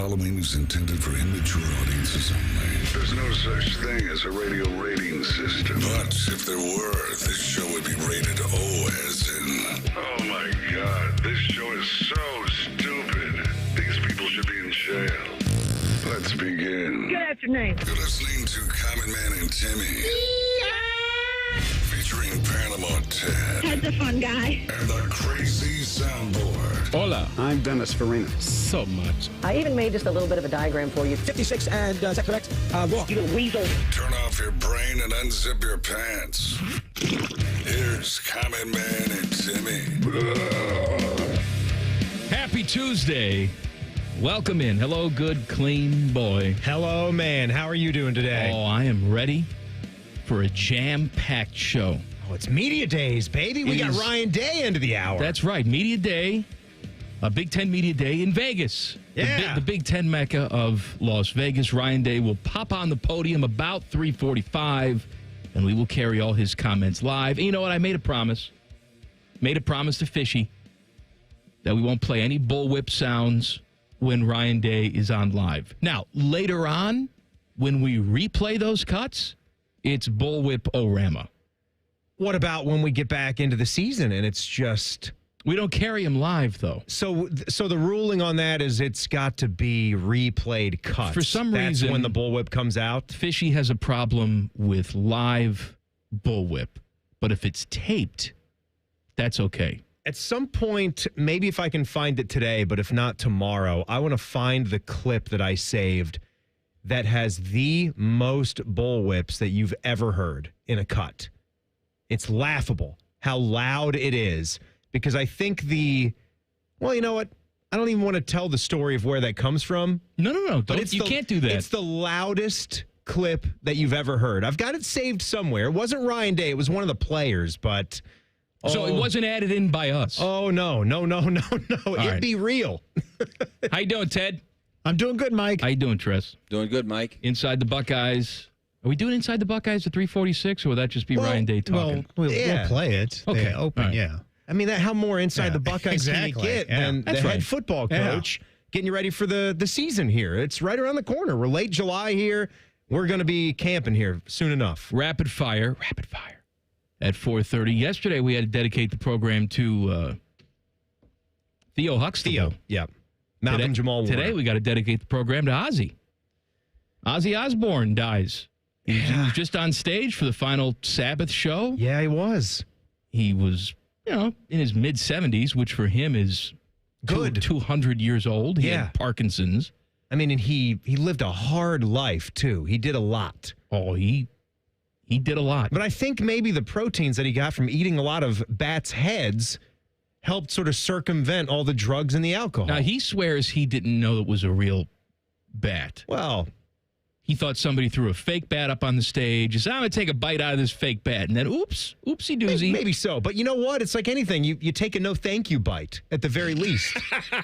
following is intended for immature audiences only. There's no such thing as a radio rating system. But if there were, this show would be rated O as in... Oh my God, this show is so stupid. These people should be in jail. Let's begin. Good afternoon. You're listening to Common Man and Timmy. Featuring Panama Ted. Ted's a fun guy. And the crazy soundboard. Hola. I'm Dennis Farina. So much. I even made just a little bit of a diagram for you. 56 and, is that correct? Walk. You little weasel. Turn off your brain and unzip your pants. Here's Common Man and Timmy. Happy Tuesday. Welcome in. Hello, good, clean boy. Hello, man. How are you doing today? Oh, I am ready for a jam-packed show. Oh, it's Media Days, baby. We got Ryan Day into the hour. That's right. Media Day. A Big Ten Media Day in Vegas. Yeah. The Big Ten Mecca of Las Vegas. Ryan Day will pop on the podium about 3:45, and we will carry all his comments live. And you know what? I made a promise. Made a promise to Fishy that we won't play any bullwhip sounds when Ryan Day is on live. Now, later on, when we replay those cuts, it's bullwhip orama. What about when we get back into the season and it's just... We don't carry him live, though. So the ruling on that is it's got to be replayed cuts. For some That's reason, when the bullwhip comes out. Fishy has a problem with live bullwhip, but if it's taped, that's okay. At some point, maybe if I can find it today, but if not tomorrow, I want to find the clip that I saved that has the most bullwhips that you've ever heard in a cut. It's laughable how loud it is. Because I think well, you know what? I don't even want to tell the story of where that comes from. No. You can't do that. It's the loudest clip that you've ever heard. I've got it saved somewhere. It wasn't Ryan Day. It was one of the players, but... So it wasn't added in by us. Oh, no. It'd be real. How you doing, Ted? I'm doing good, Mike. How you doing, Tress? Doing good, Mike. Inside the Buckeyes. Are we doing Inside the Buckeyes at 3:46, or will that just be Ryan Day talking? We'll Yeah. play it. Okay. They open, Right. yeah. I mean, how more inside the Buckeyes can you exactly. get Yeah. than That's the right. head football coach getting you ready for the season here? It's right around the corner. We're late July here. We're going to be camping here soon enough. Rapid fire. At 4:30. Yesterday, we had to dedicate the program to Theo Huxtable. Yeah. Malcolm Jamal Warner. Today, we got to dedicate the program to Ozzy. Ozzy Osbourne dies. He was just on stage for the final Sabbath show. Yeah, he was. He was, in his mid-70s, which for him is Good. 200 years old. He Yeah. had Parkinson's. I mean, and he lived a hard life, too. He did a lot. Oh, he did a lot. But I think maybe the proteins that he got from eating a lot of bats' heads helped sort of circumvent all the drugs and the alcohol. Now, he swears he didn't know it was a real bat. Well, He thought somebody threw a fake bat up on the stage. He said, I'm going to take a bite out of this fake bat. And then, oopsie doozy. maybe so. But you know what? It's like anything. You take a no thank you bite at the very least.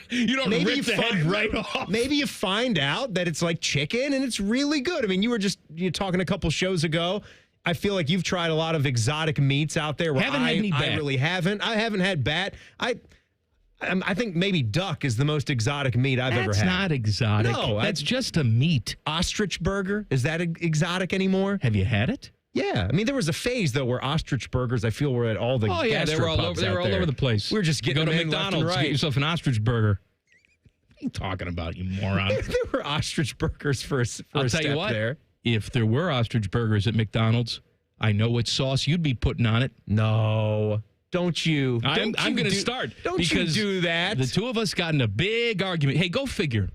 You don't rip the head right off. Maybe you find out that it's like chicken and it's really good. I mean, you're talking a couple shows ago. I feel like you've tried a lot of exotic meats out there. Where Haven't had any bat. I really haven't. I haven't had bat. I think maybe duck is the most exotic meat I've ever had. That's not exotic. No, that's just a meat. Ostrich burger, is that exotic anymore? Have you had it? Yeah. I mean, there was a phase, though, where ostrich burgers, I feel, were at all the Oh, yeah, they were all over. They were all over the place. We were just getting Go to them in left and McDonald's, right. get yourself an ostrich burger. What are you talking about, you moron? There were ostrich burgers for a I'll step tell you what, there. if there were ostrich burgers at McDonald's, I know what sauce you'd be putting on it. No. Don't you? I'm going to start. Don't because you do that. The two of us got in a big argument. Hey, go figure.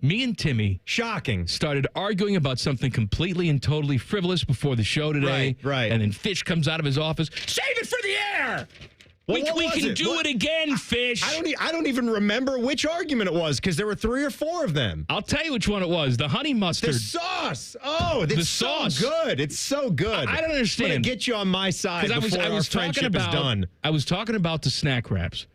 Me and Timmy Shocking. started arguing about something completely and totally frivolous before the show today. Right. And then Fish comes out of his office. Save it for the air! Well, what we was can it? do it again, Fish. I don't even remember which argument it was because there were 3 or 4 of them. I'll tell you which one it was. The honey mustard. The sauce. Oh, it's sauce. so good. It's so good. I don't understand. I'm going to get you on my side before our friendship is done. I was talking about the snack wraps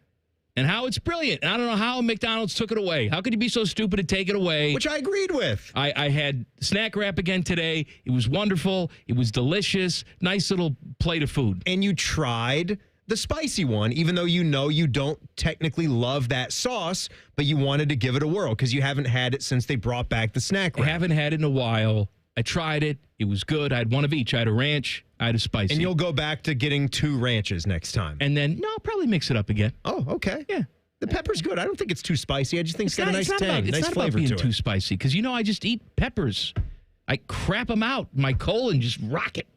and how it's brilliant. And I don't know how McDonald's took it away. How could you be so stupid to take it away? Which I agreed with. I had snack wrap again today. It was wonderful. It was delicious. Nice little plate of food. And you tried the spicy one, even though you know you don't technically love that sauce, but you wanted to give it a whirl because you haven't had it since they brought back the snack wrap. I haven't had it in a while. I tried it. It was good. I had one of each. I had a ranch. I had a spicy. And you'll go back to getting 2 ranches next time. And then, no, I'll probably mix it up again. Oh, okay. Yeah. The pepper's good. I don't think it's too spicy. I just think it's got a nice tang, nice it's not flavor about being to too it. spicy because, I just eat peppers. I crap them out. My colon just rock it.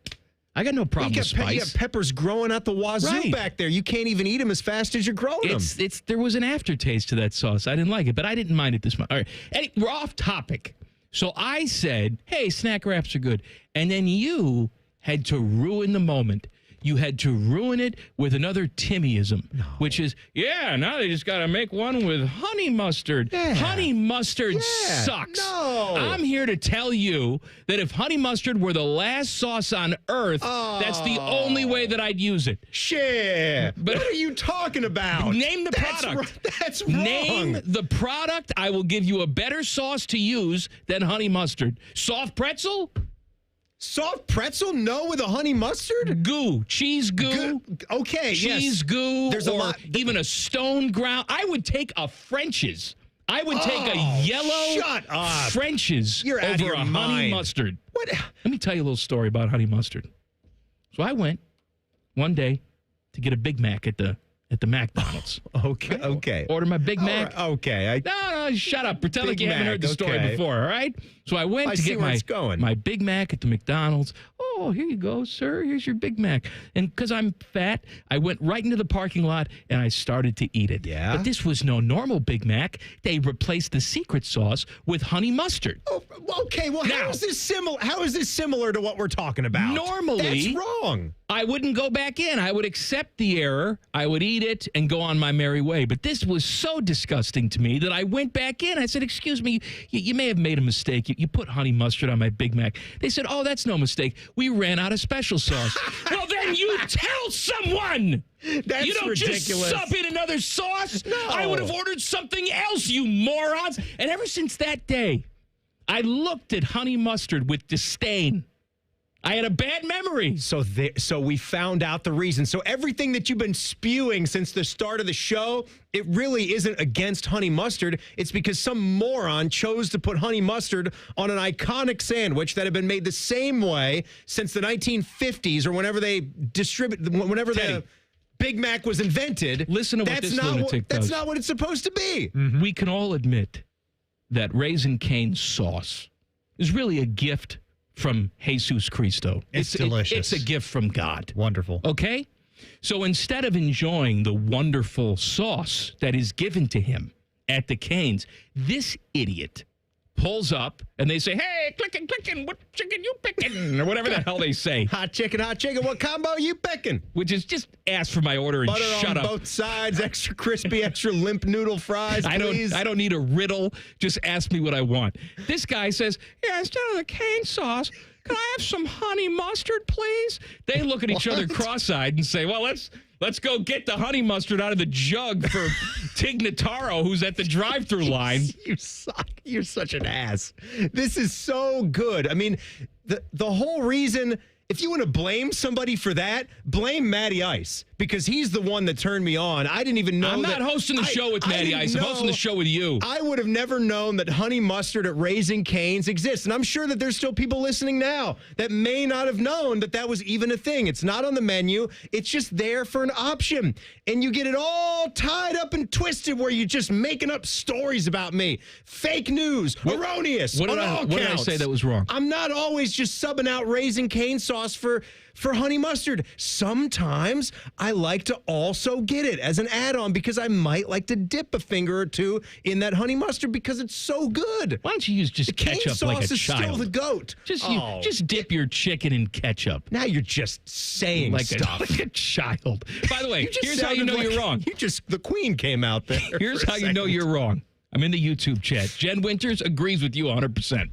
I got no problem with spice. You got peppers growing out the wazoo back there. You can't even eat them as fast as you're growing them. There was an aftertaste to that sauce. I didn't like it, but I didn't mind it this much. All right. We're off topic. So I said, hey, snack wraps are good. And then you had to ruin the moment. You had to ruin it with another Timmyism, which is, now they just got to make one with honey mustard. Yeah. Honey mustard sucks. No. I'm here to tell you that if honey mustard were the last sauce on earth, that's the only way that I'd use it. Shit. But what are you talking about? Name the product. That's wrong. Name the product. I will give you a better sauce to use than honey mustard. Soft pretzel? Soft pretzel? No, with a honey mustard? Goo. Cheese goo. Okay, Cheese goo. There's or a lot. Even a stone ground. I would take a French's. I would take a yellow shut up. French's You're out of over your a honey mind. mustard. What? Let me tell you a little story about honey mustard. So I went one day to get a Big Mac at the McDonald's. Okay. Order my Big Mac. Right, okay. No, shut up. Pretend like Big you haven't Mac, heard the story okay. before, all right? So I went to see get where it's going. my Big Mac at the McDonald's. Oh, here you go, sir. Here's your Big Mac. And because I'm fat, I went right into the parking lot and I started to eat it. Yeah? But this was no normal Big Mac. They replaced the secret sauce with honey mustard. Oh, okay, well, Now- how is this similar to what we're talking about? Normally- That's wrong. I wouldn't go back in. I would accept the error. I would eat it and go on my merry way. But this was so disgusting to me that I went back in. I said, excuse me, you may have made a mistake. You put honey mustard on my Big Mac. They said, oh, that's no mistake. We ran out of special sauce. Well, then you tell someone. That's you don't ridiculous. just sub in another sauce. No. I would have ordered something else, you morons. And ever since that day, I looked at honey mustard with disdain. I had a bad memory. So we found out the reason. So everything that you've been spewing since the start of the show, it really isn't against honey mustard. It's because some moron chose to put honey mustard on an iconic sandwich that had been made the same way since the 1950s or whenever the Big Mac was invented. Listen to what this lunatic does. That's not what it's supposed to be. We can all admit that Raisin Cane sauce is really a gift from Jesus Cristo. It's delicious. It's a gift from God. Wonderful. Okay? So instead of enjoying the wonderful sauce that is given to him at the Canes, this idiot pulls up and they say, hey, clickin', what chicken you picking? Or whatever the hell they say. Hot chicken, what combo you picking? Which is just ask for my order and Butter shut on up. both sides, extra crispy, extra limp noodle fries, please. I don't need a riddle. Just ask me what I want. This guy says, yeah, instead of the cane sauce, can I have some honey mustard, please? They look at each other cross-eyed and say, well, let's go get the honey mustard out of the jug for Tig Notaro, who's at the drive-thru line. You suck. You're such an ass. This is so good. I mean, the whole reason, if you want to blame somebody for that, blame Matty Ice, because he's the one that turned me on. I didn't even know I'm not hosting the show with Matty Ice. I'm hosting the show with you. I would have never known that honey mustard at Raising Cane's exists. And I'm sure that there's still people listening now that may not have known that that was even a thing. It's not on the menu. It's just there for an option. And you get it all tied up and twisted where you're just making up stories about me. Fake news, erroneous, What on all did I counts. say that was wrong? I'm not always just subbing out Raising Cane sauce for honey mustard. Sometimes I like to also get it as an add-on because I might like to dip a finger or two in that honey mustard because it's so good. Why don't you use just Cane ketchup sauce like a is still child? the goat. Just dip your chicken in ketchup. Now you're just saying Like stuff. like a child. By the way, You just here's how you sounded know like- you're wrong. The queen came out there. Here's for a how you know second. you're wrong. I'm in the YouTube chat. Jen Winters agrees with you 100%.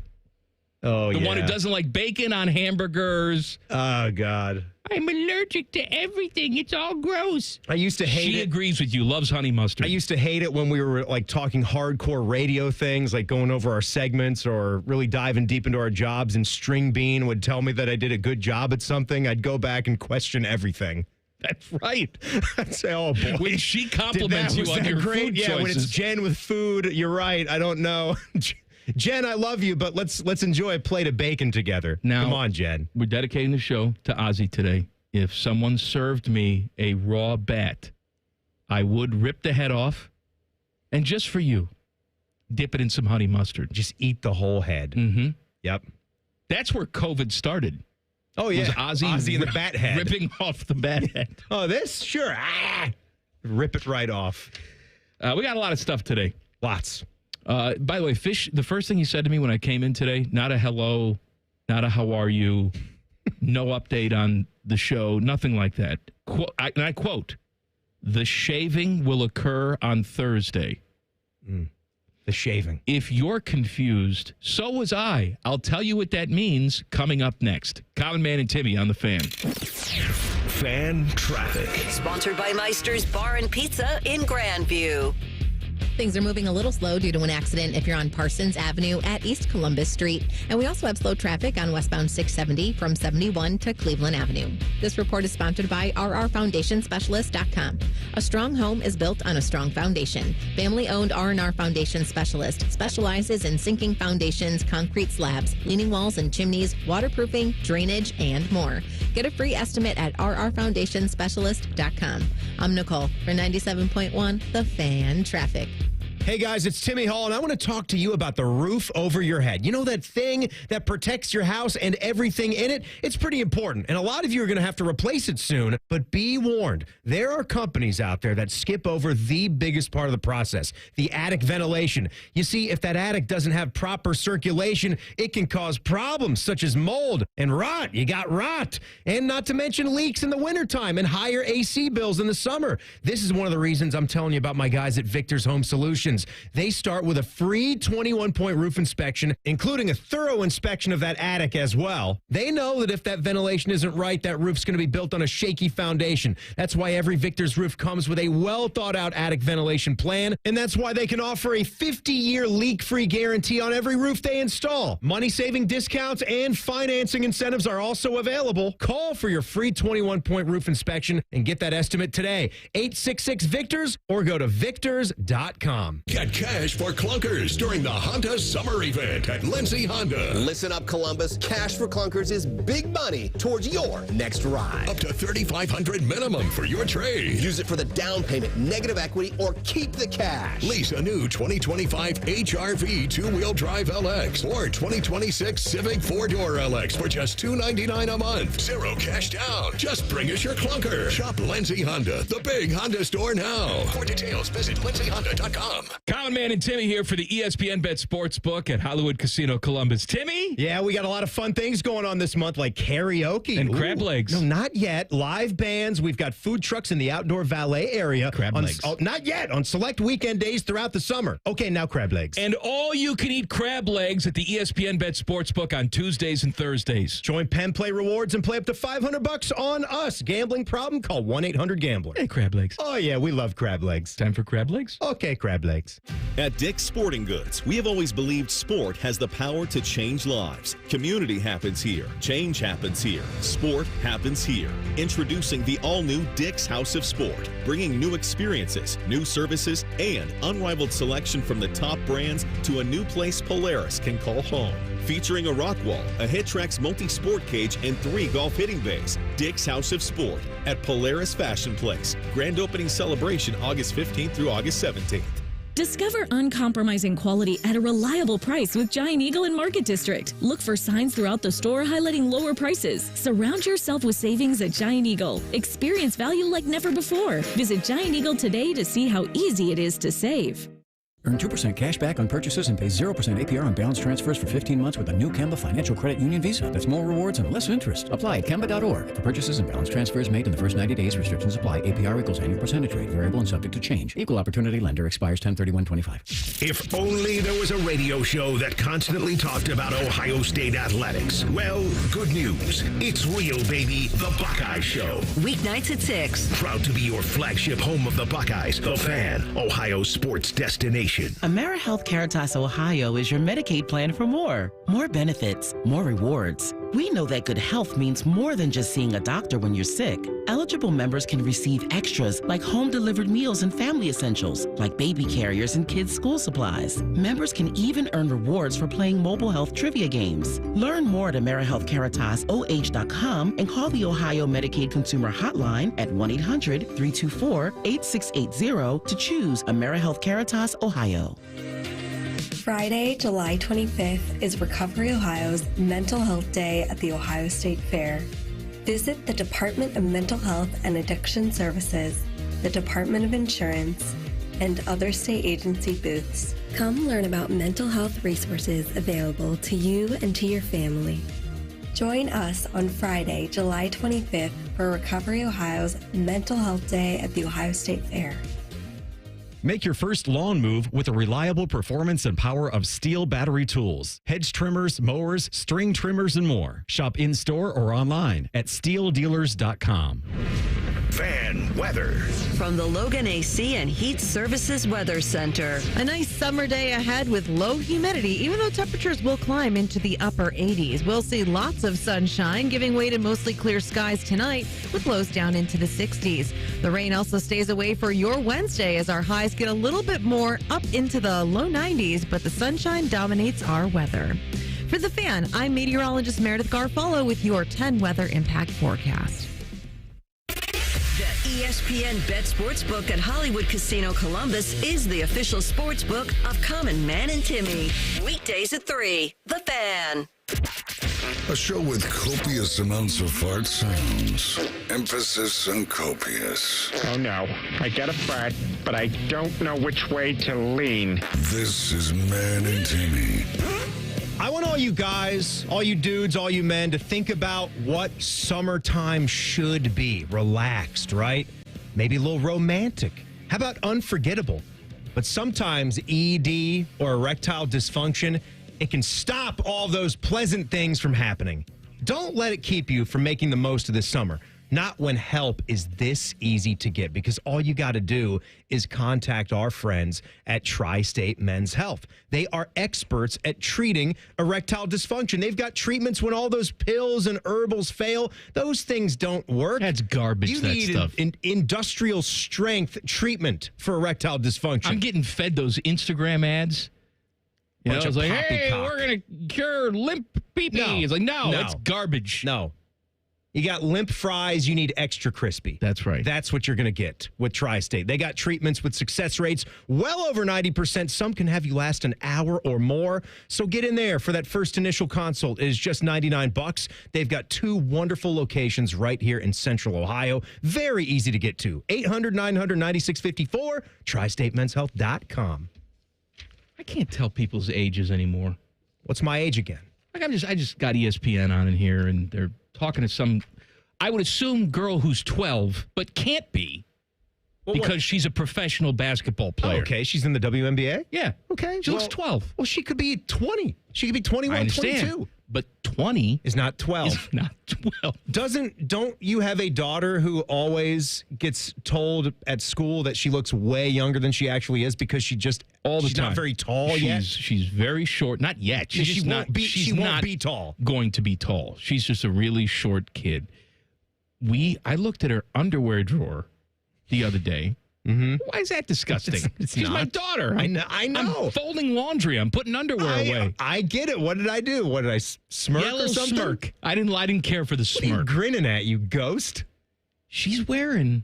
Oh, The one who doesn't like bacon on hamburgers. Oh, God. I'm allergic to everything. It's all gross. I used to hate She it. agrees with you, loves honey mustard. I used to hate it when we were like talking hardcore radio things, like going over our segments or really diving deep into our jobs, and String Bean would tell me that I did a good job at something. I'd go back and question everything. That's right. I'd say, oh, boy. When she compliments you Was on that your great? food Yeah, choices. when it's Jen with food, you're right. I don't know. Jen, I love you, but let's enjoy a plate of bacon together. Now, come on, Jen. We're dedicating the show to Ozzy today. If someone served me a raw bat, I would rip the head off, and just for you, dip it in some honey mustard. Just eat the whole head. Mm-hmm. Yep. That's where COVID started. Oh, yeah. Was Ozzy and the bat head. Ripping off the bat head. Oh, this? Sure. Rip it right off. We got a lot of stuff today. Lots. By the way, Fish, the first thing he said to me when I came in today, not a hello, not a how are you, no update on the show, nothing like that. And I quote, the shaving will occur on Thursday. The shaving. If you're confused, so was I. I'll tell you what that means coming up next. Common Man and Timmy on the Fan. Fan traffic. Sponsored by Meister's Bar and Pizza in Grandview. Things are moving a little slow due to an accident if you're on Parsons Avenue at East Columbus Street. And we also have slow traffic on westbound 670 from 71 to Cleveland Avenue. This report is sponsored by rrfoundationspecialist.com. A strong home is built on a strong foundation. Family-owned R&R Foundation Specialist specializes in sinking foundations, concrete slabs, leaning walls and chimneys, waterproofing, drainage, and more. Get a free estimate at rrfoundationspecialist.com. I'm Nicole for 97.1 The Fan Traffic. Hey guys, it's Timmy Hall, and I want to talk to you about the roof over your head. You know that thing that protects your house and everything in it? It's pretty important, and a lot of you are going to have to replace it soon, but be warned. There are companies out there that skip over the biggest part of the process, the attic ventilation. You see, if that attic doesn't have proper circulation, it can cause problems such as mold and rot. You got rot, and not to mention leaks in the wintertime and higher AC bills in the summer. This is one of the reasons I'm telling you about my guys at Victor's Home Solutions. They start with a free 21-point roof inspection, including a thorough inspection of that attic as well. They know that if that ventilation isn't right, that roof's going to be built on a shaky foundation. That's why every Victor's roof comes with a well-thought-out attic ventilation plan, and that's why they can offer a 50-year leak-free guarantee on every roof they install. Money-saving discounts and financing incentives are also available. Call for your free 21-point roof inspection and get that estimate today. 866-VICTORS or go to victors.com. Get cash for clunkers during the Honda Summer Event at Lindsay Honda. Listen up, Columbus. Cash for clunkers is big money towards your next ride. Up to $3,500 minimum for your trade. Use it for the down payment, negative equity, or keep the cash. Lease a new 2025 HR-V two-wheel drive LX or 2026 Civic four-door LX for just $299 a month. Zero cash down. Just bring us your clunker. Shop Lindsay Honda, the big Honda store now. For details, visit lindsayhonda.com. Common Man and Timmy here for the ESPN Bet Sportsbook at Hollywood Casino Columbus. Timmy? Yeah, we got a lot of fun things going on this month, like karaoke. And crab legs. No, not yet. Live bands. We've got food trucks in the outdoor valet area. Crab legs. Oh, not yet. On select weekend days throughout the summer. Okay, now crab legs. And all you can eat crab legs at the ESPN Bet Sportsbook on Tuesdays and Thursdays. Join Penn Play Rewards and play up to $500 on us. Gambling problem? Call 1-800-GAMBLER. Hey, crab legs. Oh, yeah, we love crab legs. Time for crab legs? Okay, crab legs. At Dick's Sporting Goods, we have always believed sport has the power to change lives. Community happens here. Change happens here. Sport happens here. Introducing the all-new Dick's House of Sport, bringing new experiences, new services, and unrivaled selection from the top brands to a new place Polaris can call home. Featuring a rock wall, a Hittrax multi-sport cage, and 3 golf hitting bays. Dick's House of Sport at Polaris Fashion Place. Grand opening celebration August 15th through August 17th. Discover uncompromising quality at a reliable price with Giant Eagle in Market District. Look for signs throughout the store highlighting lower prices. Surround yourself with savings at Giant Eagle. Experience value like never before. Visit Giant Eagle today to see how easy it is to save. Earn 2% cash back on purchases and pay 0% APR on balance transfers for 15 months with a new Kemba Financial Credit Union Visa. That's more rewards and less interest. Apply at Kemba.org. For purchases and balance transfers made in the first 90 days, restrictions apply. APR equals annual percentage rate. Variable and subject to change. Equal opportunity lender. Expires 10/31/25. If only there was a radio show that constantly talked about Ohio State athletics. Well, good news. It's real, baby. The Buckeye Show. Weeknights at 6. Proud to be your flagship home of the Buckeyes, The Fan, Ohio sports destination. AmeriHealth Caritas Ohio is your Medicaid plan for more benefits, more rewards, We know that good health means more than just seeing a doctor when you're sick. Eligible members can receive extras like home-delivered meals and family essentials, like baby carriers and kids' school supplies. Members can even earn rewards for playing mobile health trivia games. Learn more at AmeriHealthCaritasOH.com and call the Ohio Medicaid Consumer Hotline at 1-800-324-8680 to choose AmeriHealth Caritas Ohio. Friday, July 25th is Recovery Ohio's Mental Health Day at the Ohio State Fair. Visit the Department of Mental Health and Addiction Services, the Department of Insurance, and other state agency booths. Come learn about mental health resources available to you and to your family. Join us on Friday, July 25th for Recovery Ohio's Mental Health Day at the Ohio State Fair. Make your first lawn move with the reliable performance and power of Steel battery tools. Hedge trimmers, mowers, string trimmers, and more. Shop in-store or online at steeldealers.com. Fan weather. From the Logan AC and Heat Services Weather Center. A nice summer day ahead with low humidity, even though temperatures will climb into the upper 80s. We'll see lots of sunshine, giving way to mostly clear skies tonight, with lows down into the 60s. The rain also stays away for your Wednesday as our highs get a little bit more up into the low 90s, but the sunshine dominates our weather. For The Fan, I'm meteorologist Meredith Garfolo with your 10 weather impact forecast. The ESPN Bet Sportsbook at Hollywood Casino Columbus is the official sportsbook of Common Man and Timmy. Weekdays at 3. The Fan. A show with copious amounts of fart sounds. Emphasis on copious. Oh no, I got a fart, but I don't know which way to lean. This is Man and Timmy. I want all you guys, all you dudes, all you men to think about what summertime should be. Relaxed, right? Maybe a little romantic. How about unforgettable? But sometimes ED or erectile dysfunction, it can stop all those pleasant things from happening. Don't let it keep you from making the most of this summer. Not when help is this easy to get, because all you got to do is contact our friends at Tri-State Men's Health. They are experts at treating erectile dysfunction. They've got treatments when all those pills and herbals fail. Those things don't work. That's garbage, you that need stuff. An industrial strength treatment for erectile dysfunction. I'm getting fed those Instagram ads. You know, Bunch it's of like, hey, poppycock. we're going to cure limp pee-pee. No. It's like, no, No. it's garbage. No. You got limp fries, you need extra crispy. That's right. That's what you're going to get with Tri-State. They got treatments with success rates well over 90%. Some can have you last an hour or more. So get in there for that first initial consult. It is just $99. They've got 2 wonderful locations right here in Central Ohio. Very easy to get to. 800-900-9654, TriStateMen'sHealth.com. I can't tell people's ages anymore. What's my age again? Like I just got ESPN on in here, and they're talking to some, I would assume, girl who's 12, but can't be because she's a professional basketball player. Oh, okay, she's in the WNBA? Yeah. Okay. She looks 12. Well, she could be 20. She could be 21, I understand, 22. but 20 is not 12. Is not 12. Don't you have a daughter who always gets told at school that she looks way younger than she actually is because she's time. not very tall yet? She's very short. Not yet. She's she just won't not. be. She's She not won't be tall. Going to be tall. She's just a really short kid. I looked at her underwear drawer the other day. Mm-hmm. Why is that disgusting? She's my daughter. I know. I'm folding laundry. I'm putting underwear away. I get it. What did I do? What did I smirk Yellow or something? smirk. I didn't care for the What are you smirk. grinning at, you ghost? She's wearing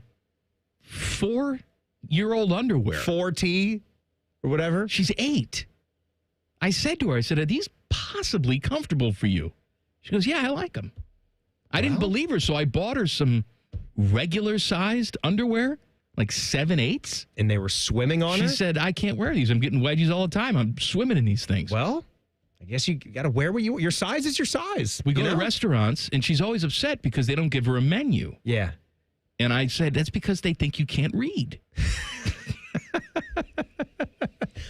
4-year-old underwear. 4T or whatever. She's 8. I said to her, are these possibly comfortable for you? She goes, yeah, I like them. I didn't believe her, so I bought her some regular-sized underwear, like 7/8. And they were swimming on her? She said, I can't wear these. I'm getting wedgies all the time. I'm swimming in these things. Well, I guess you got to wear what your size is your size. We go to restaurants, and she's always upset because they don't give her a menu. Yeah. And I said, that's because they think you can't read.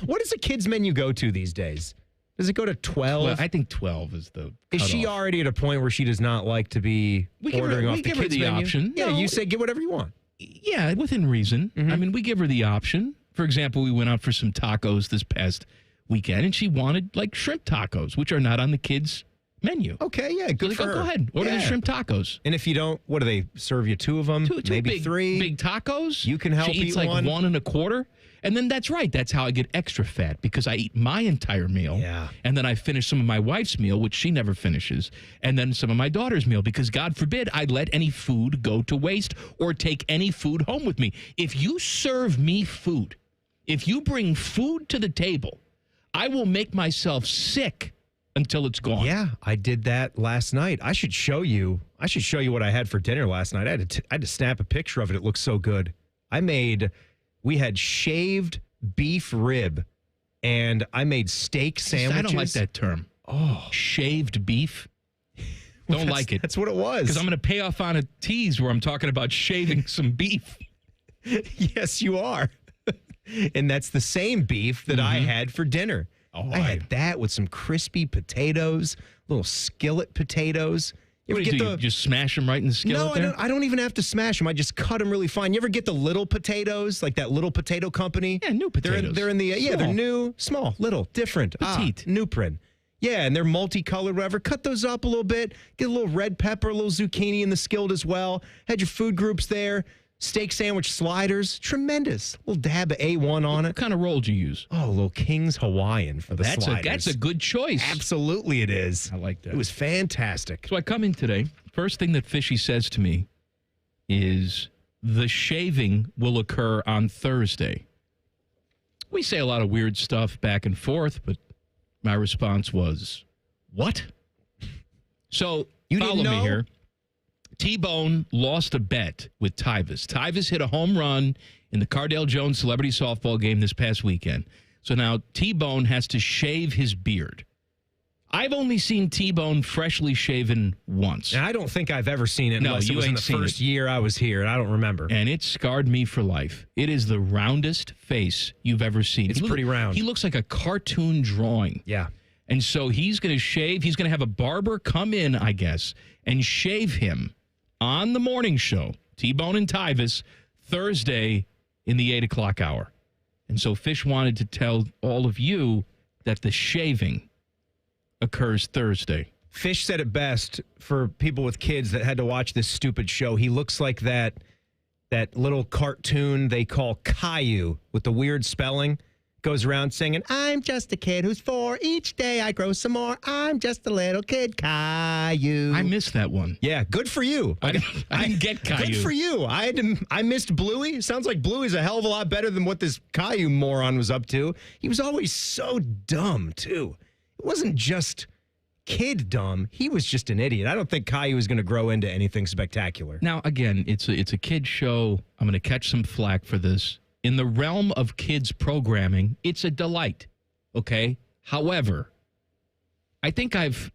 What does a kid's menu go to these days? Does it go to 12? Well, I think 12 is the Is she cutoff. already at a point where she does not like to be ordering off we the give her kids' the menu? option. Yeah, No. you say get whatever you want. Yeah, within reason. I mean, we give her the option. For example, we went out for some tacos this past weekend, and she wanted like shrimp tacos, which are not on the kids' menu. Okay, yeah, good for her. Go ahead, order the shrimp tacos. And if you don't, what do they serve you? 2 of them, two maybe big, 3 big tacos. You can help she eats eat like 1 1/4. And then that's right. That's how I get extra fat, because I eat my entire meal. Yeah. And then I finish some of my wife's meal, which she never finishes. And then some of my daughter's meal, because God forbid I let any food go to waste or take any food home with me. If you serve me food, if you bring food to the table, I will make myself sick until it's gone. Yeah, I did that last night. I should show you what I had for dinner last night. I had to snap a picture of it. It looks so good. We had shaved beef rib, and I made steak sandwiches. I don't like that term. Oh, shaved beef. Don't like it. That's what it was. Because I'm going to pay off on a tease where I'm talking about shaving some beef. Yes, you are. And that's the same beef that I had for dinner. Oh, I had that with some crispy potatoes, little skillet potatoes. What do you do? You just smash them right in the skillet? No, I don't even have to smash them. I just cut them really fine. You ever get the little potatoes, like that Little Potato Company? Yeah, new potatoes. They're in the they're new, small, little, different, petite, Nuprin. Yeah, and they're multicolored, whatever. Cut those up a little bit. Get a little red pepper, a little zucchini in the skillet as well. Had your food groups there. Steak sandwich sliders, tremendous. A little dab of A1 on it. What kind of roll do you use? Oh, a little King's Hawaiian for the sliders. That's a good choice. Absolutely it is. I like that. It was fantastic. So I come in today. First thing that Fishy says to me is the shaving will occur on Thursday. We say a lot of weird stuff back and forth, but my response was, what? So follow me here. T-Bone lost a bet with Tyvis. Tyvis hit a home run in the Cardale Jones Celebrity Softball game this past weekend. So now T-Bone has to shave his beard. I've only seen T-Bone freshly shaven once. And I don't think I've ever seen it unless it was in the first year I was here, and I don't remember. And it scarred me for life. It is the roundest face you've ever seen. It's pretty round. He looks like a cartoon drawing. Yeah. And so he's going to shave. He's going to have a barber come in, I guess, and shave him on the morning show, T-Bone and Tyvis, Thursday in the 8 o'clock hour. And so Fish wanted to tell all of you that the shaving occurs Thursday. Fish said it best for people with kids that had to watch this stupid show. He looks like that little cartoon they call Caillou with the weird spelling. Goes around singing, I'm just a kid who's 4. Each day I grow some more. I'm just a little kid, Caillou. I missed that one. Yeah, good for you. I didn't get Caillou. Good for you. I missed Bluey. Sounds like Bluey's a hell of a lot better than what this Caillou moron was up to. He was always so dumb, too. It wasn't just kid dumb. He was just an idiot. I don't think Caillou is going to grow into anything spectacular. Now, again, it's a kid show. I'm going to catch some flack for this. In the realm of kids programming, it's a delight, okay? However, I think I've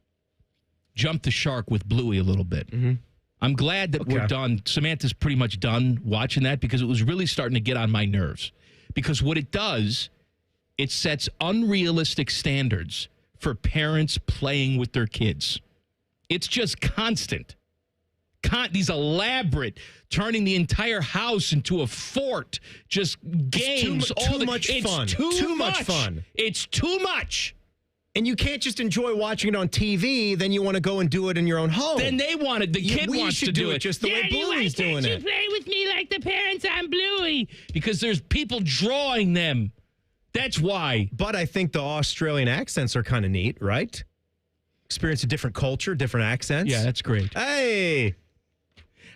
jumped the shark with Bluey a little bit. Mm-hmm. I'm glad that we're done. Samantha's pretty much done watching that because it was really starting to get on my nerves. Because what it does, it sets unrealistic standards for parents playing with their kids. It's just constant. These elaborate, turning the entire house into a fort, just games. It's too much fun. Too much fun. It's too much. And you can't just enjoy watching it on TV, then you want to go and do it in your own home. Then they want it. The kid wants to do it just the way Bluey's doing it. You play with me like the parents on Bluey. Because there's people drawing them. That's why. But I think the Australian accents are kind of neat, right? Experience a different culture, different accents. Yeah, that's great.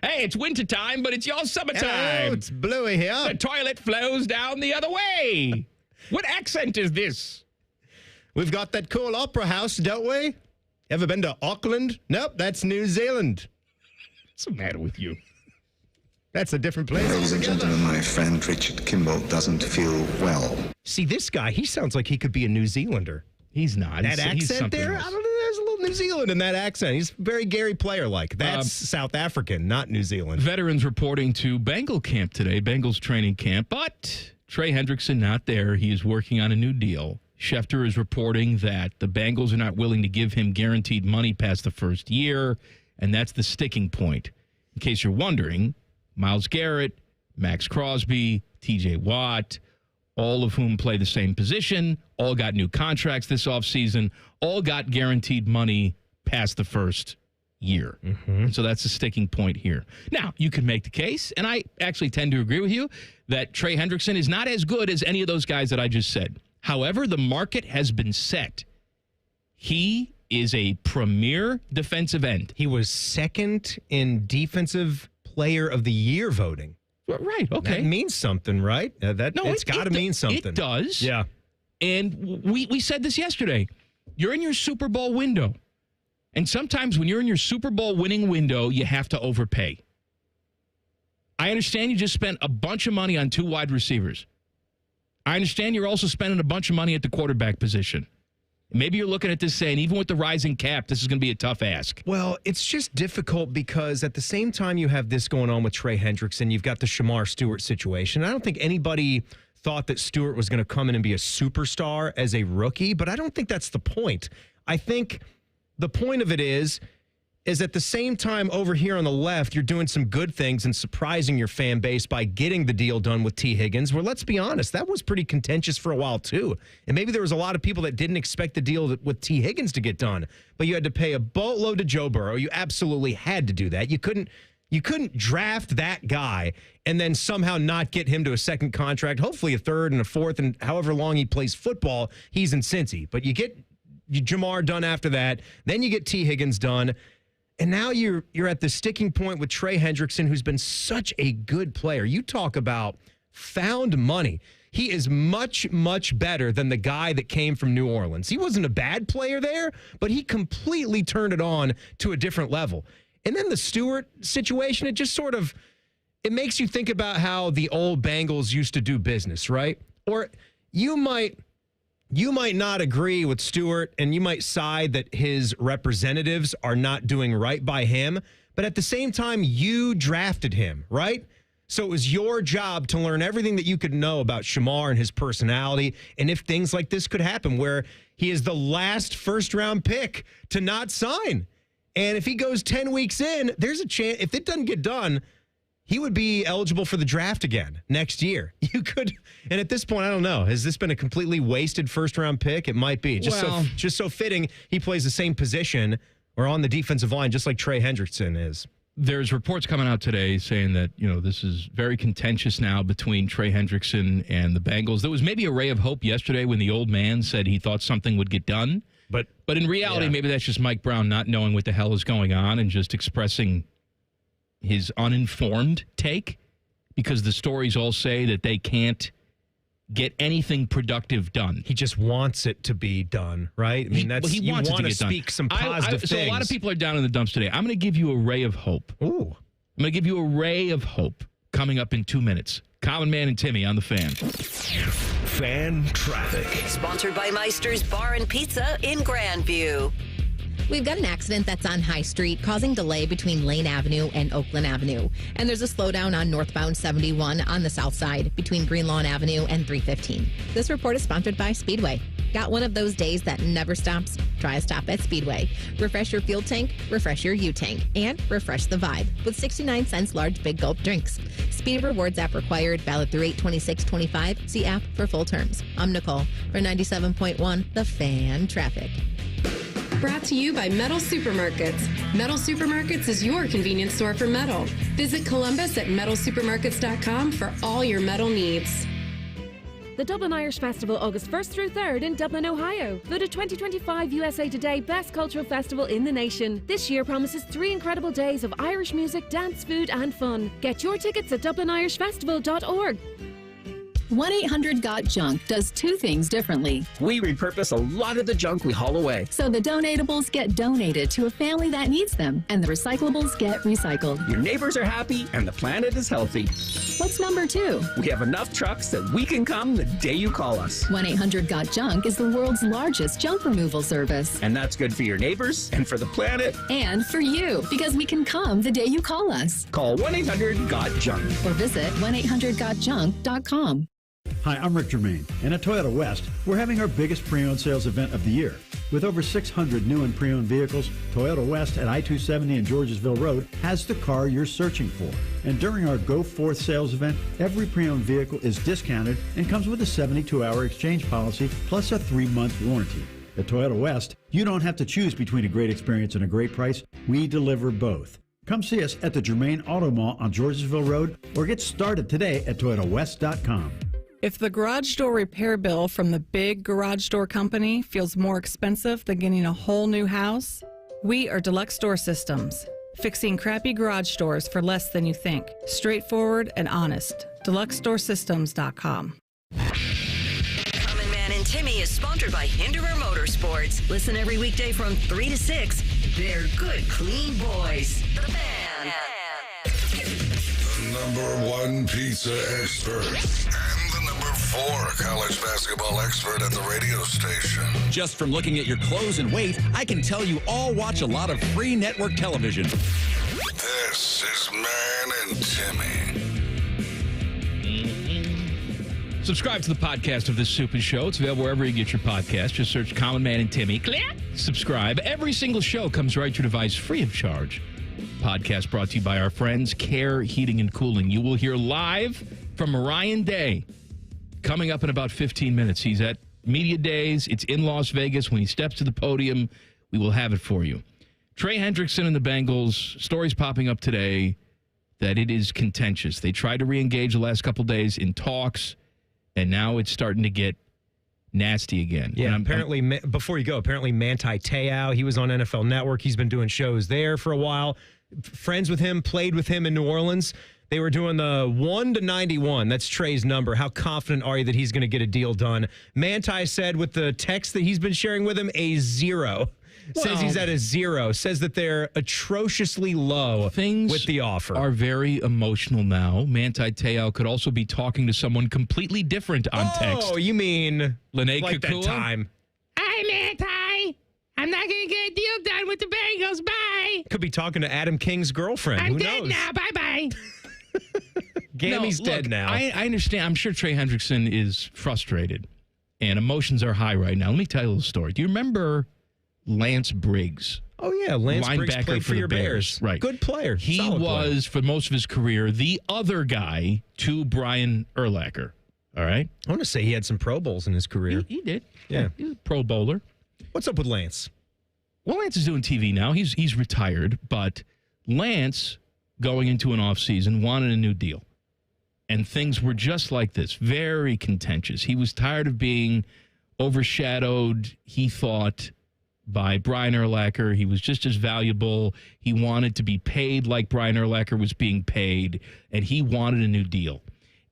Hey, it's wintertime, but it's your summertime. Oh, it's Bluey here. The toilet flows down the other way. What accent is this? We've got that cool opera house, don't we? Ever been to Auckland? Nope, that's New Zealand. What's the matter with you? That's a different place. Ladies and gentlemen, my friend Richard Kimball doesn't feel well. See, this guy, he sounds like he could be a New Zealander. He's not. That accent there, I don't know. There's a little New Zealand in that accent. He's very Gary Player-like. That's South African, not New Zealand. Veterans reporting to Bengal camp today, Bengals training camp, but Trey Hendrickson not there. He is working on a new deal. Schefter is reporting that the Bengals are not willing to give him guaranteed money past the first year, and that's the sticking point. In case you're wondering, Myles Garrett, Max Crosby, TJ Watt, all of whom play the same position, all got new contracts this offseason, all got guaranteed money past the first year. And so that's a sticking point here. Now, you can make the case, and I actually tend to agree with you, that Trey Hendrickson is not as good as any of those guys that I just said. However, the market has been set. He is a premier defensive end. He was second in Defensive Player of the Year voting. Right, okay. That means something, right? It's got to mean something. It does. Yeah. And we said this yesterday. You're in your Super Bowl window. And sometimes when you're in your Super Bowl winning window, you have to overpay. I understand you just spent a bunch of money on 2 wide receivers. I understand you're also spending a bunch of money at the quarterback position. Maybe you're looking at this saying, even with the rising cap, this is going to be a tough ask. Well, it's just difficult because at the same time you have this going on with Trey Hendrickson, you've got the Shamar Stewart situation. I don't think anybody thought that Stewart was going to come in and be a superstar as a rookie, but I don't think that's the point. I think the point of it is at the same time over here on the left, you're doing some good things and surprising your fan base by getting the deal done with T. Higgins, where let's be honest, that was pretty contentious for a while too. And maybe there was a lot of people that didn't expect the deal with T. Higgins to get done, but you had to pay a boatload to Joe Burrow. You absolutely had to do that. You couldn't draft that guy and then somehow not get him to a second contract, hopefully a third and a fourth, and however long he plays football, he's in Cincy. But you get Jamar done after that, then you get T. Higgins done. And now you're at the sticking point with Trey Hendrickson, who's been such a good player. You talk about found money. He is much, much better than the guy that came from New Orleans. He wasn't a bad player there, but he completely turned it on to a different level. And then the Stewart situation, it just sort of, it makes you think about how the old Bengals used to do business, right? Or you might not agree with Stewart, and you might side that his representatives are not doing right by him, but at the same time, you drafted him, right? So it was your job to learn everything that you could know about Shamar and his personality, and if things like this could happen, where he is the last first-round pick to not sign. And if he goes 10 weeks in, there's a chance, if it doesn't get done, he would be eligible for the draft again next year. You could, and at this point, I don't know. Has this been a completely wasted first-round pick? It might be. Just so fitting, he plays the same position or on the defensive line, just like Trey Hendrickson is. There's reports coming out today saying that, this is very contentious now between Trey Hendrickson and the Bengals. There was maybe a ray of hope yesterday when the old man said he thought something would get done. But in reality, maybe that's just Mike Brown not knowing what the hell is going on and just expressing his uninformed take, because the stories all say that they can't get anything productive done. He just wants it to be done, right? I mean, he wants to speak some positive things. So a lot of people are down in the dumps today. I'm going to give you a ray of hope. Ooh. I'm going to give you a ray of hope coming up in 2 minutes. Common Man and Timmy on the Fan. Fan Traffic. Sponsored by Meister's Bar and Pizza in Grandview. We've got an accident that's on High Street causing delay between Lane Avenue and Oakland Avenue. And there's a slowdown on northbound 71 on the south side between Greenlawn Avenue and 315. This report is sponsored by Speedway. Got one of those days that never stops? Try a stop at Speedway. Refresh your fuel tank, refresh your U-tank, and refresh the vibe with 69 cents large big gulp drinks. Speed Rewards app required, valid through 8/26/25. See app for full terms. I'm Nicole for 97.1 The Fan Traffic. Brought to you by Metal Supermarkets. Metal Supermarkets is your convenience store for metal. Visit Columbus at metalsupermarkets.com for all your metal needs. The Dublin Irish Festival, August 1st through 3rd in Dublin, Ohio. Voted 2025 USA Today Best Cultural Festival in the nation. This year promises 3 incredible days of Irish music, dance, food, and fun. Get your tickets at dublinirishfestival.org. 1-800-GOT-JUNK does 2 things differently. We repurpose a lot of the junk we haul away. So the donatables get donated to a family that needs them, and the recyclables get recycled. Your neighbors are happy, and the planet is healthy. What's number 2? We have enough trucks that we can come the day you call us. 1-800-GOT-JUNK is the world's largest junk removal service. And that's good for your neighbors, and for the planet. And for you, because we can come the day you call us. Call 1-800-GOT-JUNK. Or visit 1-800-GOT-JUNK.com. Hi, I'm Rick Germain, and at Toyota West, we're having our biggest pre-owned sales event of the year. With over 600 new and pre-owned vehicles, Toyota West at I-270 and Georgesville Road has the car you're searching for. And during our Go Forth sales event, every pre-owned vehicle is discounted and comes with a 72-hour exchange policy plus a 3-month warranty. At Toyota West, you don't have to choose between a great experience and a great price. We deliver both. Come see us at the Germain Auto Mall on Georgesville Road or get started today at ToyotaWest.com. If the garage door repair bill from the big garage door company feels more expensive than getting a whole new house, we are Deluxe Door Systems, fixing crappy garage doors for less than you think. Straightforward and honest. DeluxeDoorSystems.com. Common Man and Timmy is sponsored by Hinderer Motorsports. Listen every weekday from 3 to 6. They're good, clean boys. The Fan. Number 1 pizza expert and the number 4 college basketball expert at the radio station. Just from looking at your clothes and weight, I can tell you all watch a lot of free network television. This is Man and Timmy. Subscribe to the podcast of This Super Show. It's available wherever you get your podcast. Just search Common Man and Timmy. Click. Subscribe. Every single show comes right to your device free of charge. Podcast brought to you by our friends, Care Heating and Cooling. You will hear live from Ryan Day coming up in about 15 minutes. He's at Media Days. It's in Las Vegas. When he steps to the podium, we will have it for you. Trey Hendrickson and the Bengals, stories popping up today that it is contentious. They tried to re-engage the last couple days in talks, and now it's starting to get nasty again. Yeah, apparently, before you go, apparently Manti Te'o, he was on NFL Network. He's been doing shows there for a while. Friends with him, played with him in New Orleans. They were doing the 1 to 91. That's Trey's number. How confident are you that he's going to get a deal done? Manti said with the text that he's been sharing with him, a 0. Says he's at a 0. Says that they're atrociously low with the offer. Are very emotional now. Manti Te'o could also be talking to someone completely different on text. Oh, you mean Lene like Kukua? that time. Hi, Manti. I'm not going to get a deal done with the Bengals. Bye. Could be talking to Adam King's girlfriend. I'm Who dead knows? now. Bye-bye. Gammy's dead now. I understand. I'm sure Trey Hendrickson is frustrated, and emotions are high right now. Let me tell you a little story. Do you remember Lance Briggs? Oh, yeah. Lance Briggs linebacker played for your Bears. Right. Good player. He Solid was, for most of his career, the other guy to Brian Urlacher. All right? I want to say he had some Pro Bowls in his career. He did. Yeah. He was a Pro Bowler. What's up with Lance? Well, Lance is doing TV now. He's retired, but Lance, going into an offseason, wanted a new deal. And things were just like this, very contentious. He was tired of being overshadowed, he thought, by Brian Urlacher. He was just as valuable. He wanted to be paid like Brian Urlacher was being paid, and he wanted a new deal.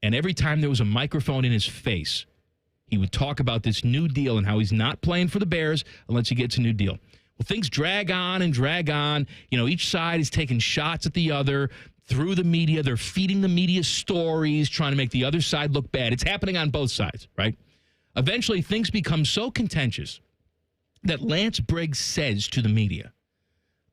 And every time there was a microphone in his face, he would talk about this new deal and how he's not playing for the Bears unless he gets a new deal. Well, things drag on and drag on. You know, each side is taking shots at the other through the media. They're feeding the media stories, trying to make the other side look bad. It's happening on both sides, right? Eventually, things become so contentious that Lance Briggs says to the media,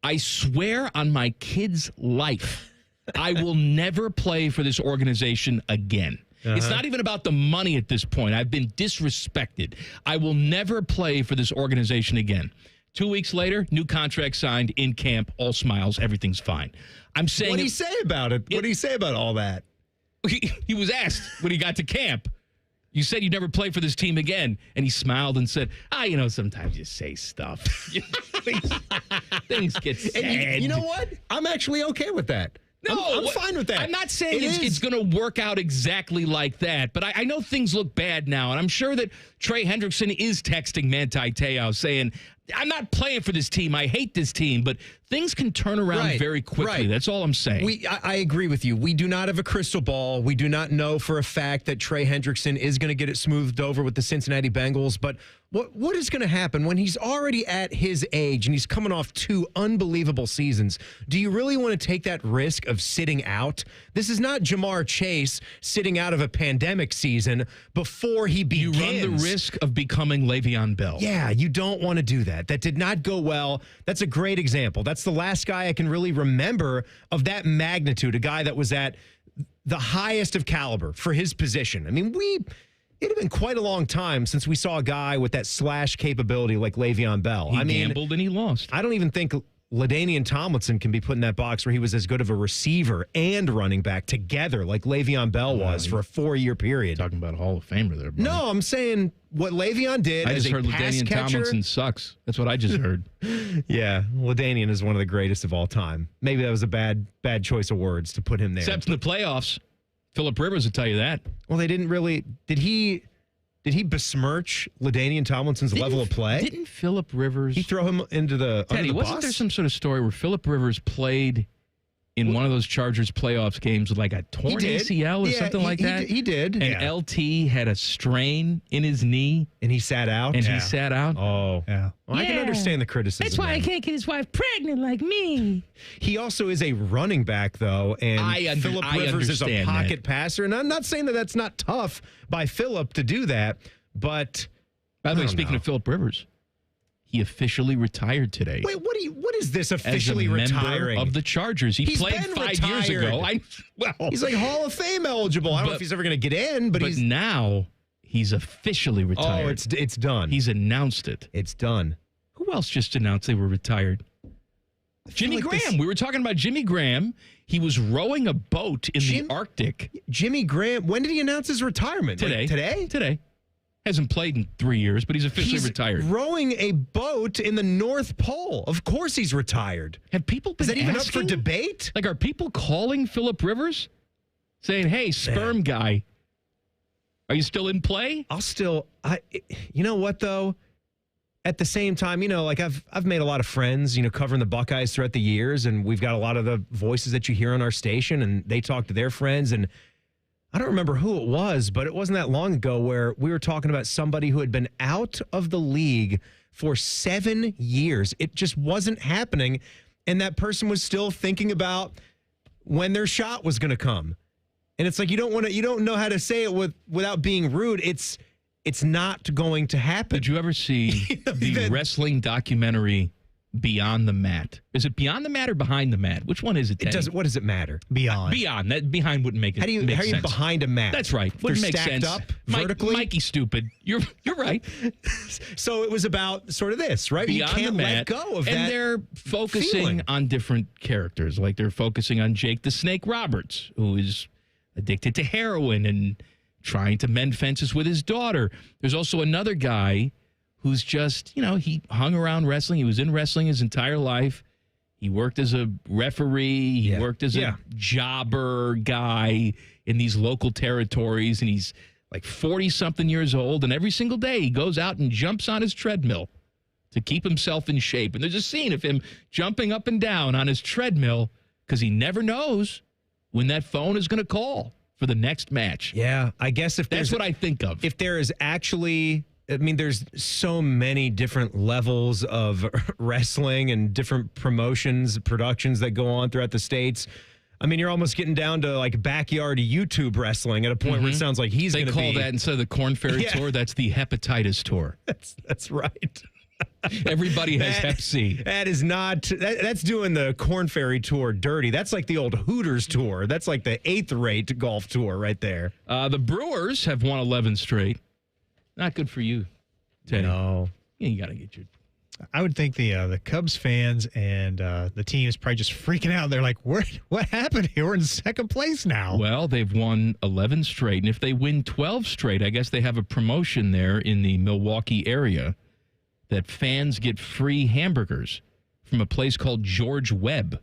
I swear on my kid's life, I will never play for this organization again. It's not even about the money at this point. I've been disrespected. I will never play for this organization again. 2 weeks later, new contract signed in camp, all smiles, everything's fine. I'm saying. What did he say about it? What did he say about all that? He was asked when he got to camp. You said you'd never play for this team again. And he smiled and said, sometimes you say stuff. Things get said. And you know what? I'm actually okay with that. No, I'm fine with that. I'm not saying it's going to work out exactly like that, but I know things look bad now, and I'm sure that Trey Hendrickson is texting Manti Te'o saying, I'm not playing for this team. I hate this team, but things can turn around very quickly. Right. That's all I'm saying. I agree with you. We do not have a crystal ball. We do not know for a fact that Trey Hendrickson is going to get it smoothed over with the Cincinnati Bengals, but what is going to happen when he's already at his age and he's coming off 2 unbelievable seasons? Do you really want to take that risk of sitting out? This is not Jamar Chase sitting out of a pandemic season before he begins. You run the risk of becoming Le'Veon Bell. Yeah, you don't want to do that. That did not go well. That's a great example. That's the last guy I can really remember of that magnitude, a guy that was at the highest of caliber for his position. I mean, it had been quite a long time since we saw a guy with that slash capability like Le'Veon Bell. He gambled and he lost. I don't even think LaDainian Tomlinson can be put in that box where he was as good of a receiver and running back together, like Le'Veon Bell was for a 4-year period. Talking about a Hall of Famer there, buddy. No, I'm saying what Le'Veon did I as just a heard pass LaDainian catcher. Tomlinson sucks. That's what I just heard. Yeah, LaDainian is one of the greatest of all time. Maybe that was a bad choice of words to put him there. Except in the playoffs. Phillip Rivers will tell you that. Well, they didn't really. Did he besmirch LaDainian Tomlinson's level of play? Didn't Phillip Rivers... He throw him into the Teddy, under the wasn't bus? there some sort of story where Phillip Rivers played in one of those Chargers playoffs games with like a torn ACL or something like that? He did. And LT had a strain in his knee. And he sat out? And he sat out? Oh. Yeah. Well, I can understand the criticism. That's why I can't get his wife pregnant like me. He also is a running back, though, and Phillip Rivers is a pocket passer. And I'm not saying that that's not tough by Phillip to do that, but... By the way, speaking of Phillip Rivers, he officially retired today. Wait, what is this officially as a member retiring? of the Chargers? He's played been 5 years ago. He's like Hall of Fame eligible. I don't know if he's ever going to get in, but he's... now he's officially retired. Oh, it's done. He's announced it. It's done. Who else just announced they were retired? Jimmy Graham. We were talking about Jimmy Graham. He was rowing a boat in the Arctic. Jimmy Graham, when did he announce his retirement? Today. Like today? Today. Hasn't played in 3 years, but he's officially retired. Rowing a boat in the North Pole. Of course he's retired. Have people been Is that even up asking? for debate? Like, are people calling Phillip Rivers? Saying, hey, sperm guy, are you still in play? You know what, though? At the same time, like I've made a lot of friends, covering the Buckeyes throughout the years, and we've got a lot of the voices that you hear on our station, and they talk to their friends, and I don't remember who it was, but it wasn't that long ago where we were talking about somebody who had been out of the league for 7 years. It just wasn't happening, and that person was still thinking about when their shot was going to come. And it's like you don't know how to say it without being rude. It's not going to happen. Did you ever see the wrestling documentary Beyond the Mat? Is it Beyond the Mat or Behind the Mat? Which one is it? What does it matter? Beyond. That behind wouldn't make it. How are you sense. behind a mat? That's right. Wouldn't They're make stacked sense. up vertically. Mikey, stupid. You're right. So it was about sort of this, right? Beyond you can't the let mat, go of and that. they're focusing feeling. on different characters. Like they're focusing on Jake the Snake Roberts, who is addicted to heroin and trying to mend fences with his daughter. There's also another guy who's just, he hung around wrestling. He was in wrestling his entire life. He worked as a referee. He worked as a jobber guy in these local territories. And he's like 40-something years old. And every single day he goes out and jumps on his treadmill to keep himself in shape. And there's a scene of him jumping up and down on his treadmill because he never knows when that phone is going to call for the next match. Yeah, I guess that's what I think of. If there is actually... there's so many different levels of wrestling and different productions that go on throughout the states. You're almost getting down to like backyard YouTube wrestling at a point where it sounds like he's going to be... They call that, instead of the Corn Ferry Tour, that's the hepatitis tour. That's right. Everybody has Hep C. That is not... That's doing the Corn Ferry Tour dirty. That's like the old Hooters Tour. That's like the 8th-rate golf tour right there. The Brewers have won 11 straight. Not good for you, Teddy. No. Yeah, you got to get your... I would think the Cubs fans and the team is probably just freaking out. They're like, what happened here? We're in second place now. Well, they've won 11 straight. And if they win 12 straight, I guess they have a promotion there in the Milwaukee area that fans get free hamburgers from a place called George Webb.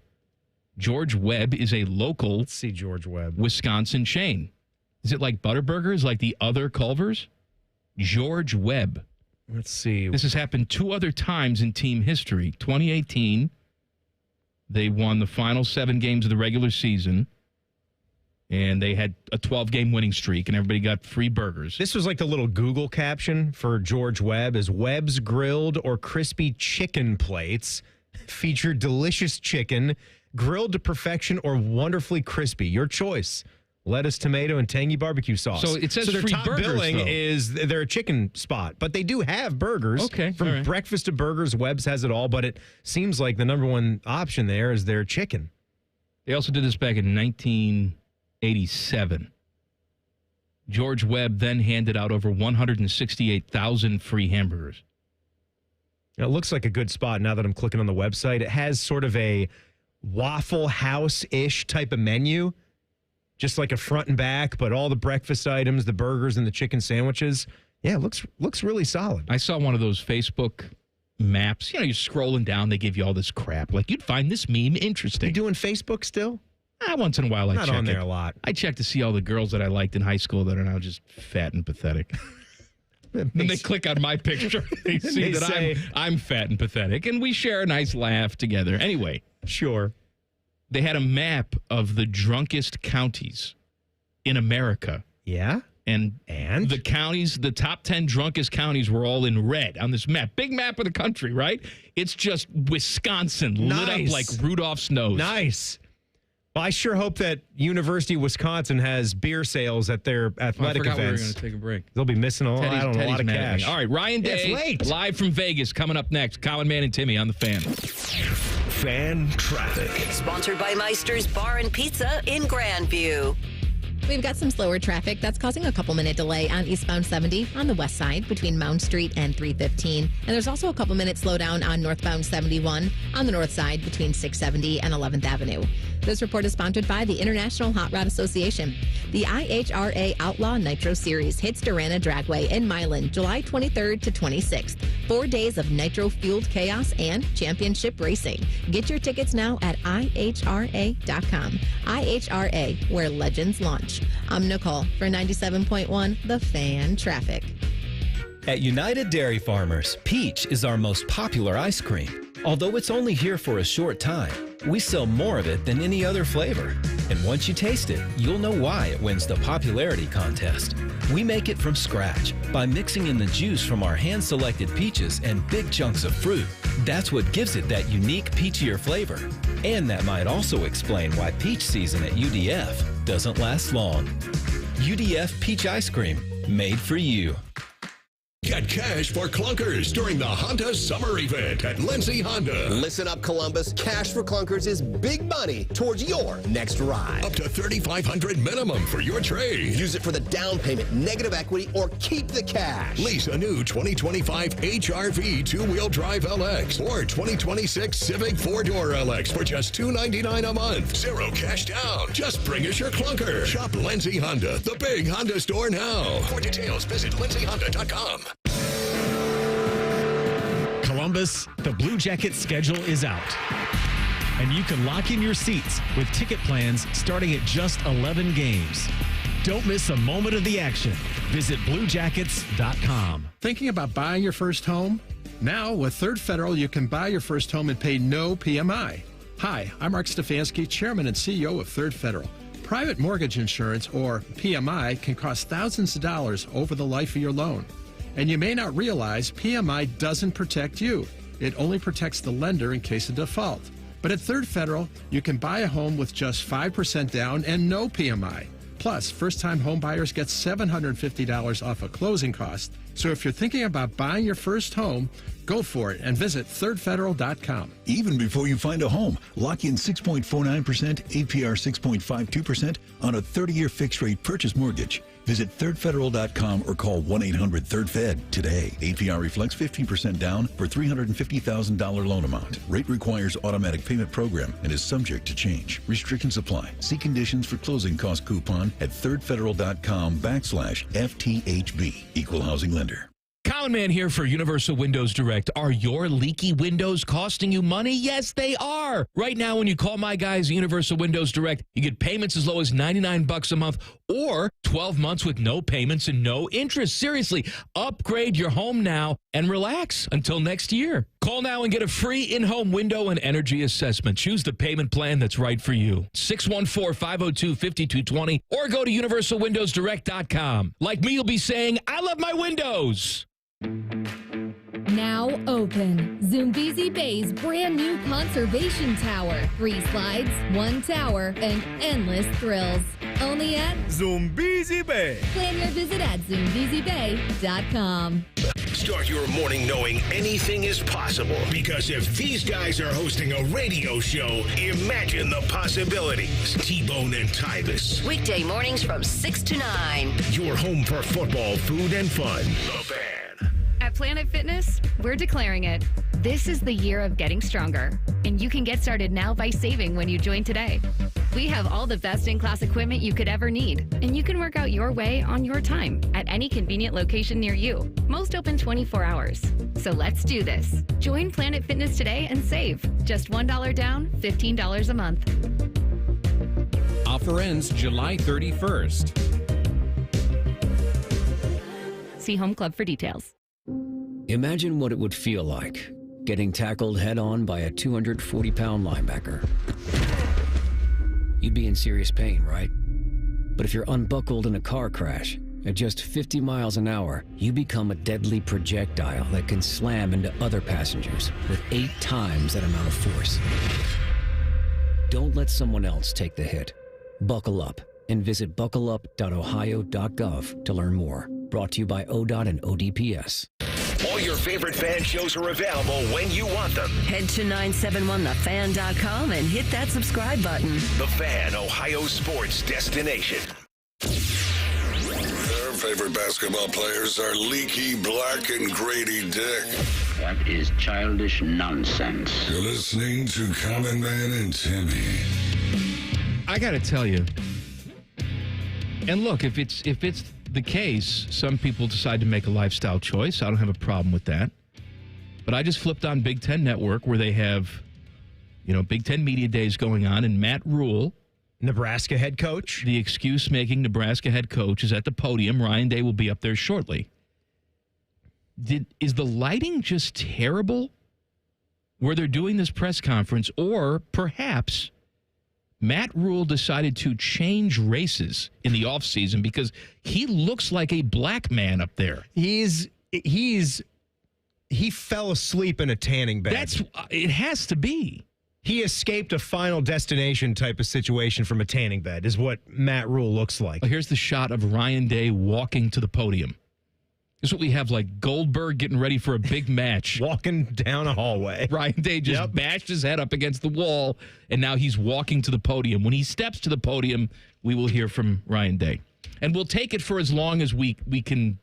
George Webb is a local... Let's see George Webb. Wisconsin chain. Is it like Butterburgers, like the other Culvers? George Webb. Let's see. This has happened 2 other times in team history. 2018, they won the final 7 games of the regular season, and they had a 12-game winning streak, and everybody got free burgers. This was like the little Google caption for George Webb is Webb's grilled or crispy chicken plates feature delicious chicken, grilled to perfection or wonderfully crispy. Your choice. Lettuce, tomato, and tangy barbecue sauce. So it says their free top burgers, billing though. is they're a chicken spot, but they do have burgers. Okay, From all right. breakfast to burgers, Webb's has it all, but it seems like the number one option there is their chicken. They also did this back in 1987. George Webb then handed out over 168,000 free hamburgers. It looks like a good spot now that I'm clicking on the website. It has sort of a Waffle House-ish type of menu, just like a front and back, but all the breakfast items, the burgers, and the chicken sandwiches. Yeah, it looks really solid. I saw one of those Facebook maps. You're scrolling down, they give you all this crap. Like, you'd find this meme interesting. You doing Facebook still? Once in a while I check. Not on there it. a lot. I check to see all the girls that I liked in high school that are now just fat and pathetic. Then they click on my picture. They see that I'm fat and pathetic, and we share a nice laugh together. Anyway. Sure. They had a map of the drunkest counties in America. Yeah? And the counties, the top 10 drunkest counties were all in red on this map. Big map of the country, right? It's just Wisconsin lit up like Rudolph's nose. Nice. Well, I sure hope that University of Wisconsin has beer sales at their athletic I forgot events. we were going to take a break. They'll be missing a lot of cash. All right, Ryan Day, live from Vegas, coming up next. Common Man and Timmy on the Fan. Fan traffic. Sponsored by Meister's Bar and Pizza in Grandview. We've got some slower traffic that's causing a couple-minute delay on eastbound 70 on the west side between Mound Street and 315. And there's also a couple-minute slowdown on northbound 71 on the north side between 670 and 11th Avenue. This report is sponsored by the International Hot Rod Association. The IHRA Outlaw Nitro Series hits Durana Dragway in Milan July 23rd to 26th. 4 days of nitro-fueled chaos and championship racing. Get your tickets now at IHRA.com. IHRA, where legends launch. I'm Nicole for 97.1 The Fan Traffic. At United Dairy Farmers, Peach is our most popular ice cream. Although it's only here for a short time, we sell more of it than any other flavor. And once you taste it, you'll know why it wins the popularity contest. We make it from scratch by mixing in the juice from our hand-selected peaches and big chunks of fruit. That's what gives it that unique peachier flavor. And that might also explain why peach season at UDF doesn't last long. UDF Peach Ice Cream, made for you. Get cash for clunkers during the Honda Summer Event at Lindsay Honda. Listen up, Columbus. Cash for clunkers is big money towards your next ride. Up to $3,500 minimum for your trade. Use it for the down payment, negative equity, or keep the cash. Lease a new 2025 HR-V two-wheel drive LX or 2026 Civic four-door LX for just $299 a month. Zero cash down. Just bring us your clunker. Shop Lindsay Honda, the big Honda store now. For details, visit lindsayhonda.com. Columbus, the Blue Jackets schedule is out. And you can lock in your seats with ticket plans starting at just 11 games. Don't miss a moment of the action. Visit BlueJackets.com. Thinking about buying your first home? Now, with Third Federal, you can buy your first home and pay no PMI. Hi, I'm Mark Stefanski, Chairman and CEO of Third Federal. Private mortgage insurance, or PMI, can cost thousands of dollars over the life of your loan. And you may not realize PMI doesn't protect you. It only protects the lender in case of default. But at Third Federal, you can buy a home with just 5% down and no PMI. Plus, first-time home buyers get $750 off a closing cost. So if you're thinking about buying your first home, go for it and visit thirdfederal.com. Even before you find a home, lock in 6.49%, APR 6.52% on a 30-year fixed-rate purchase mortgage. Visit thirdfederal.com or call 1-800-3RD-FED today. APR reflects 15% down for $350,000 loan amount. Rate requires automatic payment program and is subject to change. Restrictions apply. See conditions for closing cost coupon at thirdfederal.com/FTHB. Equal housing lender. Common Man here for Universal Windows Direct. Are your leaky windows costing you money? Yes, they are. Right now, when you call my guys at Universal Windows Direct, you get payments as low as $99 a month or 12 months with no payments and no interest. Seriously, upgrade your home now and relax until next year. Call now and get a free in-home window and energy assessment. Choose the payment plan that's right for you. 614-502-5220 or go to universalwindowsdirect.com. Like me, you'll be saying, I love my windows. Now open. Zoombezi Bay's brand new conservation tower. 3 slides, 1 tower, and endless thrills. Only at Zoombezi Bay. Plan your visit at zoombezibay.com. Start your morning knowing anything is possible. Because if these guys are hosting a radio show, imagine the possibilities. T-Bone and Tyvis. Weekday mornings from 6 to 9. Your home for football, food, and fun. The Fan. At Planet Fitness, we're declaring it. This is the year of getting stronger, and you can get started now by saving when you join today. We have all the best-in-class equipment you could ever need, and you can work out your way on your time at any convenient location near you. Most open 24 hours. So let's do this. Join Planet Fitness today and save. Just $1 down, $15 a month. Offer ends July 31st. See Home Club for details. Imagine what it would feel like getting tackled head-on by a 240-pound linebacker. You'd be in serious pain, right? But if you're unbuckled in a car crash, at just 50 miles an hour, you become a deadly projectile that can slam into other passengers with 8 times that amount of force. Don't let someone else take the hit. Buckle up and visit buckleup.ohio.gov to learn more. Brought to you by ODOT and ODPS. All your favorite fan shows are available when you want them. Head to 971thefan.com and hit that subscribe button. The Fan, Ohio sports destination. Their favorite basketball players are Leaky Black and Grady Dick. That is childish nonsense. You're listening to Common Man and Timmy. I got to tell you, and look, if it's the case, some people decide to make a lifestyle choice. I don't have a problem with that. But I just flipped on Big Ten Network where they have, Big Ten Media Days going on, and Matt Rule, Nebraska head coach, the excuse-making Nebraska head coach, is at the podium. Ryan Day will be up there shortly. Is the lighting just terrible where they're doing this press conference, or perhaps Matt Rule decided to change races in the offseason because he looks like a black man up there? He fell asleep in a tanning bed. It has to be. He escaped a Final Destination type of situation from a tanning bed is what Matt Rule looks like. Here's the shot of Ryan Day walking to the podium. This is what we have, like Goldberg getting ready for a big match. Walking down a hallway. Ryan Day just bashed his head up against the wall, and now he's walking to the podium. When he steps to the podium, we will hear from Ryan Day. And we'll take it for as long as we can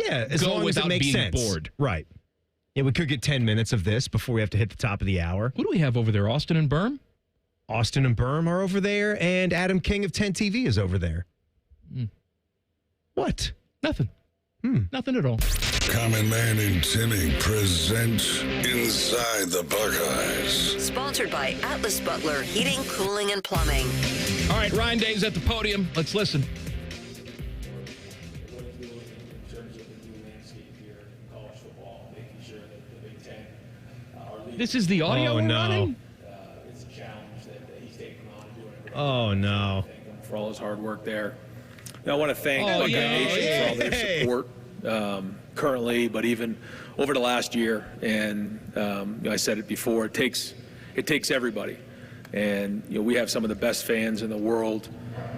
as go long as without it makes being sense. bored. Right. Yeah, we could get 10 minutes of this before we have to hit the top of the hour. Who do we have over there, Austin and Berm? Austin and Berm are over there, and Adam King of 10 TV is over there. What? Nothing. Nothing at all. Common Man and Timmy present Inside the Buckeyes. Sponsored by Atlas Butler Heating, Cooling, and Plumbing. All right, Ryan Day's at the podium. Let's listen. This is the audio we're running? It's a challenge that he's taken on. Oh, no. Thank him for all his hard work there. I want to thank Buckeye Nation for all their support currently, but even over the last year. And I said it before, it takes everybody. And we have some of the best fans in the world.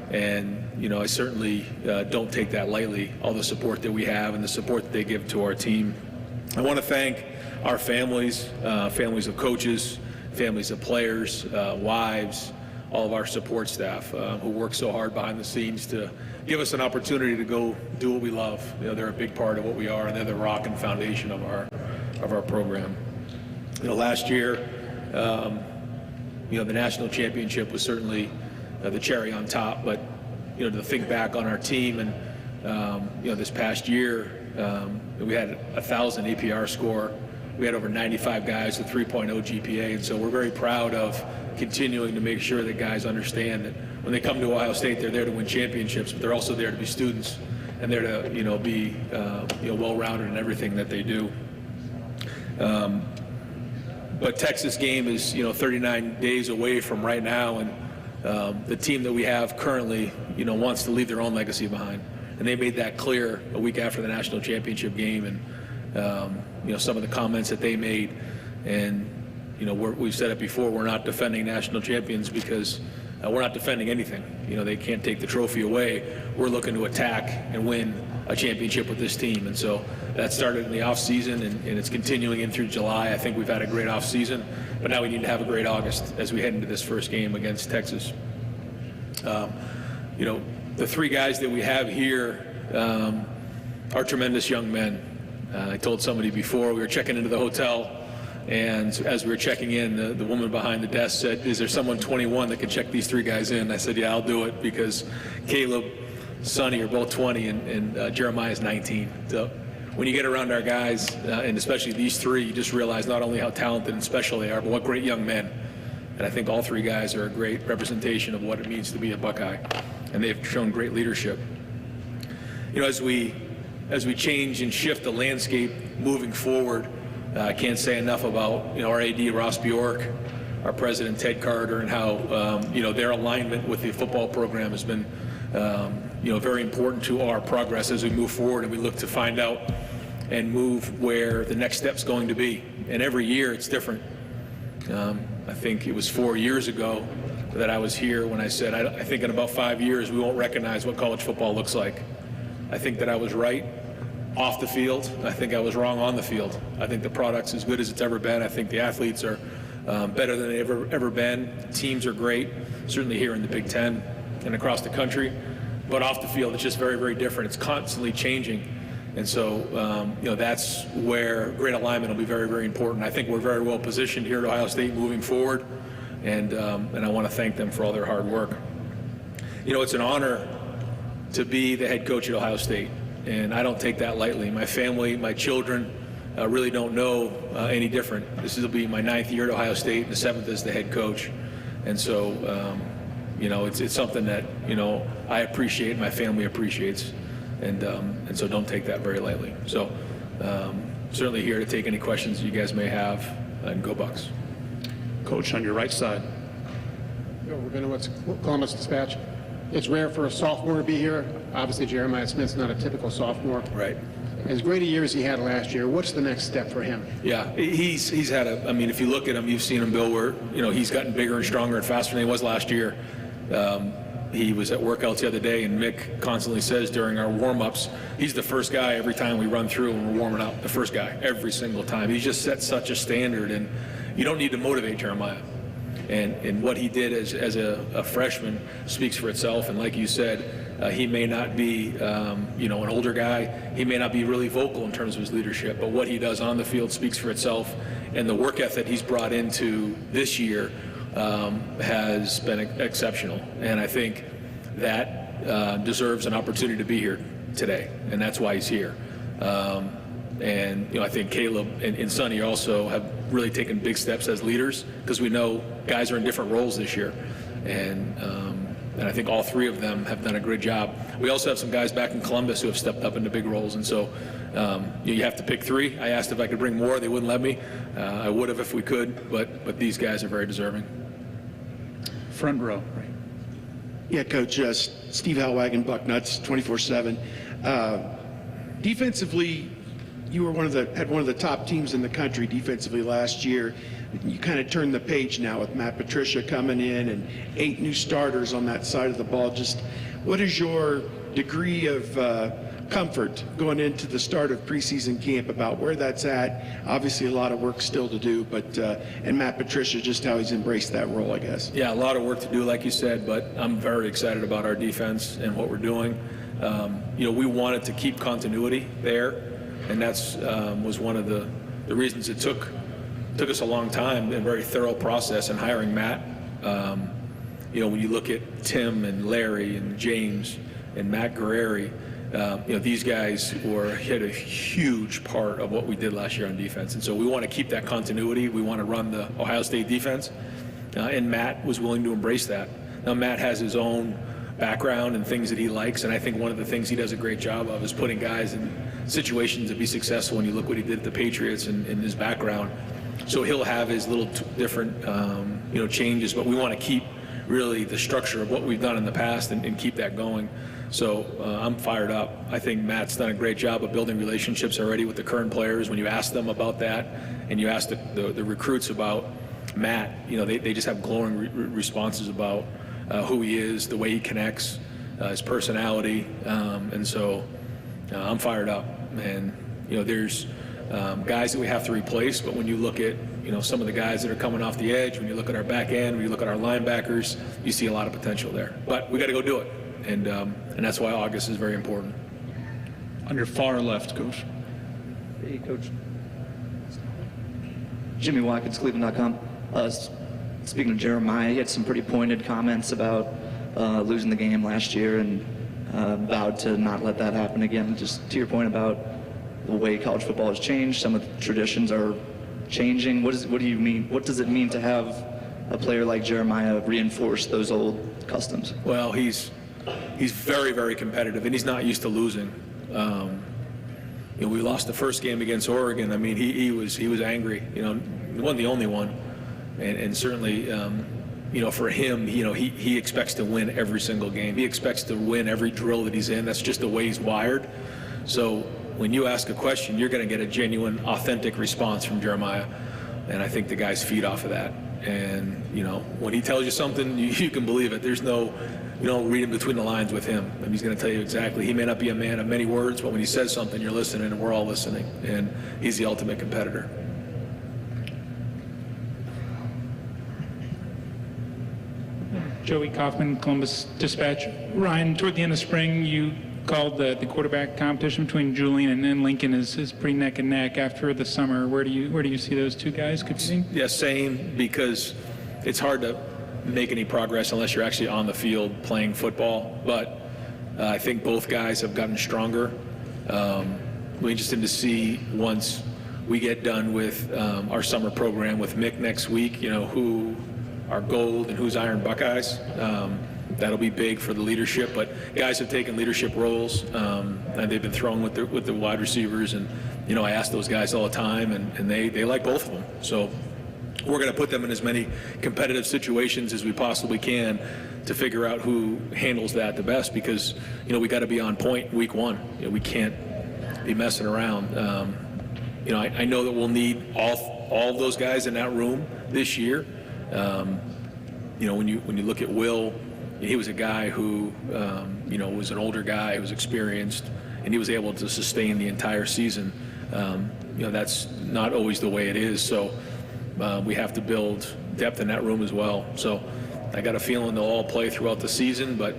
And I certainly don't take that lightly, all the support that we have and the support that they give to our team. I want to thank our families, families of coaches, families of players, wives, all of our support staff who work so hard behind the scenes to give us an opportunity to go do what we love. They're a big part of what we are, and they're the rock and foundation of our program. Last year, the national championship was certainly the cherry on top, but to think back on our team and this past year, we had 1,000 APR score. We had over 95 guys with 3.0 GPA, and so we're very proud of continuing to make sure that guys understand that when they come to Ohio State, they're there to win championships, but they're also there to be students and there to be well-rounded in everything that they do. But Texas game is 39 days away from right now, and the team that we have currently wants to leave their own legacy behind, and they made that clear a week after the national championship game, and some of the comments that they made, and we've said it before, we're not defending national champions because we're not defending anything. They can't take the trophy away. We're looking to attack and win a championship with this team. And so that started in the offseason, and it's continuing in through July. I think we've had a great offseason, but now we need to have a great August as we head into this first game against Texas. The 3 guys that we have here are tremendous young men. I told somebody before, we were checking into the hotel And as we were checking in, the woman behind the desk said, "Is there someone 21 that can check these 3 guys in?" I said, "Yeah, I'll do it," because Caleb, Sonny are both 20, and Jeremiah is 19. So when you get around our guys, and especially these 3, you just realize not only how talented and special they are, but what great young men. And I think all 3 guys are a great representation of what it means to be a Buckeye, and they've shown great leadership. You know, as we change and shift the landscape moving forward, I can't say enough about, our AD Ross Bjork, our president Ted Carter, and how their alignment with the football program has been very important to our progress as we move forward and we look to find out and move where the next step's going to be. And every year it's different. I think it was 4 years ago that I was here when I said, I think in about 5 years we won't recognize what college football looks like. I think that I was right off the field. I think I was wrong on the field. I think the product's as good as it's ever been. I think the athletes are better than they've ever been. Teams are great, certainly here in the Big Ten and across the country. But off the field, it's just very, very different. It's constantly changing. And so, that's where great alignment will be very, very important. I think we're very well positioned here at Ohio State moving forward. And I want to thank them for all their hard work. It's an honor to be the head coach at Ohio State. And I don't take that lightly. My family, my children really don't know any different. This will be my 9th year at Ohio State, and the 7th as the head coach. And so, it's something that, I appreciate, my family appreciates. And so don't take that very lightly. So certainly here to take any questions you guys may have, and go Bucks. Coach, on your right side. We're going to Columbus Dispatch. It's rare for a sophomore to be here. Obviously, Jeremiah Smith's not a typical sophomore. Right. As great a year as he had last year, what's the next step for him? Yeah, he's had if you look at him, you've seen him, Bill, where, he's gotten bigger and stronger and faster than he was last year. He was at workouts the other day, and Mick constantly says during our warm-ups, he's the first guy every time we run through and we're warming up, the first guy, every single time. He's just set such a standard, and you don't need to motivate Jeremiah. And what he did as a freshman speaks for itself. And like you said, he may not be, an older guy. He may not be really vocal in terms of his leadership, but what he does on the field speaks for itself. And the work ethic he's brought into this year has been exceptional. And I think that deserves an opportunity to be here today, and that's why he's here. And I think Caleb and Sonny also have really taken big steps as leaders, because we know guys are in different roles this year, and I think all 3 of them have done a great job. We also have some guys back in Columbus who have stepped up into big roles, and so you have to pick 3. I asked if I could bring more; they wouldn't let me. I would have if we could, but these guys are very deserving. Front row, right? Yeah, Coach. Steve Hellwagon, Bucknuts, 24/7. Defensively, you were had one of the top teams in the country defensively last year. You kind of turned the page now with Matt Patricia coming in and 8 new starters on that side of the ball. Just what is your degree of comfort going into the start of preseason camp about where that's at? Obviously, a lot of work still to do, but and Matt Patricia, just how he's embraced that role, I guess. Yeah, a lot of work to do, like you said, but I'm very excited about our defense and what we're doing. We wanted to keep continuity there, and that's was one of the reasons it took us a long time and very thorough process in hiring Matt. When you look at Tim and Larry and James and Matt Guerreri, these guys hit a huge part of what we did last year on defense. And so we want to keep that continuity. We want to run the Ohio State defense. And Matt was willing to embrace that. Now, Matt has his own background and things that he likes. And I think one of the things he does a great job of is putting guys in situations to be successful. When you look what he did at the Patriots and in his background. So he'll have his little different, changes. But we want to keep really the structure of what we've done in the past and keep that going. So I'm fired up. I think Matt's done a great job of building relationships already with the current players. When you ask them about that and you ask the recruits about Matt, they just have glowing responses about who he is, the way he connects, his personality. And so I'm fired up. And, there's guys that we have to replace. But when you look at, some of the guys that are coming off the edge, when you look at our back end, when you look at our linebackers, you see a lot of potential there. But we got to go do it. And that's why August is very important. On your far left, Coach. Hey, Coach. Jimmy Watkins, Cleveland.com. Speaking of Jeremiah, he had some pretty pointed comments about losing the game last year and vowed to not let that happen again. Just to your point about the way college football has changed, some of the traditions are changing. What do you mean? What does it mean to have a player like Jeremiah reinforce those old customs? Well, he's very, very competitive, and he's not used to losing. We lost the first game against Oregon. I mean, he was angry. He wasn't the only one, and certainly, for him, he expects to win every single game. He expects to win every drill that he's in. That's just the way he's wired. So when you ask a question, you're going to get a genuine, authentic response from Jeremiah, and I think the guys feed off of that. And when he tells you something, you can believe it. There's no reading between the lines with him. And he's going to tell you exactly. He may not be a man of many words, but when he says something, you're listening, and we're all listening. And he's the ultimate competitor. Joey Kaufman, Columbus Dispatch. Ryan, toward the end of spring, you called the quarterback competition between Julian and Lincoln is pretty neck and neck. After the summer, where do you see those two guys competing? Yeah, same, because it's hard to make any progress unless you're actually on the field playing football. But I think both guys have gotten stronger. We're interested to see once we get done with our summer program with Mick next week, who are gold and who's Iron Buckeyes. That'll be big for the leadership, but guys have taken leadership roles, and they've been thrown with the wide receivers, and I ask those guys all the time, and they like both of them. So we're going to put them in as many competitive situations as we possibly can to figure out who handles that the best, because we got to be on point week one. We can't be messing around. I know that we'll need all of those guys in that room this year. When you look at Will, he was a guy who, was an older guy who was experienced, and he was able to sustain the entire season. That's not always the way it is. So we have to build depth in that room as well. So I got a feeling they'll all play throughout the season, but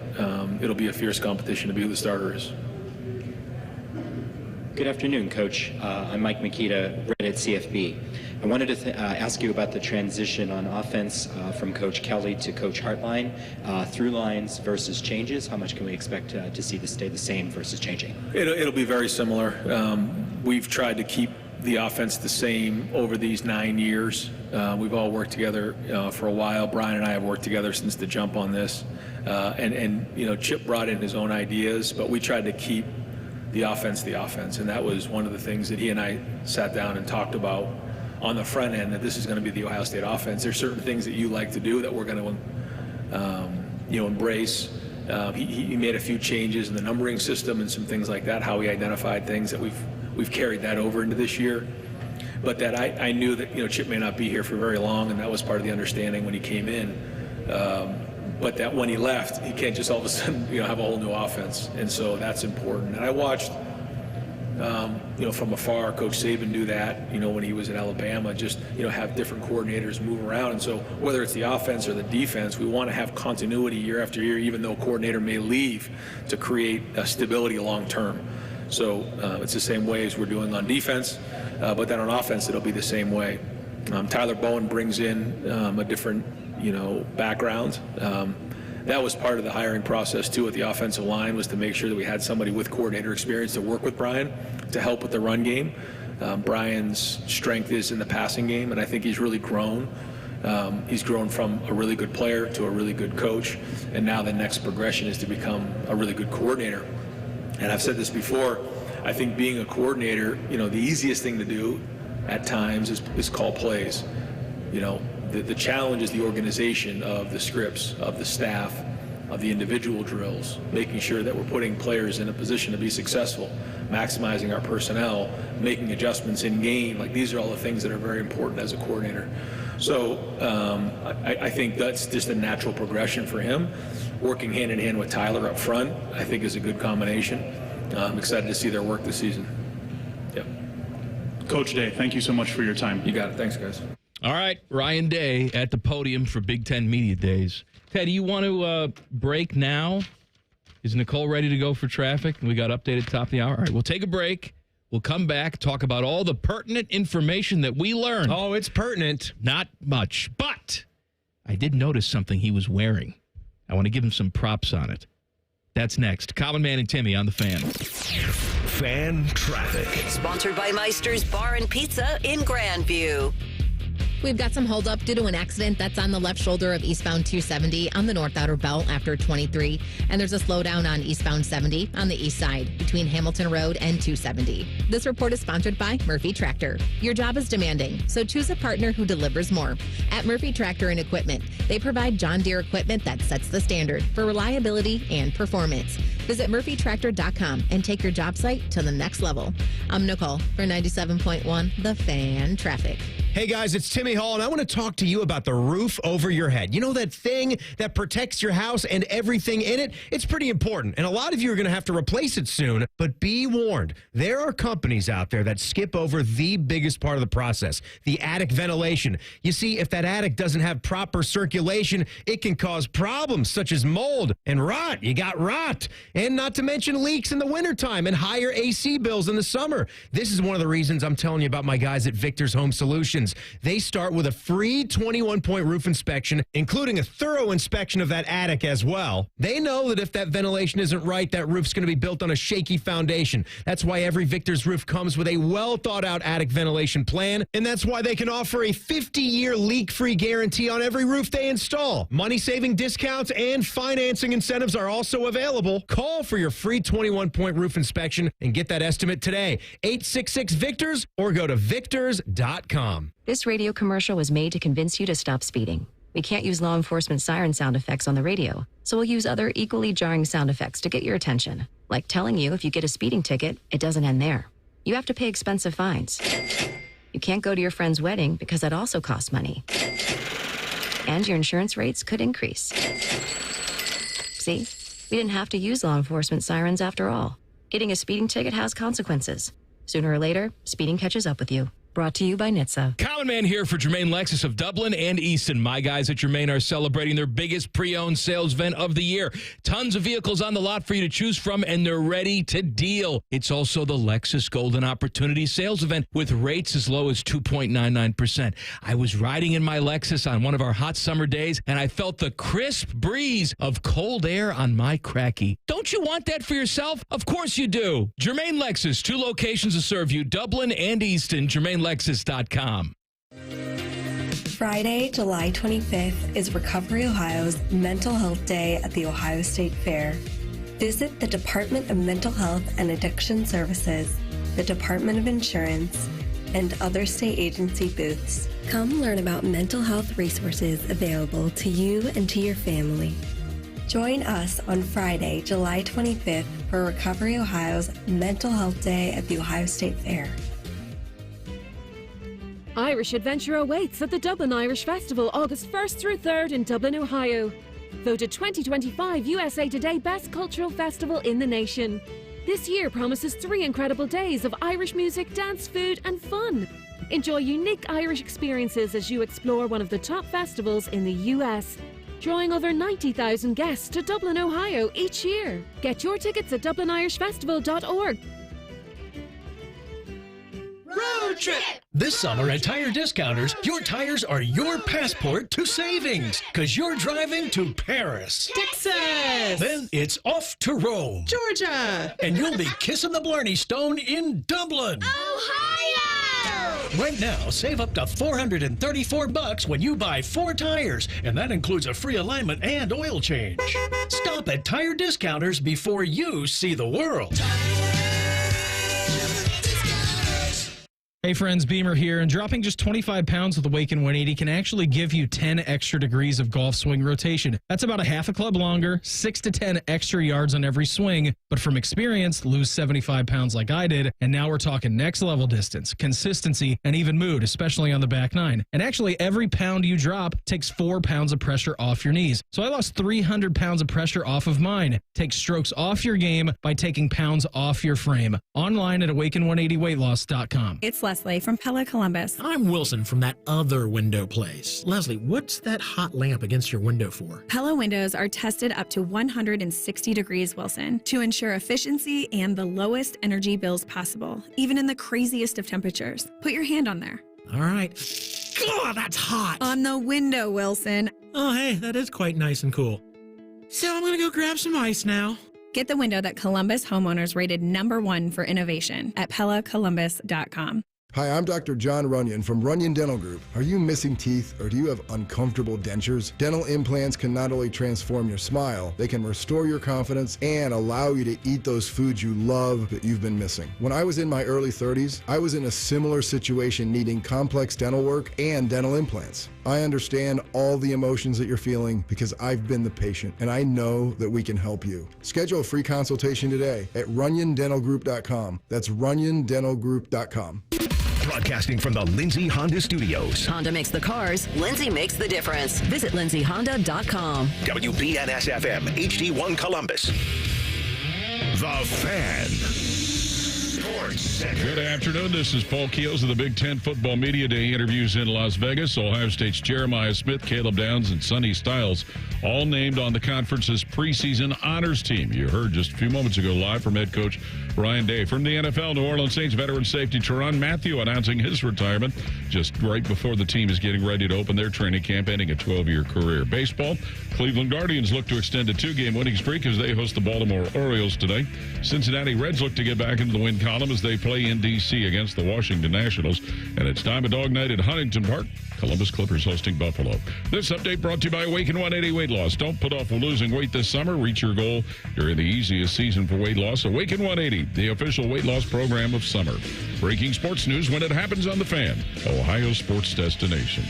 it'll be a fierce competition to be who the starter is. Good afternoon, Coach. I'm Mike Makita, Reddit CFB. I wanted to ask you about the transition on offense from Coach Kelly to Coach Hartline, through lines versus changes. How much can we expect to see this stay the same versus changing? It'll be very similar. We've tried to keep the offense the same over these 9 years. We've all worked together for a while. Brian and I have worked together since the jump on this. And Chip brought in his own ideas, but we tried to keep the offense, and that was one of the things that he and I sat down and talked about on the front end, that this is going to be the Ohio State offense. There's certain things that you like to do that we're going to embrace. He made a few changes in the numbering system and some things like that, how we identified things that we've carried that over into this year. But that I knew that Chip may not be here for very long, and that was part of the understanding when he came in. But that when he left, he can't just all of a sudden have a whole new offense, and so that's important. And I watched from afar Coach Saban do that when he was at Alabama, just have different coordinators move around. And so whether it's the offense or the defense, we want to have continuity year after year, even though a coordinator may leave, to create stability long term. So it's the same way as we're doing on defense, but then on offense it'll be the same way. Tyler Bowen brings in a different background. That was part of the hiring process too at the offensive line, was to make sure that we had somebody with coordinator experience to work with Brian to help with the run game. Brian's strength is in the passing game, and I think he's really grown. He's grown from a really good player to a really good coach, and now the next progression is to become a really good coordinator. And I've said this before, I think being a coordinator, the easiest thing to do at times is call plays. The challenge is the organization of the scripts, of the staff, of the individual drills, making sure that we're putting players in a position to be successful, maximizing our personnel, making adjustments in game. Like, these are all the things that are very important as a coordinator. So I think that's just a natural progression for him. Working hand in hand with Tyler up front, I think, is a good combination. I'm excited to see their work this season. Yep. Coach Day, thank you so much for your time. You got it. Thanks, guys. All right, Ryan Day at the podium for Big Ten Media Days. Ted, do you want to break now? Is Nicole ready to go for traffic? We got updated top of the hour. All right, we'll take a break. We'll come back, talk about all the pertinent information that we learned. Oh, it's pertinent. Not much, but I did notice something he was wearing. I want to give him some props on it. That's next. Common Man and Timmy on the Fan. Fan Traffic. Sponsored by Meister's Bar and Pizza in Grandview. We've got some holdup due to an accident that's on the left shoulder of eastbound 270 on the north outer belt after 23. And there's a slowdown on eastbound 70 on the east side between Hamilton Road and 270. This report is sponsored by Murphy Tractor. Your job is demanding, so choose a partner who delivers more. At Murphy Tractor and Equipment, they provide John Deere equipment that sets the standard for reliability and performance. Visit murphytractor.com and take your job site to the next level. I'm Nicole for 97.1 The Fan Traffic. Hey guys, it's Timmy Hall, and I want to talk to you about the roof over your head. You know that thing that protects your house and everything in it? It's pretty important, and a lot of you are going to have to replace it soon, but be warned. There are companies out there that skip over the biggest part of the process, the attic ventilation. You see, if that attic doesn't have proper circulation, it can cause problems such as mold and rot. You got rot, and not to mention leaks in the wintertime and higher AC bills in the summer. This is one of the reasons I'm telling you about my guys at Victor's Home Solutions. They start with a free 21-point roof inspection, including a thorough inspection of that attic as well. They know that if that ventilation isn't right, that roof's going to be built on a shaky foundation. That's why every Victor's roof comes with a well-thought-out attic ventilation plan, and that's why they can offer a 50-year leak-free guarantee on every roof they install. Money-saving discounts and financing incentives are also available. Call for your free 21-point roof inspection and get that estimate today. 866-VICTORS or go to victors.com. This radio commercial was made to convince you to stop speeding. We can't use law enforcement siren sound effects on the radio, so we'll use other equally jarring sound effects to get your attention. Like telling you if you get a speeding ticket, it doesn't end there. You have to pay expensive fines. You can't go to your friend's wedding because that also costs money. And your insurance rates could increase. See? We didn't have to use law enforcement sirens after all. Getting a speeding ticket has consequences. Sooner or later, speeding catches up with you. Brought to you by NHTSA. Common Man here for Germain Lexus of Dublin and Easton. My guys at Germain are celebrating their biggest pre-owned sales event of the year. Tons of vehicles on the lot for you to choose from, and they're ready to deal. It's also the Lexus Golden Opportunity Sales Event with rates as low as 2.99%. I was riding in my Lexus on one of our hot summer days, and I felt the crisp breeze of cold air on my cracky. Don't you want that for yourself? Of course you do. Germain Lexus, 2 locations to serve you, Dublin and Easton. GermainLexus.com. Friday, July 25th is Recovery Ohio's Mental Health Day at the Ohio State Fair. Visit the Department of Mental Health and Addiction Services, the Department of Insurance, and other state agency booths. Come learn about mental health resources available to you and to your family. Join us on Friday, July 25th for Recovery Ohio's Mental Health Day at the Ohio State Fair. Irish Adventure awaits at the Dublin Irish Festival August 1st through 3rd in Dublin, Ohio. Voted 2025 USA Today Best Cultural Festival in the nation. This year promises 3 incredible days of Irish music, dance, food and fun. Enjoy unique Irish experiences as you explore one of the top festivals in the US. Drawing over 90,000 guests to Dublin, Ohio each year. Get your tickets at dublinirishfestival.org. Road trip! This summer at Tire Discounters, your tires are your passport to savings, because you're driving to Paris. Texas! Then it's off to Rome. Georgia! And you'll be kissing the Blarney Stone in Dublin. Ohio! Right now, save up to $434 when you buy 4 tires, and that includes a free alignment and oil change. Stop at Tire Discounters before you see the world. Hey friends, Beamer here, and dropping just 25 pounds with Awaken 180 can actually give you 10 extra degrees of golf swing rotation. That's about a half a club longer, 6 to 10 extra yards on every swing, but from experience, lose 75 pounds like I did, and now we're talking next level distance, consistency, and even mood, especially on the back nine. And actually, every pound you drop takes 4 pounds of pressure off your knees. So I lost 300 pounds of pressure off of mine. Take strokes off your game by taking pounds off your frame. Online at awaken180weightloss.com. It's less Leslie from Pella Columbus. I'm Wilson from that other window place. Leslie, what's that hot lamp against your window for? Pella windows are tested up to 160 degrees, Wilson, to ensure efficiency and the lowest energy bills possible, even in the craziest of temperatures. Put your hand on there. All right. God, that's hot. On the window, Wilson. Oh, hey, that is quite nice and cool. So I'm going to go grab some ice now. Get the window that Columbus homeowners rated #1 for innovation at PellaColumbus.com. Hi, I'm Dr. John Runyon from Runyon Dental Group. Are you missing teeth or do you have uncomfortable dentures? Dental implants can not only transform your smile, they can restore your confidence and allow you to eat those foods you love that you've been missing. When I was in my early 30s, I was in a similar situation needing complex dental work and dental implants. I understand all the emotions that you're feeling because I've been the patient and I know that we can help you. Schedule a free consultation today at RunyonDentalGroup.com. That's RunyonDentalGroup.com. Broadcasting from the Lindsay Honda Studios. Honda makes the cars. Lindsay makes the difference. Visit lindsayhonda.com. WBNS-FM, HD1 Columbus. The Fan. Sports Center. Good afternoon. This is Paul Keels of the Big Ten Football Media Day interviews in Las Vegas. Ohio State's Jeremiah Smith, Caleb Downs, and Sonny Styles all named on the conference's preseason honors team. You heard just a few moments ago live from head coach Ryan Day. From the NFL, New Orleans Saints veteran safety Tyrann Mathieu announcing his retirement just right before the team is getting ready to open their training camp, ending a 12-year career. Baseball, Cleveland Guardians look to extend a 2-game winning streak as they host the Baltimore Orioles today. Cincinnati Reds look to get back into the win column as they play in D.C. against the Washington Nationals. And it's time of dog night at Huntington Park. Columbus Clippers hosting Buffalo. This update brought to you by Awaken 180 Weight Loss. Don't put off losing weight this summer. Reach your goal during the easiest season for weight loss. Awaken 180, the official weight loss program of summer. Breaking sports news when it happens on The Fan, Ohio sports destination.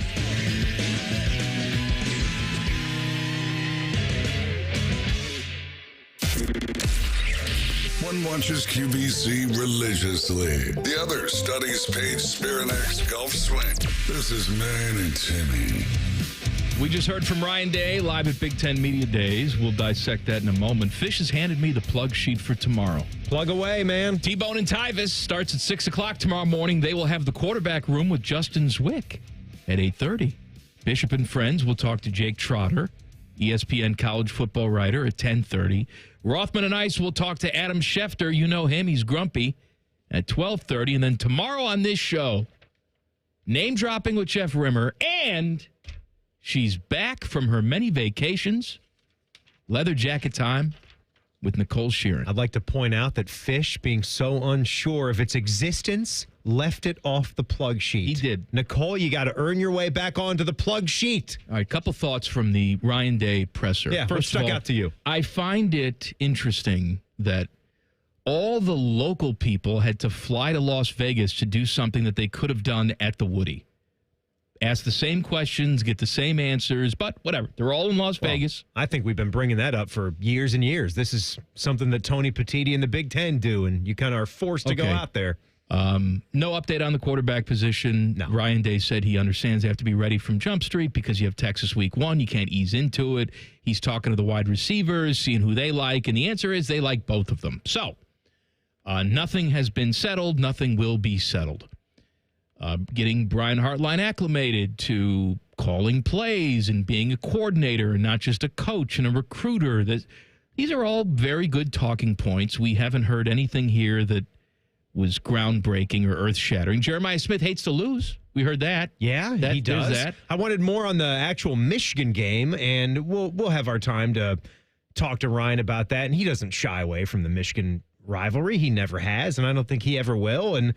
One watches QVC religiously. The other studies Paige Spirinak's golf swing. This is Man and Timmy. We just heard from Ryan Day live at Big Ten Media Days. We'll dissect that in a moment. Fish has handed me the plug sheet for tomorrow. Plug away, man. T-Bone and Tyvis starts at 6 o'clock tomorrow morning. They will have the quarterback room with Justin Zwick at 8:30. Bishop and Friends will talk to Jake Trotter, ESPN college football writer, at 10:30. Rothman and Ice will talk to Adam Schefter. You know him. He's grumpy at 12:30. And then tomorrow on this show, name dropping with Jeff Rimmer. And she's back from her many vacations. Leather jacket time with Nicole Sheeran. I'd like to point out that Fish, being so unsure of its existence, left it off the plug sheet. He did. Nicole, you got to earn your way back onto the plug sheet. All right, couple thoughts from the Ryan Day presser. Yeah, what stuck out to you? I find it interesting that all the local people had to fly to Las Vegas to do something that they could have done at the Woody. Ask the same questions, get the same answers, but whatever. They're all in Las Vegas. I think we've been bringing that up for years and years. This is something that Tony Petitti and the Big Ten do, and you kind of are forced to go out there. No update on the quarterback position. No. Ryan Day said he understands they have to be ready from Jump Street because you have Texas week 1. You can't ease into it. He's talking to the wide receivers, seeing who they like, and the answer is they like both of them. So, nothing has been settled. Nothing will be settled. Getting Brian Hartline acclimated to calling plays and being a coordinator and not just a coach and a recruiter. These are all very good talking points. We haven't heard anything here that was groundbreaking or earth-shattering. Jeremiah Smith hates to lose. We heard that. Yeah, he does. That. I wanted more on the actual Michigan game, and we'll have our time to talk to Ryan about that. And he doesn't shy away from the Michigan rivalry. He never has, and I don't think he ever will. And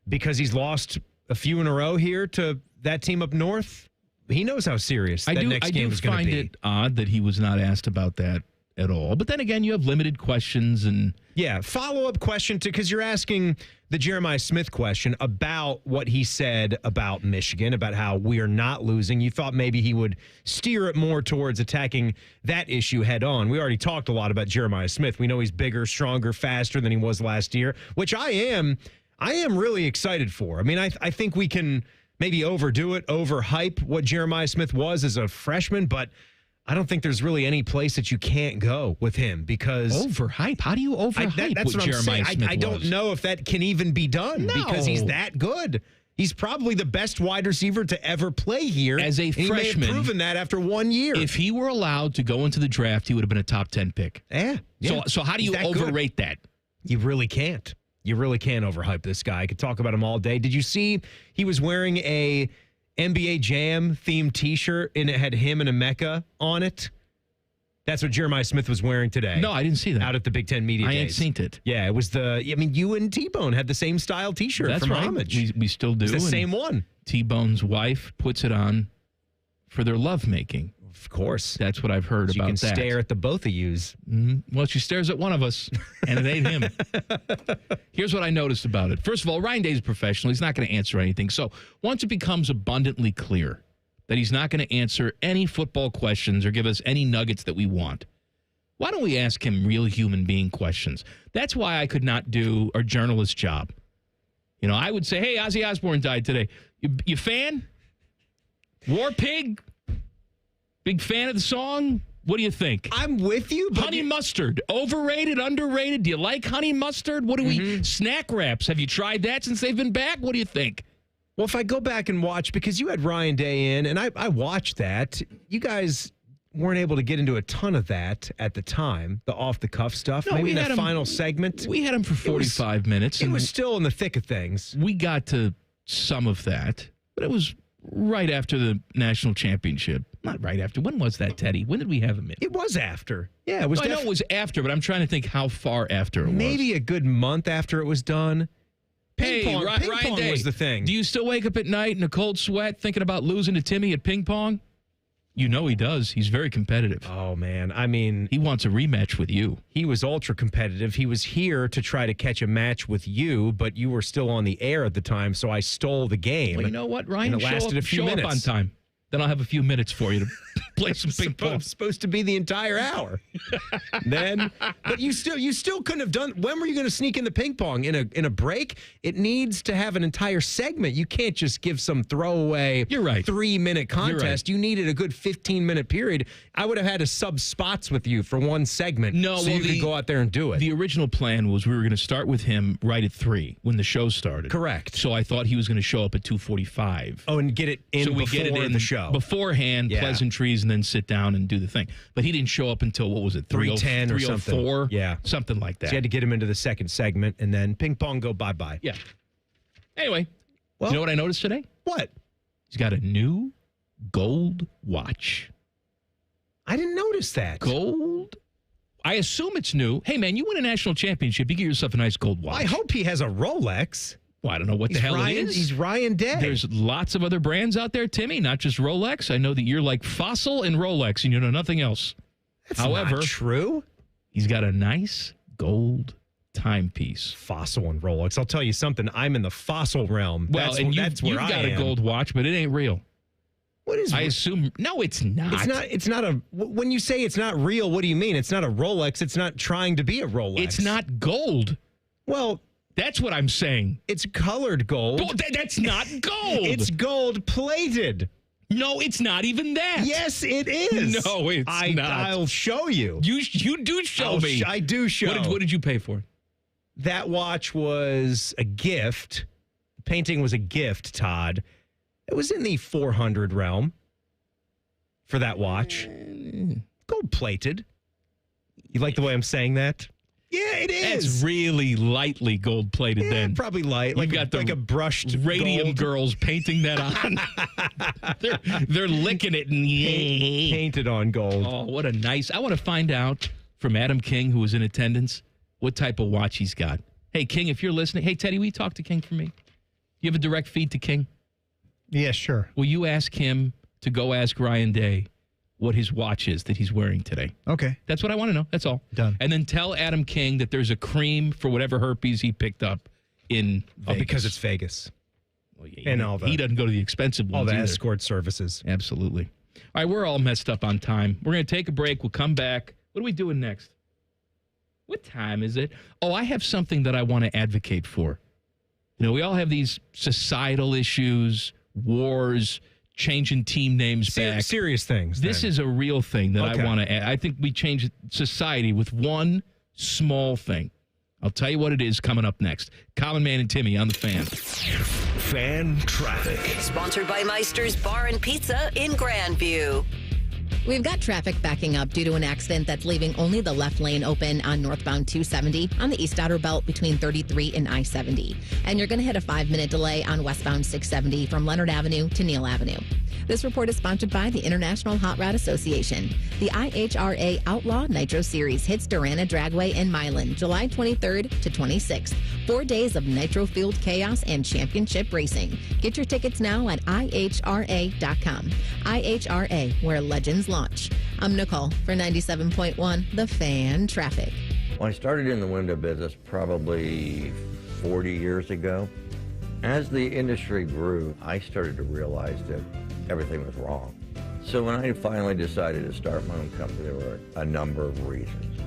because he's lost a few in a row here to that team up north, he knows how serious that next game is going to be. I do find it odd that he was not asked about that at all. But then again, you have limited questions and... Yeah, follow-up question because you're asking the Jeremiah Smith question about what he said about Michigan, about how we are not losing. You thought maybe he would steer it more towards attacking that issue head on. We already talked a lot about Jeremiah Smith. We know he's bigger, stronger, faster than he was last year, which I am really excited for. I mean, I think we can maybe overdo it, overhype what Jeremiah Smith was as a freshman, but I don't think there's really any place that you can't go with him because overhype. How do you overhype? That's what I'm saying. I don't know if that can even be done because he's that good. He's probably the best wide receiver to ever play here. As a freshman, he may have proven that after 1 year. If he were allowed to go into the draft, he would have been a top 10 pick. Yeah. So how do you overrate that? You really can't. You really can't overhype this guy. I could talk about him all day. Did you see he was wearing a NBA Jam themed T-shirt and it had him and Emeka on it? That's what Jeremiah Smith was wearing today. No, I didn't see that. Out at the Big Ten Media Days. I ain't seen it. Yeah, it was you and T-Bone had the same style T-shirt That's from right. Homage. We still do. It's the same one. T-Bone's wife puts it on for their lovemaking. Of course. That's what I've heard so about you can that. stare at the both of yous. Mm-hmm. Well, she stares at one of us, and it ain't him. Here's what I noticed about it. First of all, Ryan Day's a professional. He's not going to answer anything. So once it becomes abundantly clear that he's not going to answer any football questions or give us any nuggets that we want, why don't we ask him real human being questions? That's why I could not do a journalist job. You know, I would say, hey, Ozzy Osbourne died today. You fan? War Pig? Big fan of the song? What do you think? I'm with you. But honey mustard, overrated, underrated? Do you like honey mustard? What do we, snack wraps? Have you tried that since they've been back? What do you think? Well, if I go back and watch, because you had Ryan Day in, and I watched that, you guys weren't able to get into a ton of that at the time, the off-the-cuff stuff. No, maybe in we had the him, final segment. We had him for 45 minutes. It was still in the thick of things. We got to some of that, but it was right after the national championship. Not right after. When was that, Teddy? When did we have him in? It was after. Yeah, it was. I know it was after, but I'm trying to think how far after it was. Maybe a good month after it was done. Ping pong Ryan Day was the thing. Do you still wake up at night in a cold sweat thinking about losing to Timmy at ping pong? You know he does. He's very competitive. Oh, man. I mean, he wants a rematch with you. He was ultra competitive. He was here to try to catch a match with you, but you were still on the air at the time, so I stole the game. Well, you know what, Ryan? And it lasted a few minutes. Show up on time. Then I'll have a few minutes for you to play some ping pong. Supposed to be the entire hour. But you still couldn't have done. When were you going to sneak in the ping pong in a break? It needs to have an entire segment. You can't just give some throwaway. You're right. 3-minute contest. You needed a good 15-minute period. I would have had to sub spots with you for one segment. So you could go out there and do it. The original plan was we were going to start with him right at 3 when the show started. Correct. So I thought he was going to show up at 2:45. Oh, and get it in so we before get it in the show. Beforehand, pleasantries, and then sit down and do the thing. But he didn't show up until, what was it, 3:10 or something. 3:04? Yeah. Something like that. So you had to get him into the second segment, and then ping pong go bye-bye. Yeah. Anyway, you know what I noticed today? What? He's got a new gold watch. I didn't notice that. Gold? I assume it's new. Hey, man, you win a national championship. You get yourself a nice gold watch. I hope he has a Rolex. Well, I don't know what the hell it is. He's Ryan Day. There's lots of other brands out there, Timmy, not just Rolex. I know that you're like Fossil and Rolex, and you know nothing else. That's However, not true. He's got a nice gold timepiece. Fossil and Rolex. I'll tell you something. I'm in the Fossil realm. Well, that's, and that's where you've I got am. a gold watch, but it ain't real. What is? I assume no, it's not. It's not a. When you say it's not real, what do you mean? It's not a Rolex. It's not trying to be a Rolex. It's not gold. Well, that's what I'm saying. It's colored gold. That's not gold. It's gold plated. No, it's not even that. Yes, it is. No, it's not. I'll show you. You do show me. I do show. What did you pay for it? That watch was a gift. The painting was a gift, Todd. It was in the 400 realm for that watch. Gold plated. You like the way I'm saying that? Yeah, it is. It's really lightly gold plated. Then probably light. You've got like a brushed radium gold. girls painting that on. they're licking it and painted on gold. Oh, what a nice! I want to find out from Adam King, who was in attendance, what type of watch he's got. Hey, King, if you're listening, hey Teddy, will you talk to King for me? You have a direct feed to King? Yeah, sure. Will you ask him to go ask Ryan Day what his watch is that he's wearing today? Okay. That's what I want to know. That's all. Done. And then tell Adam King that there's a cream for whatever herpes he picked up in Vegas. Oh, because it's Vegas. Well, and all the, he doesn't go to the expensive ones all the either. escort services. Absolutely. All right, we're all messed up on time. We're going to take a break. We'll come back. What are we doing next? What time is it? Oh, I have something that I want to advocate for. You know, we all have these societal issues, wars, changing team names back. Serious things. This then. is a real thing that Okay. I want to add. I think we change society with one small thing. I'll tell you what it is coming up next. Common Man and Timmy on the Fan. Fan traffic. Sponsored by Meister's Bar and Pizza in Grandview. We've got traffic backing up due to an accident that's leaving only the left lane open on northbound 270 on the east outer belt between 33 and I-70. And you're going to hit a 5-minute delay on westbound 670 from Leonard Avenue to Neal Avenue. This report is sponsored by the International Hot Rod Association. The IHRA Outlaw Nitro Series hits Durana Dragway in Milan, July 23rd to 26th. 4 days of nitro-fueled chaos and championship racing. Get your tickets now at IHRA.com. IHRA, where legends launch. I'm Nicole for 97.1 The Fan Traffic. Well, I started in the window business probably 40 years ago. As the industry grew, I started to realize that everything was wrong. So when I finally decided to start my own company, there were a number of reasons.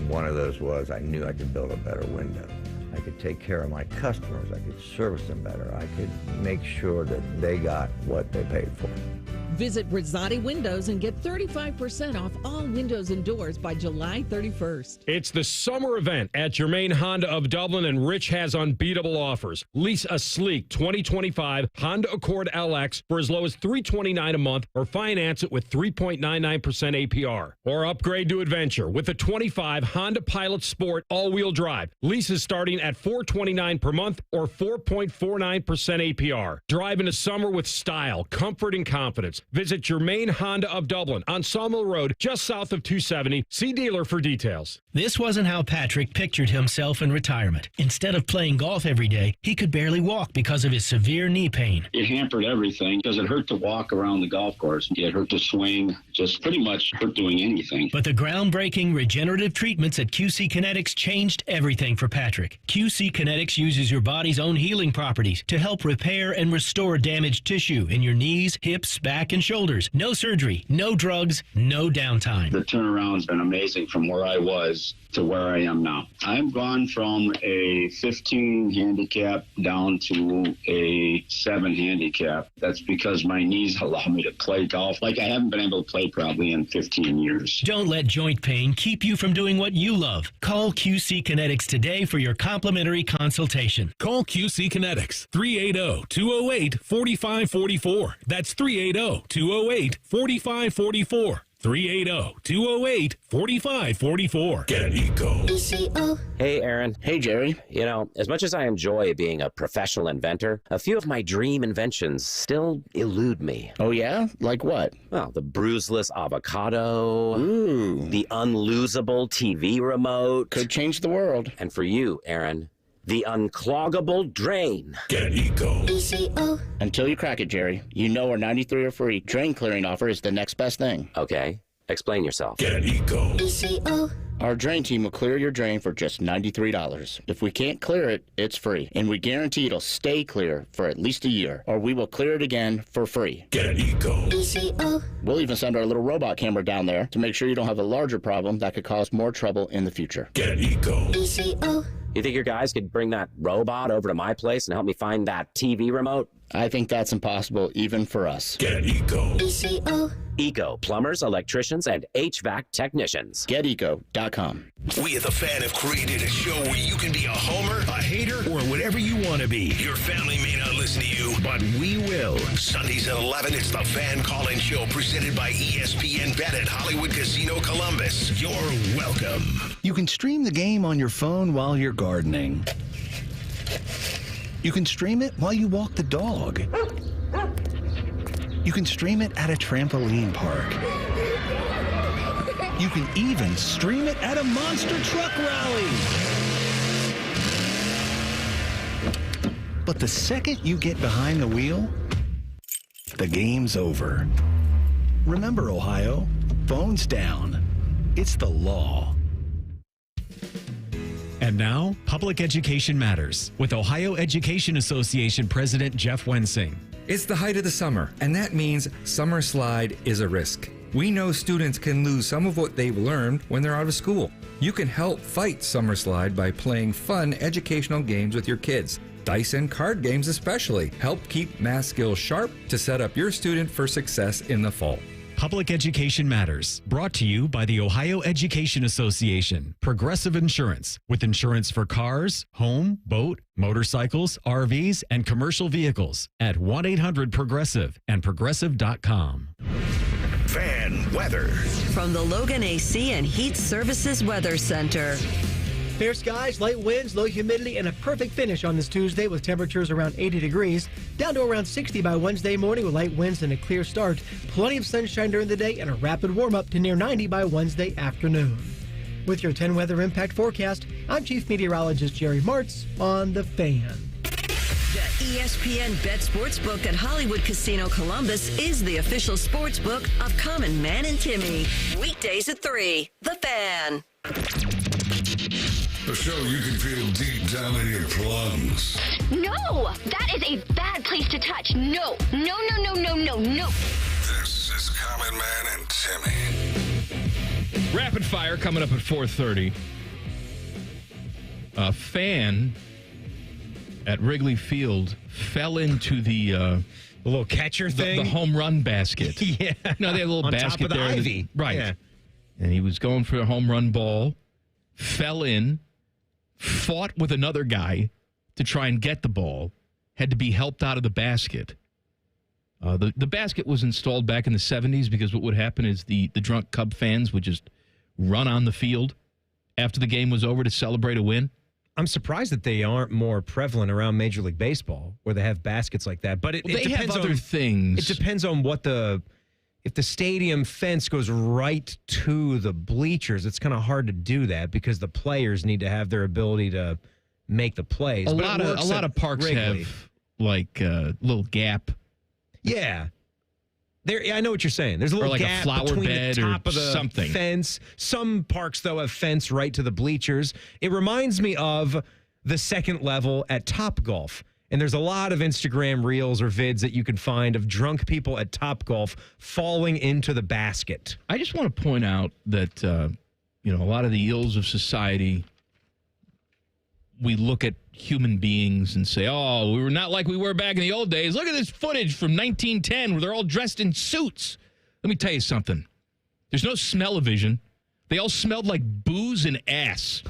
One of those was I knew I could build a better window. I could take care of my customers. I could service them better. I could make sure that they got what they paid for. Visit Brazotti Windows and get 35% off all windows and doors by July 31st. It's the summer event at Germain Honda of Dublin, and Rich has unbeatable offers. Lease a sleek 2025 Honda Accord LX for as low as $329 a month, or finance it with 3.99% APR. Or upgrade to Adventure with a 25 Honda Pilot Sport all-wheel drive. Leases starting at $429 per month or 4.49% APR. Drive into summer with style, comfort, and confidence. Visit Germain Honda of Dublin on Sawmill Road, just south of 270. See dealer for details. This wasn't how Patrick pictured himself in retirement. Instead of playing golf every day, he could barely walk because of his severe knee pain. It hampered everything because it hurt to walk around the golf course. It hurt to swing, just pretty much hurt doing anything. But the groundbreaking regenerative treatments at QC Kinetics changed everything for Patrick. QC Kinetics uses your body's own healing properties to help repair and restore damaged tissue in your knees, hips, back, and shoulders. No surgery, no drugs, no downtime. The turnaround's been amazing from where I was to where I am now. I'm gone from a 15 handicap down to a 7 handicap. That's because my knees allow me to play golf like I haven't been able to play probably in 15 years. Don't let joint pain keep you from doing what you love. Call QC Kinetics today for your complimentary consultation. Call QC Kinetics, 380-208-4544. That's 380-208-4544. 380-208-4544. Get Eco. Hey, Aaron. Hey, Jerry. You know, as much as I enjoy being a professional inventor, a few of my dream inventions still elude me. Oh, yeah? Like what? Well, the bruiseless avocado. Ooh. The unlosable TV remote. Could change the world. And for you, Aaron, the uncloggable drain. Get Eco. Until you crack it, Jerry. You know our 93 are free drain clearing offer is the next best thing. Okay. Explain yourself. Get Eco. Our drain team will clear your drain for just $93. If we can't clear it, it's free. And we guarantee it'll stay clear for at least a year, or we will clear it again for free. Get Eco. We'll even send our little robot camera down there to make sure you don't have a larger problem that could cause more trouble in the future. Get Eco. You think your guys could bring that robot over to my place and help me find that TV remote? I think that's impossible even for us. Get Eco. Eco, plumbers, electricians, and HVAC technicians. GetEco.com. We at The Fan have created a show where you can be a homer, a hater, or whatever you want to be. Your family may not listen to you, but we will. Sundays at 11, it's The Fan Call-In Show presented by ESPN Bet at Hollywood Casino Columbus. You're welcome. You can stream the game on your phone while you're gardening. You can stream it while you walk the dog. You can stream it at a trampoline park. You can even stream it at a monster truck rally. But the second you get behind the wheel, the game's over. Remember, Ohio, phones down. It's the law. And now, Public Education Matters with Ohio Education Association President Jeff Wensing. It's the height of the summer, and that means summer slide is a risk. We know students can lose some of what they've learned when they're out of school. You can help fight summer slide by playing fun educational games with your kids. Dice and card games especially help keep math skills sharp to set up your student for success in the fall. Public Education Matters, brought to you by the Ohio Education Association, Progressive Insurance, with insurance for cars, home, boat, motorcycles, RVs, and commercial vehicles at 1-800-PROGRESSIVE and progressive.com. Fan weather. From the Logan AC and Heat Services Weather Center. Fair skies, light winds, low humidity, and a perfect finish on this Tuesday with temperatures around 80 degrees, down to around 60 by Wednesday morning with light winds and a clear start. Plenty of sunshine during the day and a rapid warm-up to near 90 by Wednesday afternoon. With your 10 weather impact forecast, I'm Chief Meteorologist Jerry Martz on The Fan. The ESPN Bet Sportsbook at Hollywood Casino Columbus is the official sportsbook of Common Man and Timmy. Weekdays at 3. The Fan. The show you can feel deep down in your plums. No! That is a bad place to touch. No. No, no, no, no, no, no. This is Common Man and Timmy. Rapid fire coming up at 4:30. A fan at Wrigley Field fell into the little catcher thing? The home run basket. Yeah. No, they had a little On basket top of the there. ivy. Right. Yeah. And he was going for a home run ball, fell in, fought with another guy to try and get the ball, had to be helped out of the basket. The basket was installed back in the 70s because what would happen is the drunk Cub fans would just run on the field after the game was over to celebrate a win. I'm surprised that they aren't more prevalent around Major League Baseball where they have baskets like that. But it They depends have other on things. It depends on what if the stadium fence goes right to the bleachers, it's kind of hard to do that because the players need to have their ability to make the plays. A lot of parks Wrigley. have like a little gap. Yeah. I know what you're saying. There's a little like a gap flower between bed the or top of the something. fence. Some parks, though, have fence right to the bleachers. It reminds me of the second level at Topgolf. And there's a lot of Instagram reels or vids that you can find of drunk people at Topgolf falling into the basket. I just want to point out that, a lot of the ills of society, we look at human beings and say, oh, we were not like we were back in the old days. Look at this footage from 1910 where they're all dressed in suits. Let me tell you something. There's no smell-o-vision. They all smelled like booze and ass.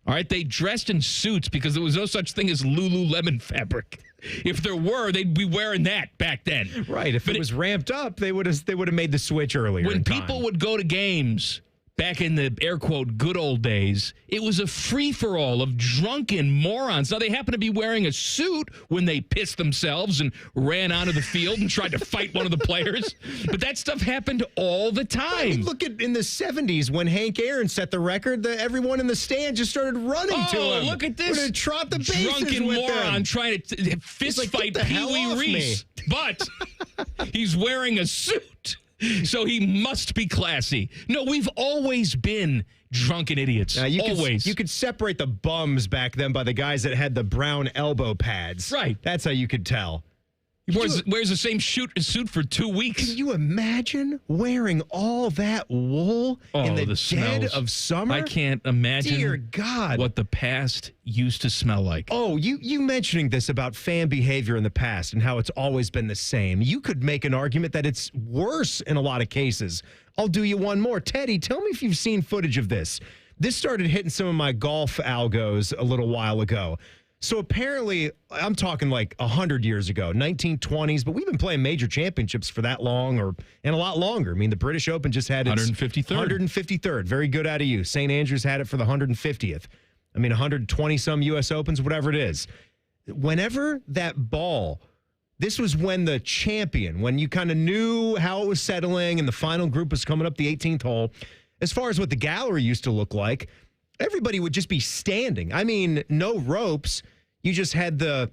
All right, they dressed in suits because there was no such thing as Lululemon fabric. If there were, they'd be wearing that back then. Right. If it was ramped up, they would have made the switch earlier. When people would go to games back in the air quote good old days, it was a free-for-all of drunken morons. Now, they happen to be wearing a suit when they pissed themselves and ran onto the field and tried to fight one of the players. But that stuff happened all the time. I mean, look at in the 70s when Hank Aaron set the record, everyone in the stand just started running to him. Look at this. We're going to trot the bases drunken with moron them. trying to fist fight Pee Wee Reese. But he's wearing a suit. So he must be classy. No, we've always been drunken idiots. Always. You could separate the bums back then by the guys that had the brown elbow pads. Right. That's how you could tell. He wears the same suit for 2 weeks. Can you imagine wearing all that wool in the dead smells of summer? I can't imagine. Dear God. What the past used to smell like. Oh, you mentioning this about fan behavior in the past and how it's always been the same. You could make an argument that it's worse in a lot of cases. I'll do you one more. Teddy, tell me if you've seen footage of this. This started hitting some of my golf algos a little while ago. So apparently, I'm talking like 100 years ago, 1920s, but we've been playing major championships for that long and a lot longer. I mean, the British Open just had its 153rd. 153rd. Very good out of you. St. Andrews had it for the 150th. I mean, 120-some U.S. Opens, whatever it is. Whenever that ball, this was when the champion, when you kind of knew how it was settling and the final group was coming up the 18th hole, as far as what the gallery used to look like, everybody would just be standing. I mean, no ropes. You just had the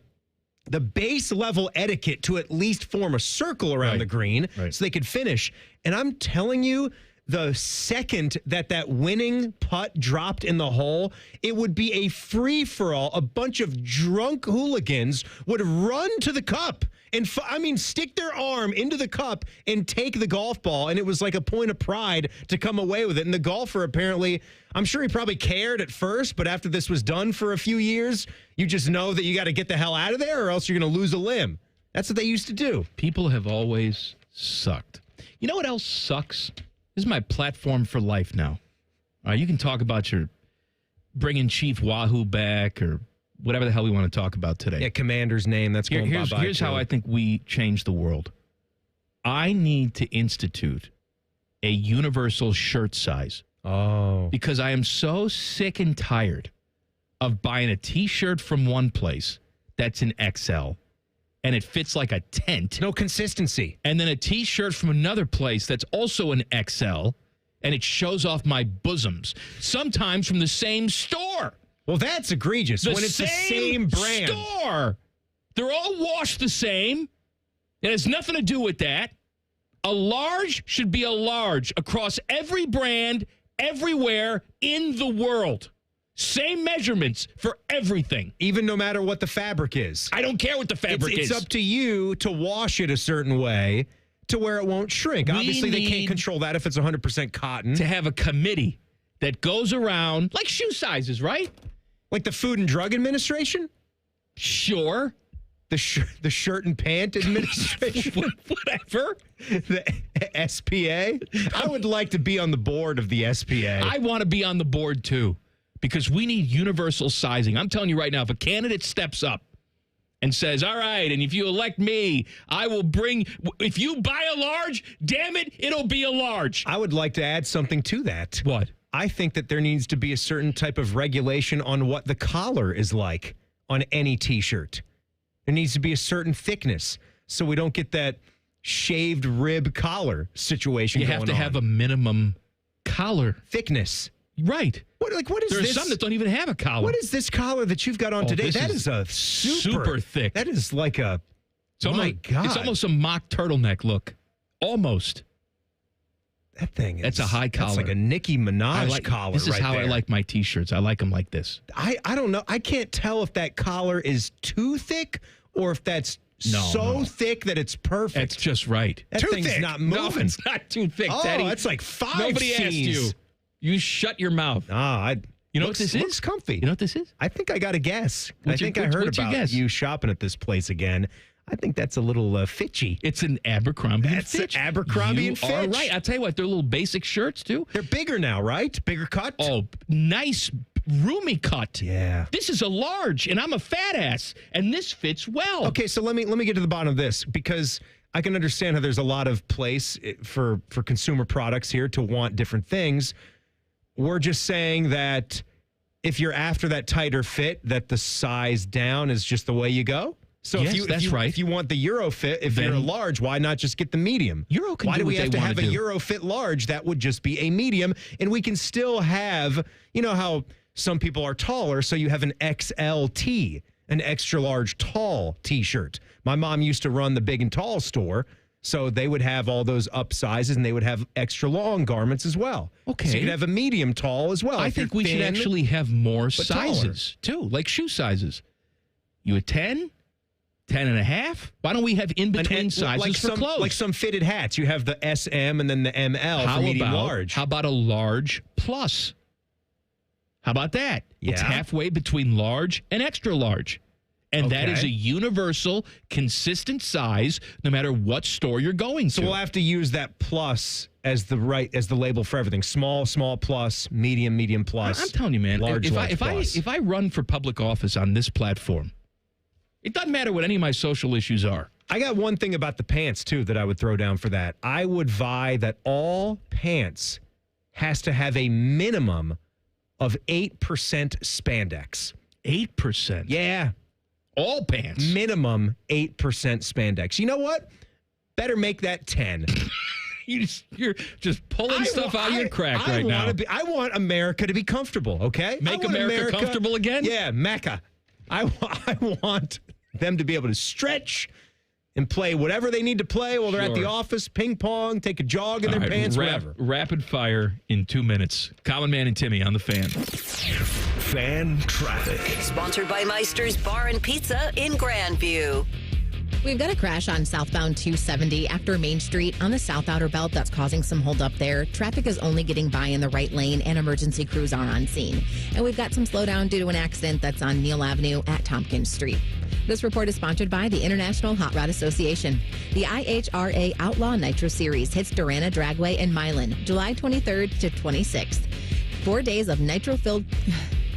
base level etiquette to at least form a circle around the green so they could finish. And I'm telling you, the second that winning putt dropped in the hole, it would be a free-for-all. A bunch of drunk hooligans would run to the cup and stick their arm into the cup and take the golf ball. And it was like a point of pride to come away with it. And the golfer apparently, I'm sure he probably cared at first, but after this was done for a few years, you just know that you got to get the hell out of there or else you're going to lose a limb. That's what they used to do. People have always sucked. You know what else sucks? This is my platform for life now. All right, you can talk about your bringing Chief Wahoo back or whatever the hell we want to talk about today. Yeah, Commander's name. That's going bye-bye. Here's how I think we change the world. I need to institute a universal shirt size. Oh. Because I am so sick and tired of buying a T-shirt from one place that's an XL. And it fits like a tent. No consistency. And then a T-shirt from another place that's also an XL, and it shows off my bosoms. Sometimes from the same store. Well, that's egregious. When it's the same brand. Store. They're all washed the same. It has nothing to do with that. A large should be a large across every brand, everywhere in the world. Same measurements for everything. Even no matter what the fabric is. I don't care what the fabric is. It's up to you to wash it a certain way to where it won't shrink. Obviously, they can't control that if it's 100% cotton. To have a committee that goes around, like shoe sizes, right? Like the Food and Drug Administration? Sure. The Shirt and Pant Administration? Whatever. The SPA? I would like to be on the board of the SPA. I want to be on the board, too. Because we need universal sizing. I'm telling you right now, if a candidate steps up and says, all right, and if you elect me, I will bring, if you buy a large, damn it, it'll be a large. I would like to add something to that. What? I think that there needs to be a certain type of regulation on what the collar is like on any T-shirt. There needs to be a certain thickness so we don't get that shaved rib collar situation going on. You have to have a minimum collar. Thickness. Right. What is There's this? some that don't even have a collar. What is this collar that you've got on today? That is a super thick. That is like a, God. It's almost a mock turtleneck look. Almost. That thing is. That's a high collar. That's like a Nicki Minaj collar. This is right how there. I like my T-shirts. I like them like this. I don't know. I can't tell if that collar is too thick or if that's so thick that it's perfect. That's just right. That too thing's thick. not moving. No, it's not too thick, Teddy. That's like 5 Nobody C's. asked you. You shut your mouth. You know what this is? Looks comfy. You know what this is? I think I got a guess. What's I heard about you shopping at this place again. I think that's a little Fitchy. It's an Abercrombie and Fitch. That's Abercrombie and Fitch. All right. I'll tell you what, they're little basic shirts, too. They're bigger now, right? Bigger cut? Oh, nice, roomy cut. Yeah. This is a large, and I'm a fat ass, and this fits well. Okay, so let me get to the bottom of this, because I can understand how there's a lot of place for consumer products here to want different things. We're just saying that if you're after that tighter fit, that the size down is just the way you go. So yes, that's right. If you want the Euro fit, if you're a large, why not just get the medium? Euro can why do we have to have a do. Euro fit large? That would just be a medium, and we can still have, you know how some people are taller, so you have an XLT, an extra large tall T-shirt. My mom used to run the big and tall store, so they would have all those up sizes, and they would have extra long garments as well. Okay. So you could have a medium tall as well. I think we should actually have more sizes, too, like shoe sizes. You a 10? 10 and a half? Why don't we have in-between sizes for clothes? Like some fitted hats. You have the SM and then the ML for medium large. How about a large plus? How about that? Yeah. It's halfway between large and extra large. And that is a universal, consistent size no matter what store you're going to. So we'll have to use that plus as the label for everything. Small, small plus, medium, medium plus. I'm telling you, man, large plus. if I run for public office on this platform, it doesn't matter what any of my social issues are. I got one thing about the pants, too, that I would throw down for that. I would vie that all pants has to have a minimum of 8% spandex. 8%? Yeah. All pants? Minimum 8% spandex. You know what? Better make that 10. You're just pulling stuff out of your crack right now. I want America to be comfortable, okay? Make America comfortable again? Yeah, Mecca. I want them to be able to stretch and play whatever they need to play while they're at the office, ping pong, take a jog in their pants, whatever. Rapid fire in 2 minutes. Common Man and Timmy on the Fan. Fan traffic. Sponsored by Meister's Bar and Pizza in Grandview. We've got a crash on southbound 270 after Main Street on the South Outer Belt that's causing some holdup there. Traffic is only getting by in the right lane and emergency crews are on scene. And we've got some slowdown due to an accident that's on Neal Avenue at Tompkins Street. This report is sponsored by the International Hot Rod Association. The IHRA Outlaw Nitro Series hits Durana Dragway and Milan, July 23rd to 26th. 4 days of nitro-filled...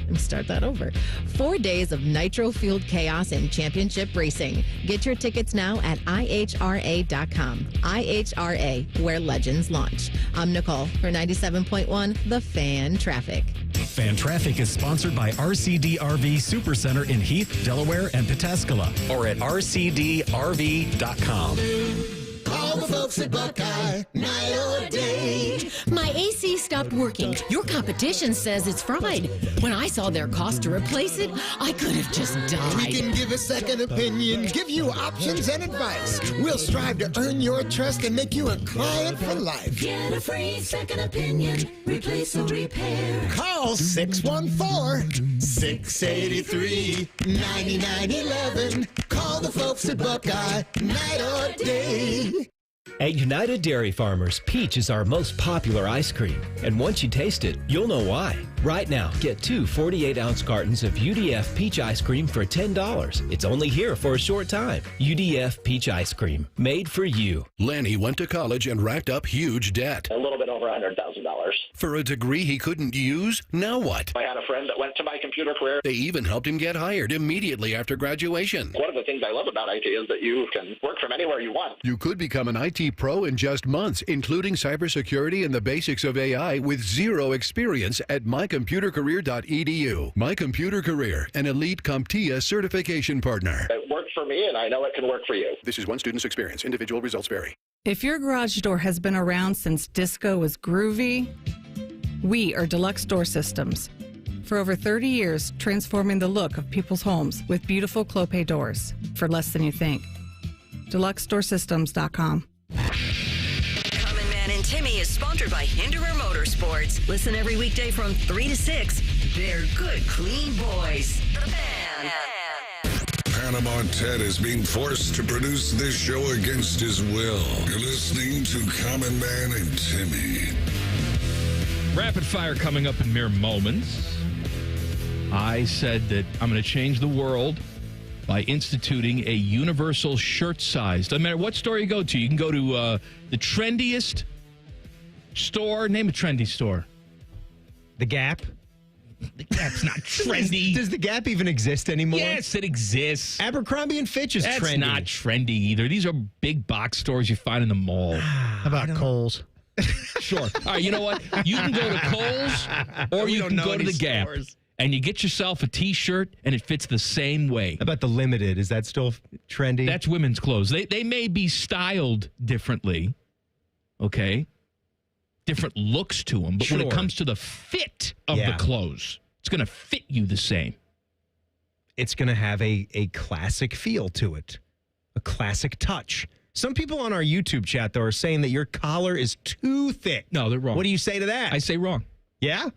Let me start that over. 4 days of nitro-fueled chaos and championship racing. Get your tickets now at IHRA.com. IHRA, where legends launch. I'm Nicole for 97.1 The Fan Traffic. Fan Traffic is sponsored by RCDRV Supercenter in Heath, Delaware, and Pataskala, or at rcdrv.com. Call the folks at Buckeye, night or day. My AC stopped working. Your competition says it's fried. When I saw their cost to replace it, I could have just died. We can give a second opinion, give you options and advice. We'll strive to earn your trust and make you a client for life. Get a free second opinion, replace or repair. Call 614-683-9911. Call the folks at Buckeye, night or day. At United Dairy Farmers, peach is our most popular ice cream. And once you taste it, you'll know why. Right now, get 2 48-ounce cartons of UDF peach ice cream for $10. It's only here for a short time. UDF peach ice cream, made for you. Lanny went to college and racked up huge debt. A little bit over $100,000. For a degree he couldn't use, now what? I had a friend that went to my computer career. They even helped him get hired immediately after graduation. One of the things I love about IT is that you can work from anywhere you want. You could become an IT pro in just months, including cybersecurity and the basics of AI with zero experience at mycomputercareer.edu. My Computer Career, an elite CompTIA certification partner. It worked for me, and I know it can work for you. This is one student's experience. Individual results vary. If your garage door has been around since disco was groovy, we are Deluxe Door Systems. For over 30 years, transforming the look of people's homes with beautiful Clopay doors for less than you think. DeluxeDoorSystems.com. Common Man and Timmy is sponsored by Hinderer Motorsports. Listen every weekday from 3 to 6. They're good, clean boys. The Fan. Panama Ted is being forced to produce this show against his will. You're listening to Common Man and Timmy. Rapid fire coming up in mere moments. I said that I'm going to change the world by instituting a universal shirt size. Doesn't matter what store you go to. You can go to the trendiest store. Name a trendy store. The Gap. The Gap's not trendy. Does the Gap even exist anymore? Yes, it exists. Abercrombie and Fitch is That's trendy. not trendy either. These are big box stores you find in the mall. How about Kohl's? Sure. All right, you know what? You can go to Kohl's or you can go to the Gap. And you get yourself a T-shirt, and it fits the same way. How about the Limited? Is that still trendy? That's women's clothes. They may be styled differently, okay? Different looks to them. But when it comes to the fit of the clothes, it's going to fit you the same. It's going to have a classic feel to it, a classic touch. Some people on our YouTube chat, though, are saying that your collar is too thick. No, they're wrong. What do you say to that? I say wrong. Yeah?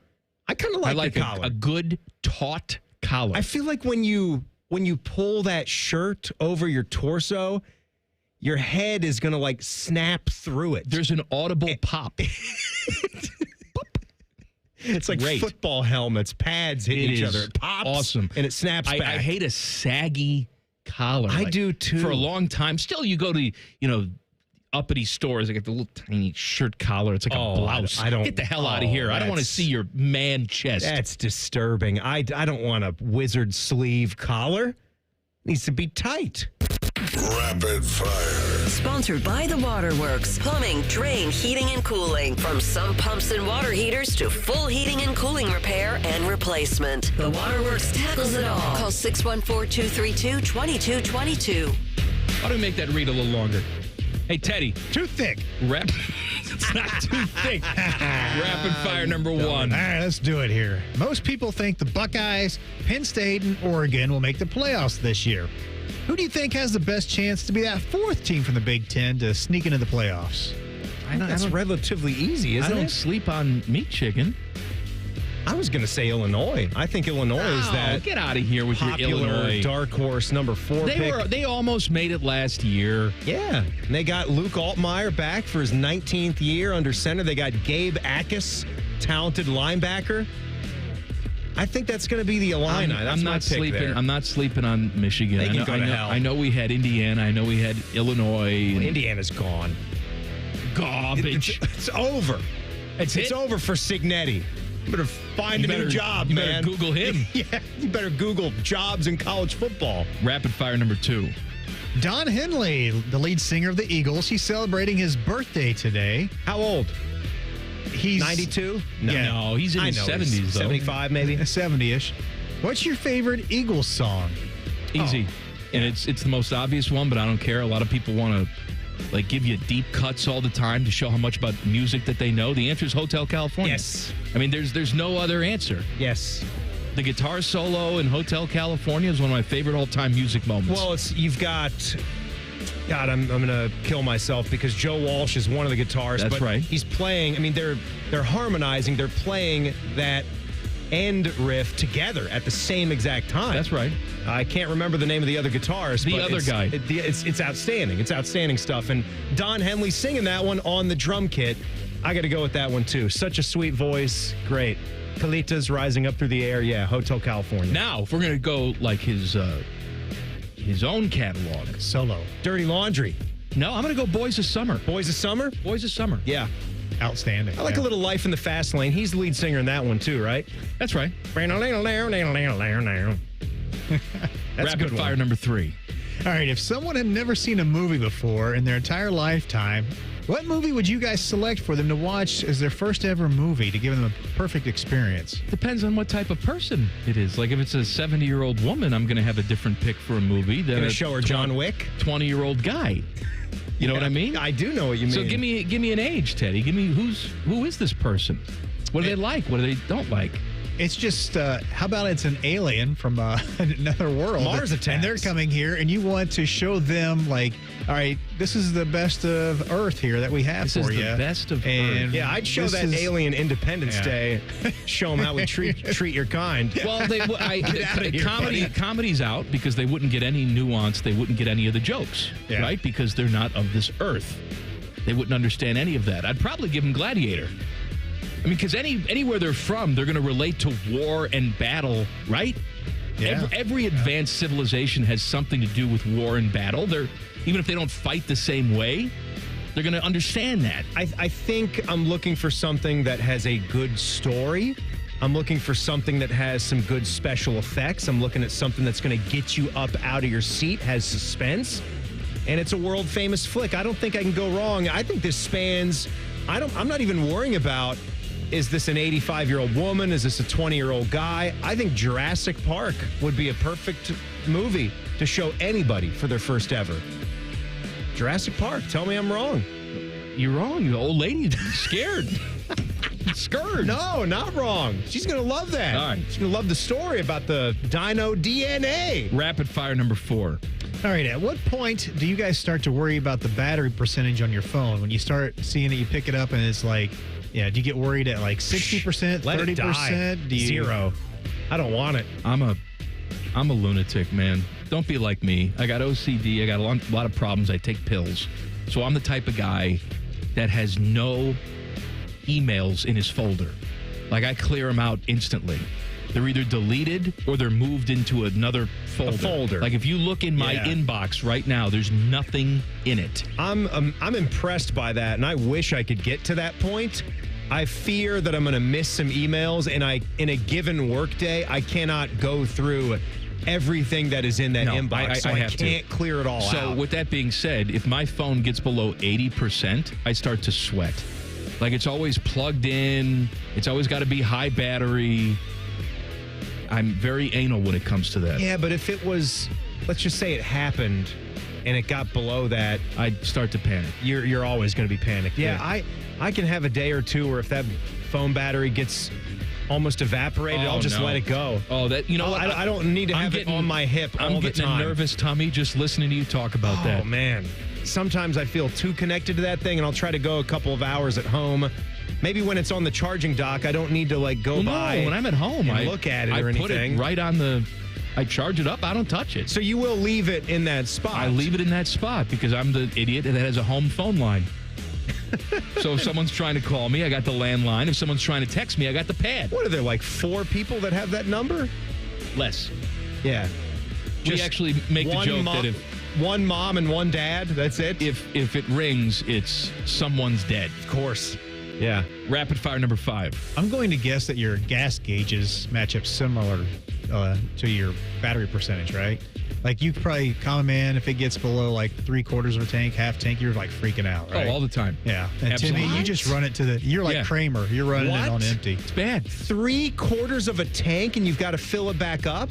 I kind of like the collar. A good, taut collar. I feel like when you pull that shirt over your torso, your head is going to like snap through it. There's an audible pop. It's like football helmets, pads hit each other. It pops. Awesome. And it snaps back. I hate a saggy collar. I do too. For a long time. Still, you go to, uppity stores. They get the little tiny shirt collar. It's like a blouse. I don't get the hell out of here. I don't want to see your man chest. That's disturbing. I don't want a wizard sleeve collar. It needs to be tight. Rapid fire. Sponsored by the Waterworks. Plumbing, drain, heating, and cooling. From sump pumps and water heaters to full heating and cooling repair and replacement. The Waterworks tackles it all. Call 614-232-2222. How do we make that read a little longer? Hey, Teddy. Too thick. It's not too thick. Rapid fire number one. All right, let's do it here. Most people think the Buckeyes, Penn State, and Oregon will make the playoffs this year. Who do you think has the best chance to be that fourth team from the Big Ten to sneak into the playoffs? That's relatively easy, isn't it? I don't sleep on meat chicken. I was going to say Illinois. I think Illinois is that. Get out of here with your popular Illinois. dark horse number 4 pick. They almost made it last year. Yeah. And they got Luke Altmaier back for his 19th year under center. They got Gabe Akis, talented linebacker. I think that's going to be the Illini. I'm not sleeping. I'm not sleeping on Michigan. They can go to hell. I know we had Indiana. I know we had Illinois. Well, Indiana's gone. Garbage. It's over. It's over for Signetti. You better find a new job, you man. You better Google him. Yeah, you better Google jobs in college football. Rapid fire number 2. Don Henley, the lead singer of the Eagles, he's celebrating his birthday today. How old? He's 92? No, he's in his 70s, though. 75, maybe? 70-ish. What's your favorite Eagles song? Easy. And it's the most obvious one, but I don't care. A lot of people want to give you deep cuts all the time to show how much about music that they know. The answer is Hotel California. Yes. I mean, there's no other answer. Yes. The guitar solo in Hotel California is one of my favorite all-time music moments. Well, you've got... God, I'm going to kill myself because Joe Walsh is one of the guitarists. That's but right. He's playing... I mean, they're harmonizing. They're playing that end riff together at the same exact time. That's right. I can't remember the name of the other guitarist. The other guy. It's outstanding. It's outstanding stuff. And Don Henley singing that one on the drum kit. I got to go with that one, too. Such a sweet voice. Great. Calitas rising up through the air. Yeah, Hotel California. Now, if we're going to go like his own catalog. Solo. Dirty Laundry. No, I'm going to go Boys of Summer. Boys of Summer? Boys of Summer. Yeah. Outstanding. I like A Little Life in the Fast Lane. He's the lead singer in that one, too, right? That's right. That's Rapid fire number 3. All right, if someone had never seen a movie before in their entire lifetime, what movie would you guys select for them to watch as their first ever movie to give them a perfect experience? Depends on what type of person it is. Like if it's a 70-year-old woman, I'm going to have a different pick for a movie than a show her John Wick 20-year-old guy. You know what I mean? I do know what you mean. So give me an age, Teddy. Give me who is this person? What do they like? What do they don't like? It's just, how about it's an alien from another world? Mars attacks. And they're coming here, and you want to show them, like, all right, this is the best of Earth here that we have this for is you. The best of and Earth. Yeah, I'd show that alien Independence Day. Show them how we treat your kind. Well, comedy's out because they wouldn't get any nuance. They wouldn't get any of the jokes, right? Because they're not of this Earth. They wouldn't understand any of that. I'd probably give them Gladiator. I mean, because anywhere they're from, they're going to relate to war and battle, right? Yeah. Every advanced civilization has something to do with war and battle. Even if they don't fight the same way, they're going to understand that. I think I'm looking for something that has a good story. I'm looking for something that has some good special effects. I'm looking at something that's going to get you up out of your seat, has suspense, and it's a world-famous flick. I don't think I can go wrong. I think this spans... I'm not even worrying about... Is this an 85-year-old woman? Is this a 20-year-old guy? I think Jurassic Park would be a perfect movie to show anybody for their first ever. Jurassic Park. Tell me I'm wrong. You're wrong. The old lady's scared. Scared. No, not wrong. She's going to love that. All right. She's going to love the story about the dino DNA. Rapid fire number 4. All right, at what point do you guys start to worry about the battery percentage on your phone? When you start seeing it, you pick it up and it's like... Yeah, do you get worried at like 60%, 30%? Do you... 0. I don't want it. I'm a lunatic, man. Don't be like me. I got OCD. I got a lot of problems. I take pills. So I'm the type of guy that has no emails in his folder. Like I clear them out instantly. They're either deleted or they're moved into another folder. A folder. Like if you look in my inbox right now, there's nothing in it. I'm impressed by that, and I wish I could get to that point. I fear that I'm going to miss some emails, and in a given workday, I cannot go through everything that is in that inbox. I can't clear it all out. So with that being said, if my phone gets below 80%, I start to sweat. Like it's always plugged in. It's always got to be high battery. I'm very anal when it comes to that. Yeah, but if it was, let's just say it happened and it got below that, I'd start to panic. You're always going to be panicked. Yeah, I can have a day or two where if that phone battery gets almost evaporated, I'll just let it go. Oh, that you know what? I don't need to have it on my hip all the time. I'm getting a nervous tummy just listening to you talk about that. Oh, man. Sometimes I feel too connected to that thing, and I'll try to go a couple of hours at home, Maybe when it's on the charging dock, I don't need to go by. No, when I'm at home, and I look at it or I anything. put it right on the. I charge it up. I don't touch it. So you will leave it in that spot. I leave it in that spot because I'm the idiot that has a home phone line. So if someone's trying to call me, I got the landline. If someone's trying to text me, I got the pad. What are there, 4 people that have that number? Less. Yeah. We actually make the joke that if one mom and one dad, that's it? If it rings, it's someone's dead. Of course. Yeah. Rapid fire number 5. I'm going to guess that your gas gauges match up similar to your battery percentage, right? You could probably common man, if it gets below 3/4 of a tank, half tank, you're freaking out, right? Oh, all the time. Yeah. And Absolutely. Timmy, you just run it you're like Kramer. You're running it on empty. It's bad. 3/4 of a tank and you've got to fill it back up?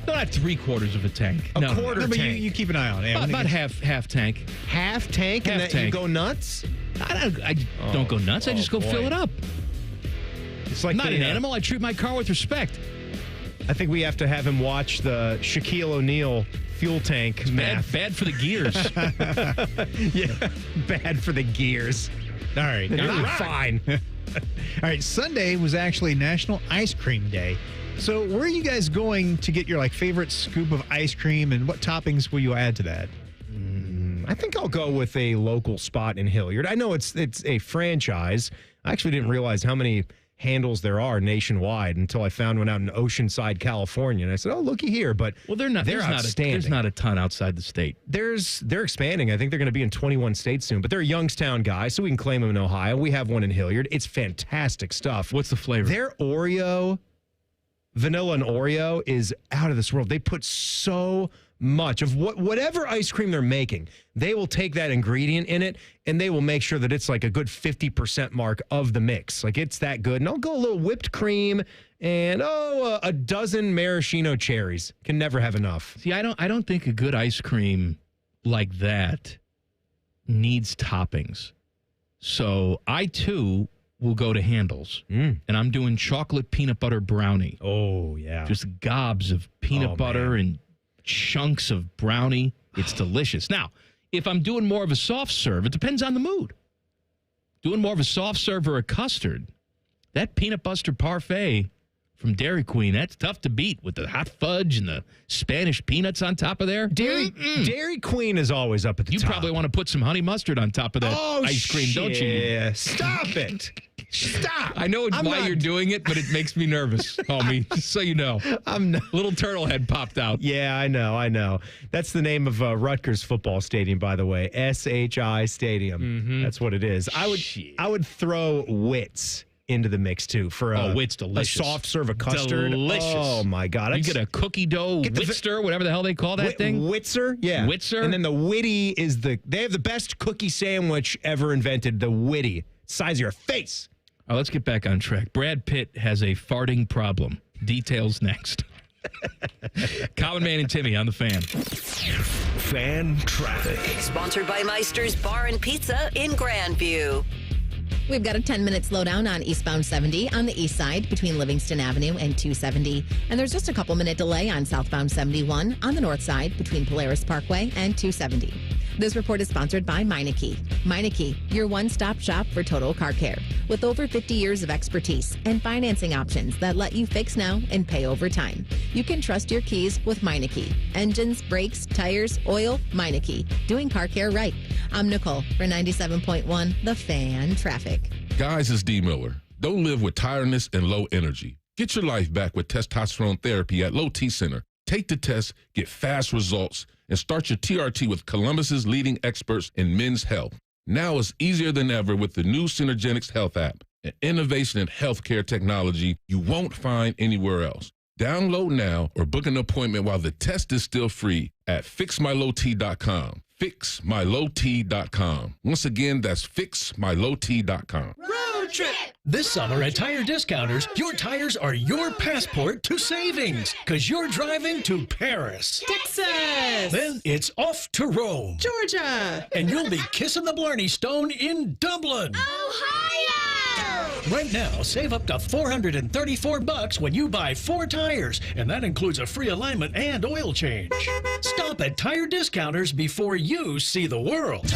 Not 3/4 of a tank. A quarter No, but tank. you keep an eye on it. About half tank. Half tank and Half then you tank. go nuts? I don't go nuts. I just go fill it up. It's like I'm not an animal. I treat my car with respect. I think we have to have him watch the Shaquille O'Neal fuel tank math. Bad for the gears. Yeah, bad for the gears. All right. You're fine. All right. Sunday was actually National Ice Cream Day. So where are you guys going to get your favorite scoop of ice cream, and what toppings will you add to that? I think I'll go with a local spot in Hilliard. I know it's a franchise. I actually didn't realize how many handles there are nationwide until I found one out in Oceanside, California. And I said, oh, looky here. But Well, they're outstanding. There's not a ton outside the state. They're expanding. I think they're going to be in 21 states soon. But they're a Youngstown guy, so we can claim them in Ohio. We have one in Hilliard. It's fantastic stuff. What's the flavor? Their Oreo, vanilla and Oreo is out of this world. They put so much of whatever ice cream they're making, they will take that ingredient in it and they will make sure that it's a good 50% mark of the mix. It's that good. And I'll go a little whipped cream and a dozen maraschino cherries. Can never have enough. See, I don't think a good ice cream like that needs toppings. So I too will go to Handles, and I'm doing chocolate peanut butter brownie. Oh yeah, just gobs of peanut butter and chunks of brownie. It's delicious. Now, if I'm doing more of a soft serve, it depends on the mood. Doing more of a soft serve or a custard, that peanut butter parfait from Dairy Queen, that's tough to beat with the hot fudge and the Spanish peanuts on top of there. Dairy Queen is always up at the top. You probably want to put some honey mustard on top of that ice cream, don't you? Yeah, stop it. Stop. I know why you're doing it, but it makes me nervous, homie, just so you know. I'm not. Little turtle head popped out. Yeah, I know. That's the name of Rutgers football stadium, by the way. SHI Stadium. Mm-hmm. That's what it is. I would throw Wits into the mix too for Wits delicious. A soft serve of custard. Delicious. Oh my God! You get a cookie dough Witster, whatever the hell they call that thing. Witzer, yeah. Witzer. And then the Witty is they have the best cookie sandwich ever invented. The Witty, size of your face. Oh, let's get back on track. Brad Pitt has a farting problem. Details next. Common Man and Timmy on the Fan. Fan traffic. Sponsored by Meister's Bar and Pizza in Grandview. We've got a 10-minute slowdown on eastbound 70 on the east side between Livingston Avenue and 270. And there's just a couple-minute delay on southbound 71 on the north side between Polaris Parkway and 270. This report is sponsored by Meineke. Meineke, your one-stop shop for total car care. With over 50 years of expertise and financing options that let you fix now and pay over time. You can trust your keys with Meineke. Engines, brakes, tires, oil, Meineke. Doing car care right. I'm Nicole for 97.1 The Fan Traffic. Guys, it's D. Miller. Don't live with tiredness and low energy. Get your life back with testosterone therapy at Low T Center. Take the test, get fast results, and start your TRT with Columbus's leading experts in men's health. Now it's easier than ever with the new Synergenics Health app, an innovation in healthcare technology you won't find anywhere else. Download now or book an appointment while the test is still free at fixmylowt.com. Fixmylowt.com. Once again, that's fixmylowt.com. Road trip! This summer at Tire Discounters, your tires are your passport to savings, because you're driving to Paris. Texas! Then it's off to Rome. Georgia! And you'll be kissing the Blarney Stone in Dublin. Ohio! Right now, save up to $434 when you buy 4 tires, and that includes a free alignment and oil change. Stop at Tire Discounters before you see the world.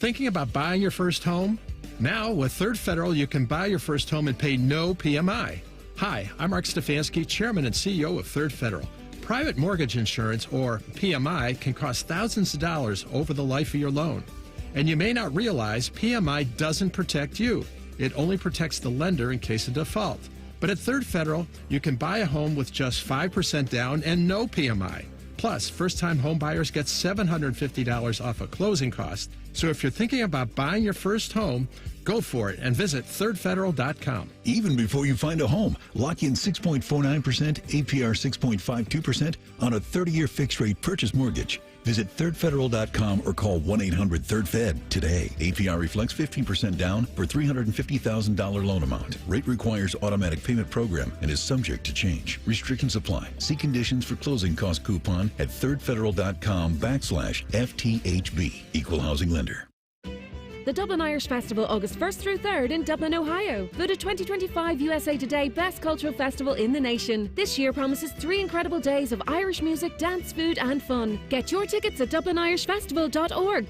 Thinking about buying your first home? Now, with Third Federal, you can buy your first home and pay no PMI. Hi, I'm Mark Stefanski, Chairman and CEO of Third Federal. Private mortgage insurance, or PMI, can cost thousands of dollars over the life of your loan. And you may not realize PMI doesn't protect you. It only protects the lender in case of default. But at Third Federal, you can buy a home with just 5% down and no PMI. Plus, first-time home buyers get $750 off of closing costs. So if you're thinking about buying your first home, go for it and visit thirdfederal.com. Even before you find a home, lock in 6.49%, APR 6.52% on a 30-year fixed-rate purchase mortgage. Visit thirdfederal.com or call 1-800-3RD-FED today. APR reflects 15% down for $350,000 loan amount. Rate requires automatic payment program and is subject to change. Restrictions apply. See conditions for closing cost coupon at thirdfederal.com/FTHB. Equal housing lender. The Dublin Irish Festival, August 1st through 3rd in Dublin, Ohio. Voted 2025 USA Today Best Cultural Festival in the nation. This year promises 3 incredible days of Irish music, dance, food, and fun. Get your tickets at DublinIrishFestival.org.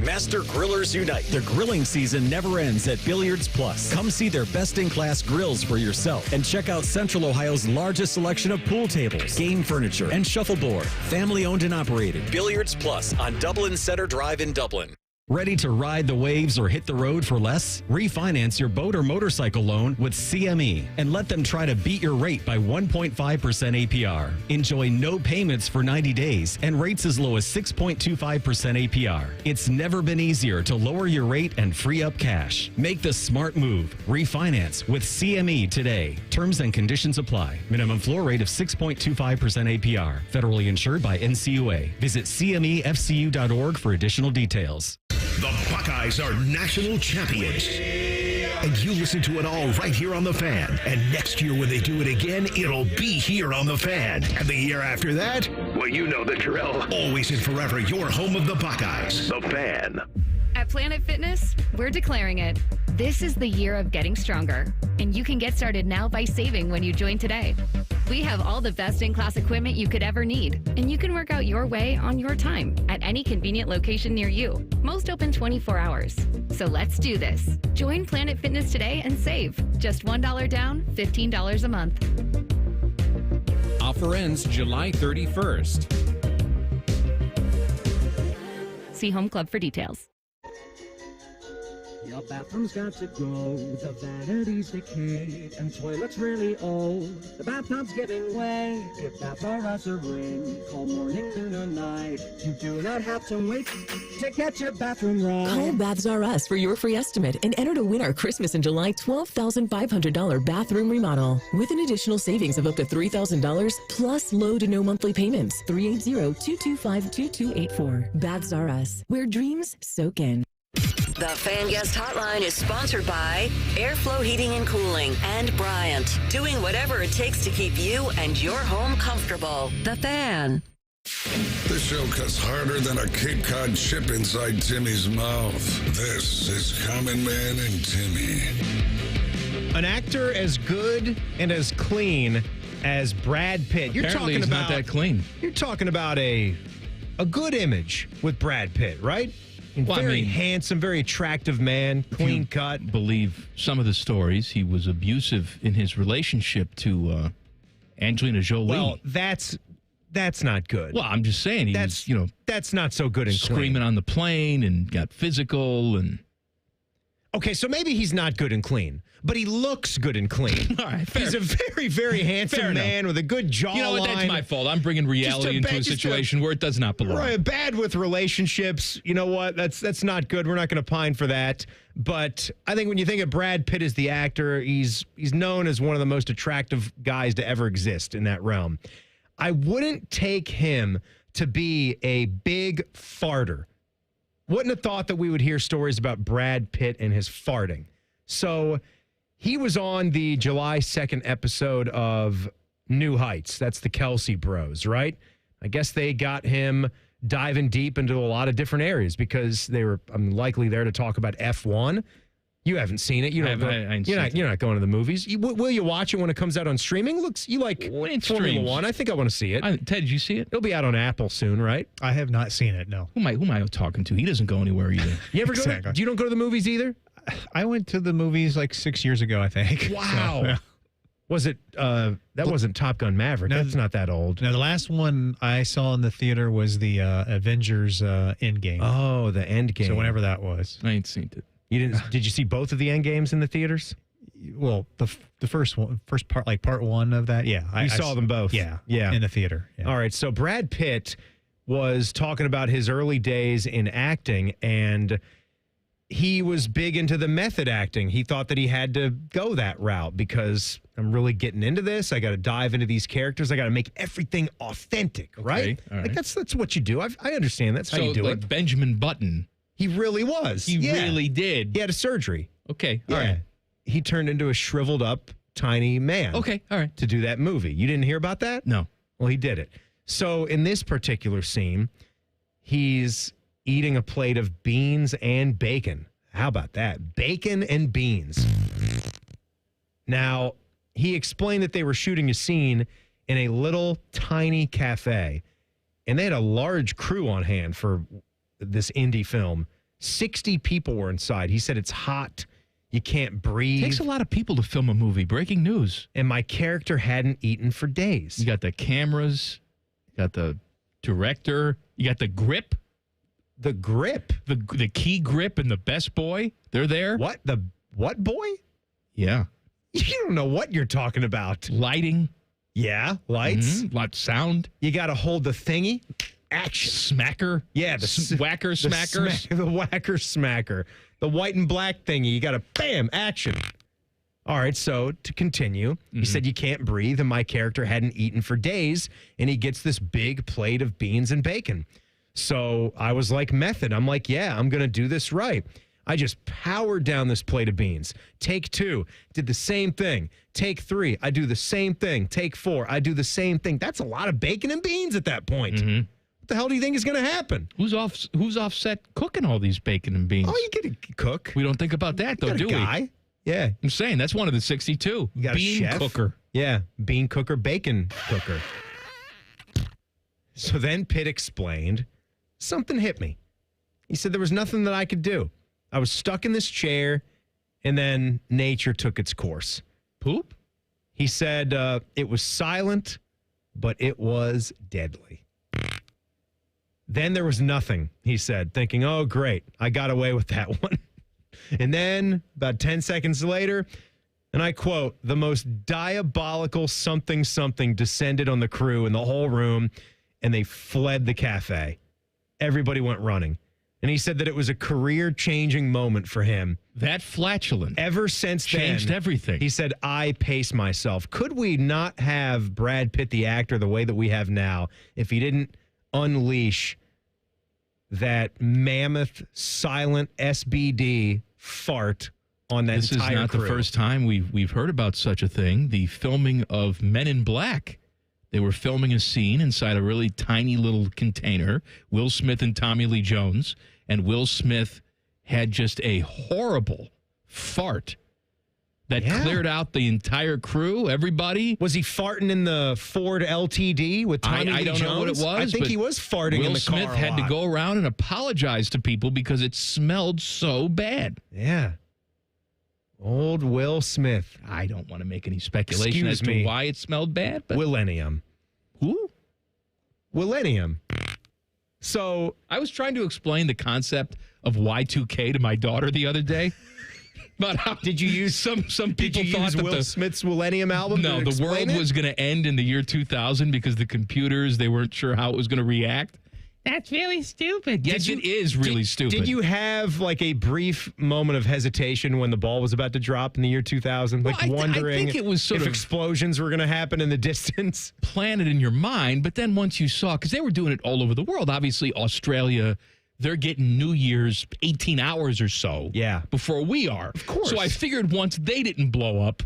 Master Grillers Unite. The grilling season never ends at Billiards Plus. Come see their best-in-class grills for yourself and check out Central Ohio's largest selection of pool tables, game furniture, and shuffleboard. Family-owned and operated. Billiards Plus on Dublin Center Drive in Dublin. Ready to ride the waves or hit the road for less? Refinance your boat or motorcycle loan with CME and let them try to beat your rate by 1.5% APR. Enjoy no payments for 90 days and rates as low as 6.25% APR. It's never been easier to lower your rate and free up cash. Make the smart move. Refinance with CME today. Terms and conditions apply. Minimum floor rate of 6.25% APR. Federally insured by NCUA. Visit CMEFCU.org for additional details. The Buckeyes are national champions. And you listen to it all right here on The Fan. And next year when they do it again, it'll be here on The Fan. And the year after that, well, you know the drill. Always and forever, your home of the Buckeyes. The Fan. At Planet Fitness, we're declaring it. This is the year of getting stronger. And you can get started now by saving when you join today. We have all the best-in-class equipment you could ever need, and you can work out your way on your time at any convenient location near you. Most open 24 hours. So let's do this. Join Planet Fitness today and save. Just $1 down, $15 a month. Offer ends July 31st. See Home Club for details. Your bathroom's got to go, the vanity's decayed, and toilet's really old. The bathtub's giving way. Give Baths R Us a ring. Call morning, noon, or night. You do not have to wait to get your bathroom right. Call Baths R Us for your free estimate and enter to win our Christmas in July $12,500 bathroom remodel with an additional savings of up to $3,000 plus low to no monthly payments. 380-225-2284. Baths R Us, where dreams soak in. The Fan Guest Hotline is sponsored by Airflow Heating and Cooling and Bryant, doing whatever it takes to keep you and your home comfortable. The Fan. This show cuts harder than a Cape Cod chip inside Timmy's mouth. This is Common Man and Timmy. An actor as good and as clean as Brad Pitt. You're Apparently talking he's about not that clean. You're talking about a good image with Brad Pitt, right? Well, very handsome, very attractive man, clean cut. Believe some of the stories, he was abusive in his relationship to Angelina Jolie. Well, that's not good. Well, I'm just saying that's not so good and screaming clean. on the plane and got physical and. Okay, so maybe he's not good and clean, but he looks good and clean. All right, fair. He's a very, very handsome man with a good jawline. You know what? That's my fault. I'm bringing reality into a situation where it does not belong. Right, bad with relationships. You know what? That's not good. We're not going to pine for that. But I think when you think of Brad Pitt as the actor, he's known as one of the most attractive guys to ever exist in that realm. I wouldn't take him to be a big farter. Wouldn't have thought that we would hear stories about Brad Pitt and his farting. So he was on the July 2nd episode of New Heights. That's the Kelsey Bros, right? I guess they got him diving deep into a lot of different areas because they were likely there to talk about F1. You haven't seen it. You don't. You're not going to the movies. Will you watch it when it comes out on streaming? You like Formula One? I think I want to see it. Ted, did you see it? It'll be out on Apple soon, right? I have not seen it. No. Who am I talking to? He doesn't go anywhere either. You ever go? You don't go to the movies either? I went to the movies like 6 years ago, I think. Wow. So, yeah. Was it? That wasn't Top Gun Maverick. That's not that old. No, the last one I saw in the theater was the Avengers Endgame. Oh, the Endgame. So whenever that was. I ain't seen it. You didn't? Did you see both of the Endgames in the theaters? Well, the first part, like part one of that. Yeah, I saw them both. Yeah, yeah, in the theater. Yeah. All right. So Brad Pitt was talking about his early days in acting, and he was big into the method acting. He thought that he had to go that route because I'm really getting into this. I got to dive into these characters. I got to make everything authentic, right? All right. Like that's what you do. I understand that's how you do it. Benjamin Button. He really was. He really did. He had a surgery. Okay. All right. He turned into a shriveled up, tiny man. Okay. All right. To do that movie. You didn't hear about that? No. Well, he did it. So in this particular scene, he's eating a plate of beans and bacon. How about that? Bacon and beans. Now, he explained that they were shooting a scene in a little tiny cafe, and they had a large crew on hand for this indie film. 60 people were inside. He said it's hot. You can't breathe. It takes a lot of people to film a movie. Breaking news. And my character hadn't eaten for days. You got the cameras. You got the director. You got the grip. The grip? The key grip and the best boy. They're there. What? The what boy? Yeah. You don't know what you're talking about. Lighting. Yeah. Lights. Mm-hmm. Lot of sound. You got to hold the thingy. Action. Smacker. Yeah, the whacker smackers. The whacker smacker. The white and black thingy. You got to bam, action. All right, so to continue, he said you can't breathe, and my character hadn't eaten for days, and he gets this big plate of beans and bacon. So I was like method. I'm like, yeah, I'm going to do this right. I just powered down this plate of beans. Take 2, did the same thing. Take 3, I do the same thing. Take 4, I do the same thing. That's a lot of bacon and beans at that point. Mm-hmm. What the hell do you think is going to happen? Who's offset cooking all these bacon and beans? Oh, you get a cook. We don't think about that, though, do we? Guy. Yeah. I'm saying that's one of the 62. You got bean a chef. cooker. Yeah, bean cooker, bacon cooker. So then Pitt explained, something hit me. He said there was nothing that I could do. I was stuck in this chair, and then nature took its course. Poop? He said it was silent, but it was deadly. Then there was nothing, he said, thinking, oh, great, I got away with that one. And then about 10 seconds later, and I quote, the most diabolical something descended on the crew in the whole room, and they fled the cafe. Everybody went running. And he said that it was a career-changing moment for him. That flatulence. Ever since then. Changed everything. He said, I pace myself. Could we not have Brad Pitt, the actor, the way that we have now, if he didn't unleash that mammoth, silent SBD fart on that this entire is not crew? the first time we've heard about such a thing. The filming of Men in Black. They were filming a scene inside a really tiny little container. Will Smith and Tommy Lee Jones. And Will Smith had just a horrible fart that cleared out the entire crew, everybody. Was he farting in the Ford LTD with Tommy Lee Jones? I don't know what it was. I think he was farting in the car. Will Smith had to go around and apologize to people because it smelled so bad. Yeah. Old Will Smith. I don't want to make any speculation as to why it smelled bad. But Millennium. Who? Millennium. So I was trying to explain the concept of Y2K to my daughter the other day. But how did you use some people thought that Will Smith's Millennium album? No, the world was going to end in the year 2000 because the computers, they weren't sure how it was going to react. That's really stupid. Yes, it is really stupid. Did you have like a brief moment of hesitation when the ball was about to drop in the year 2000? Like wondering I think it was sort if of explosions were going to happen in the distance? Planted in your mind, but then once you saw, because they were doing it all over the world. Obviously, Australia, they're getting New Year's 18 hours or so before we are. Of course. So I figured once they didn't blow up,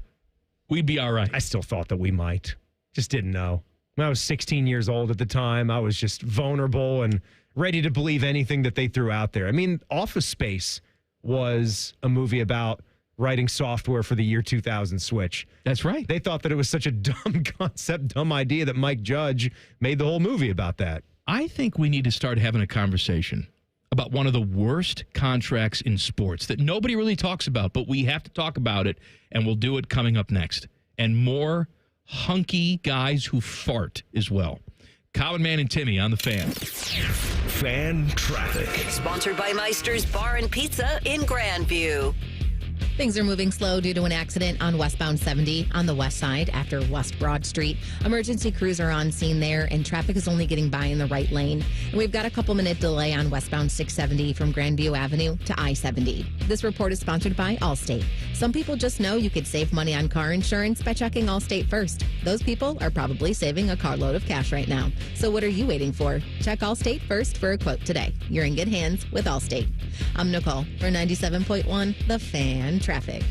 we'd be all right. I still thought that we might. Just didn't know. When I was 16 years old at the time, I was just vulnerable and ready to believe anything that they threw out there. I mean, Office Space was a movie about writing software for the year 2000 Switch. That's right. They thought that it was such a dumb concept, dumb idea that Mike Judge made the whole movie about that. I think we need to start having a conversation about one of the worst contracts in sports that nobody really talks about, but we have to talk about it, and we'll do it coming up next. And more hunky guys who fart as well. Common Man and Timmy on the Fan. Fan Traffic. Sponsored by Meister's Bar and Pizza in Grandview. Things are moving slow due to an accident on westbound 70 on the west side after West Broad Street. Emergency crews are on scene there, and traffic is only getting by in the right lane. And we've got a couple-minute delay on westbound 670 from Grandview Avenue to I-70. This report is sponsored by Allstate. Some people just know you could save money on car insurance by checking Allstate first. Those people are probably saving a carload of cash right now. So what are you waiting for? Check Allstate first for a quote today. You're in good hands with Allstate. I'm Nicole for 97.1 The Fan Traffic.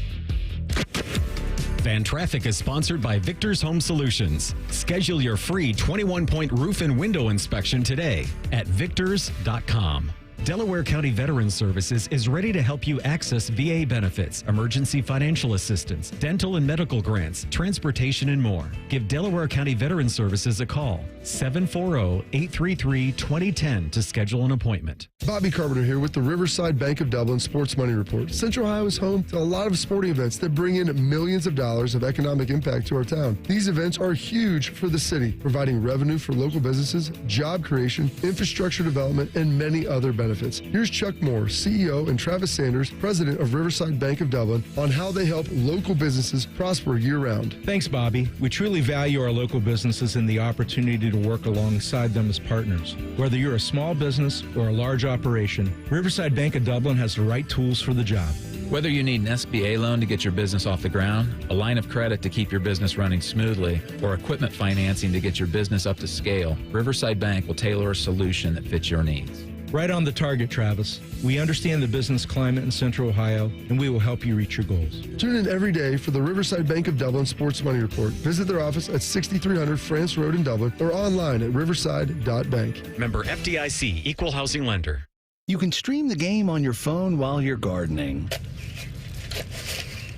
Fan Traffic is sponsored by Victor's Home Solutions. Schedule your free 21-point roof and window inspection today at victors.com. Delaware County Veterans Services is ready to help you access VA benefits, emergency financial assistance, dental and medical grants, transportation, and more. Give Delaware County Veterans Services a call, 740-833-2010 to schedule an appointment. Bobby Carpenter here with the Riverside Bank of Dublin Sports Money Report. Central Ohio is home to a lot of sporting events that bring in millions of dollars of economic impact to our town. These events are huge for the city, providing revenue for local businesses, job creation, infrastructure development, and many other benefits. Here's Chuck Moore, CEO, and Travis Sanders, President of Riverside Bank of Dublin, on how they help local businesses prosper year-round. Thanks, Bobby. We truly value our local businesses and the opportunity to work alongside them as partners. Whether you're a small business or a large operation, Riverside Bank of Dublin has the right tools for the job. Whether you need an SBA loan to get your business off the ground, a line of credit to keep your business running smoothly, or equipment financing to get your business up to scale, Riverside Bank will tailor a solution that fits your needs. Right on the target, Travis. We understand the business climate in Central Ohio, and we will help you reach your goals. Tune in every day for the Riverside Bank of Dublin Sports Money Report. Visit their office at 6300 France Road in Dublin or online at riverside.bank. Member FDIC, Equal Housing Lender. You can stream the game on your phone while you're gardening.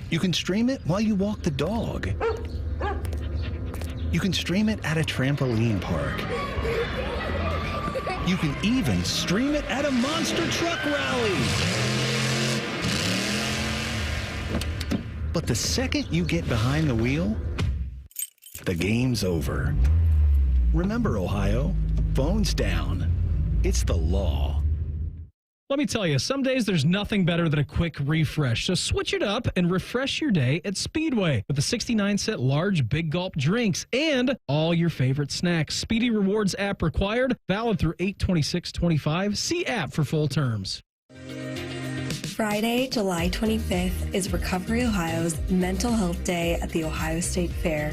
You can stream it while you walk the dog. You can stream it at a trampoline park. You can even stream it at a monster truck rally. But the second you get behind the wheel, the game's over. Remember, Ohio, phones down. It's the law. Let me tell you, some days there's nothing better than a quick refresh. So switch it up and refresh your day at Speedway with the 69-cent large Big Gulp drinks and all your favorite snacks. Speedy Rewards app required, valid through 8/26/25. See app for full terms. Friday, July 25th is Recovery Ohio's Mental Health Day at the Ohio State Fair.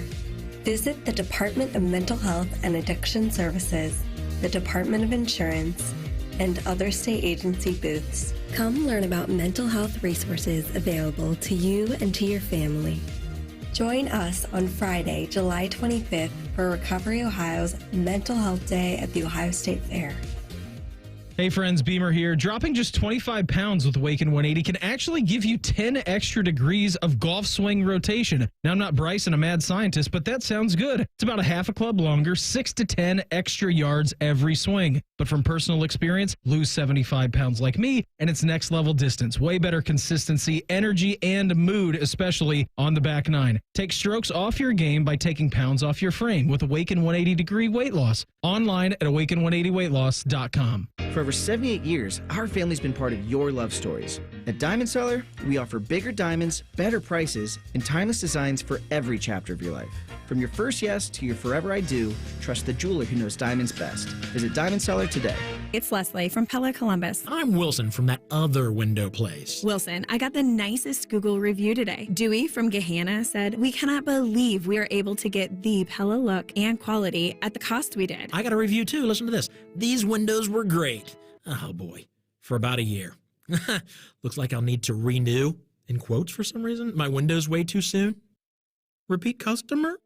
Visit the Department of Mental Health and Addiction Services, the Department of Insurance, and other state agency booths. Come learn about mental health resources available to you and to your family. Join us on Friday, July 25th for Recovery Ohio's Mental Health Day at the Ohio State Fair. Hey friends, Beamer here. Dropping just 25 pounds with Awaken 180 can actually give you 10 extra degrees of golf swing rotation. Now, I'm not Bryson, a mad scientist, but that sounds good. It's about a half a club longer, 6 to 10 extra yards every swing. But from personal experience, lose 75 pounds like me, and it's next level distance. Way better consistency, energy, and mood, especially on the back nine. Take strokes off your game by taking pounds off your frame with Awaken 180 degree weight loss. Online at awaken180weightloss.com. For over 78 years, our family's been part of your love stories. At Diamond Seller, we offer bigger diamonds, better prices, and timeless designs for every chapter of your life. From your first yes to your forever I do, trust the jeweler who knows diamonds best. Visit Diamond Seller today. It's Leslie from Pella Columbus. I'm Wilson from that other window place. Wilson, I got the nicest Google review today. Dewey from Gahanna said, "We cannot believe we are able to get the Pella look and quality at the cost we did." I got a review too. Listen to this. These windows were great. Oh boy, for about a year. Looks like I'll need to renew, in quotes for some reason, my windows way too soon. Repeat customer?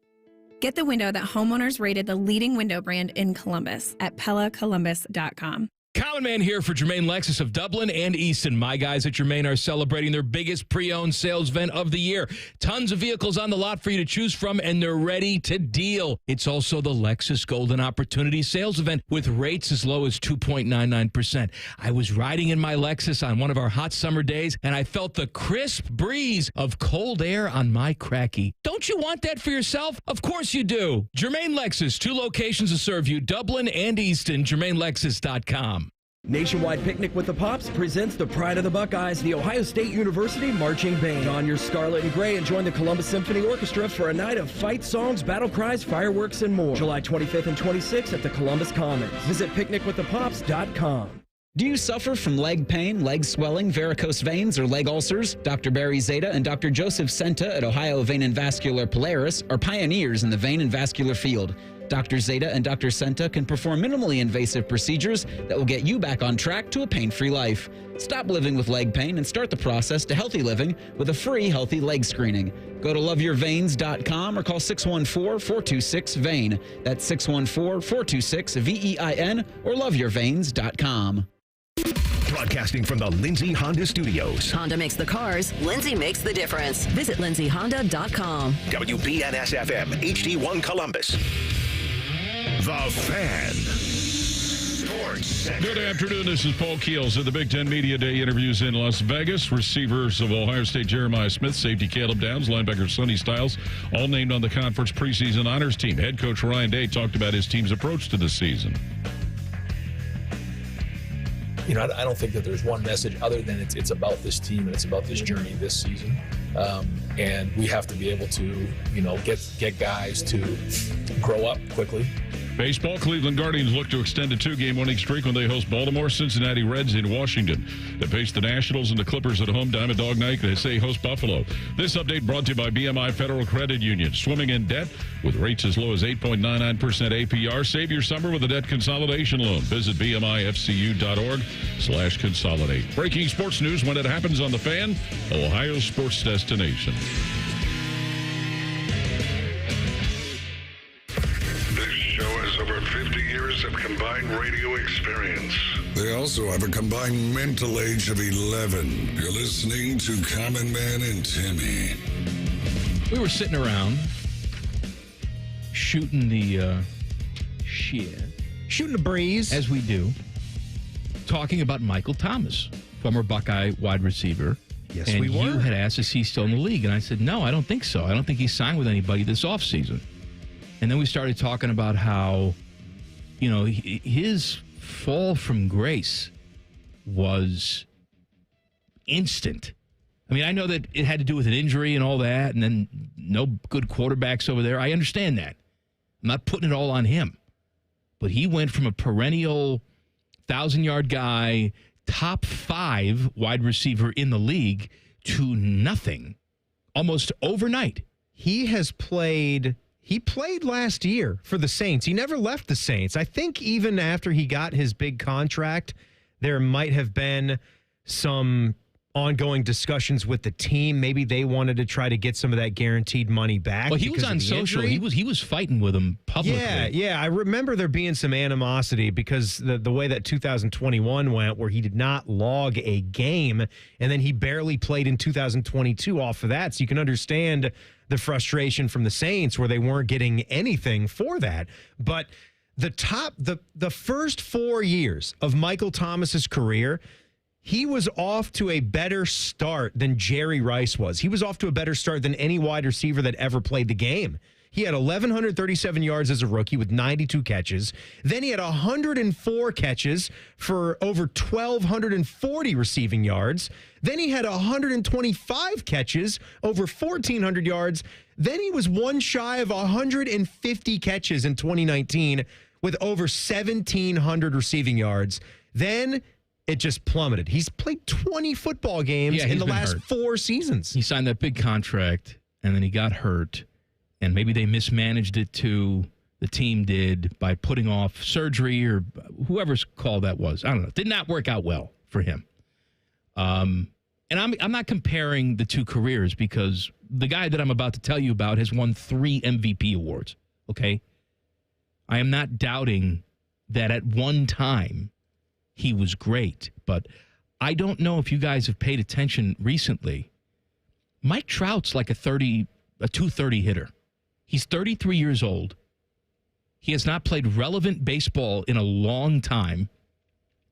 Get the window that homeowners rated the leading window brand in Columbus at PellaColumbus.com. Common Man here for Germain Lexus of Dublin and Easton. My guys at Germain are celebrating their biggest pre-owned sales event of the year. Tons of vehicles on the lot for you to choose from, and they're ready to deal. It's also the Lexus Golden Opportunity Sales Event with rates as low as 2.99%. I was riding in my Lexus on one of our hot summer days, and I felt the crisp breeze of cold air on my cracky. Don't you want that for yourself? Of course you do. Germain Lexus, 2 locations to serve you, Dublin and Easton, GermainLexus.com. Nationwide Picnic with the Pops presents the Pride of the Buckeyes, the Ohio State University Marching Band. Don your scarlet and gray and join the Columbus Symphony Orchestra for a night of fight songs, battle cries, fireworks, and more. July 25th and 26th at the Columbus Commons. Visit picnicwiththepops.com. Do you suffer from leg pain, leg swelling, varicose veins, or leg ulcers? Dr. Barry Zeta and Dr. Joseph Senta at Ohio Vein and Vascular Polaris are pioneers in the vein and vascular field. Dr. Zeta and Dr. Senta can perform minimally invasive procedures that will get you back on track to a pain-free life. Stop living with leg pain and start the process to healthy living with a free healthy leg screening. Go to loveyourveins.com or call 614-426-VEIN. That's 614-426-VEIN or loveyourveins.com. Broadcasting from the Lindsay Honda Studios. Honda makes the cars. Lindsay makes the difference. Visit lindsayhonda.com. WBNS-FM, HD1 Columbus. The Fan. Sports Center. Good afternoon. This is Paul Keels at the Big Ten Media Day interviews in Las Vegas. Receivers of Ohio State Jeremiah Smith, safety Caleb Downs, linebacker Sonny Styles, all named on the conference preseason honors team. Head coach Ryan Day talked about his team's approach to the season. You know, I don't think that there's one message other than it's about this team and it's about this journey this season. And we have to be able to, you know, get guys to grow up quickly. Baseball, Cleveland Guardians look to extend a 2-game winning streak when they host Baltimore. Cincinnati Reds in Washington. They face the Nationals and the Clippers at home. Diamond Dog Night, they say, host Buffalo. This update brought to you by BMI Federal Credit Union. Swimming in debt with rates as low as 8.99% APR. Save your summer with a debt consolidation loan. Visit bmifcu.org/consolidate. Breaking sports news when it happens on The Fan, Ohio's sports destination. Over 50 years of combined radio experience. They also have a combined mental age of 11. You're listening to Common Man and Timmy. We were sitting around shooting the shooting the breeze, as we do, talking about Michael Thomas, former Buckeye wide receiver. Yes, and we were. You had asked, is he still in the league? And I said, no, I don't think so. I don't think he signed with anybody this offseason. And then we started talking about how, you know, his fall from grace was instant. I mean, I know that it had to do with an injury and all that, and then no good quarterbacks over there. I understand that. I'm not putting it all on him. But he went from a perennial 1,000-yard guy, top 5 wide receiver in the league to nothing almost overnight. He played last year for the Saints. He never left the Saints. I think even after he got his big contract, there might have been some ongoing discussions with the team. Maybe they wanted to try to get some of that guaranteed money back. Well, he was on social. He was fighting with him publicly. Yeah. I remember there being some animosity because the way that 2021 went, where he did not log a game, and then he barely played in 2022 off of that. So you can understand the frustration from the Saints where they weren't getting anything for that. But the first 4 years of Michael Thomas's career, he was off to a better start than Jerry Rice was. He was off to a better start than any wide receiver that ever played the game. He had 1,137 yards as a rookie with 92 catches. Then he had 104 catches for over 1,240 receiving yards. Then he had 125 catches, over 1,400 yards. Then he was one shy of 150 catches in 2019 with over 1,700 receiving yards. Then it just plummeted. He's played 20 football games in the last 4 seasons. He signed that big contract, and then he got hurt. And maybe they mismanaged it too. The team did by putting off surgery or whoever's call that was. I don't know. Did not work out well for him. And I'm not comparing the two careers because the guy that I'm about to tell you about has won 3 MVP awards. Okay, I am not doubting that at one time he was great. But I don't know if you guys have paid attention recently. Mike Trout's like a 230 hitter. He's 33 years old. He has not played relevant baseball in a long time.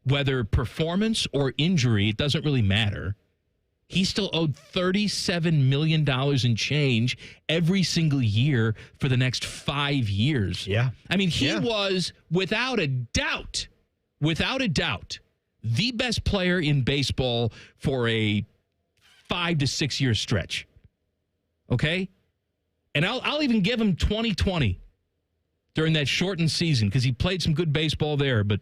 Whether performance or injury, it doesn't really matter. He's still owed $37 million in change every single year for the next 5 years. Yeah. I mean, he was, without a doubt, the best player in baseball for a 5 to 6 year stretch. Okay? And I'll even give him 2020 during that shortened season because he played some good baseball there, but...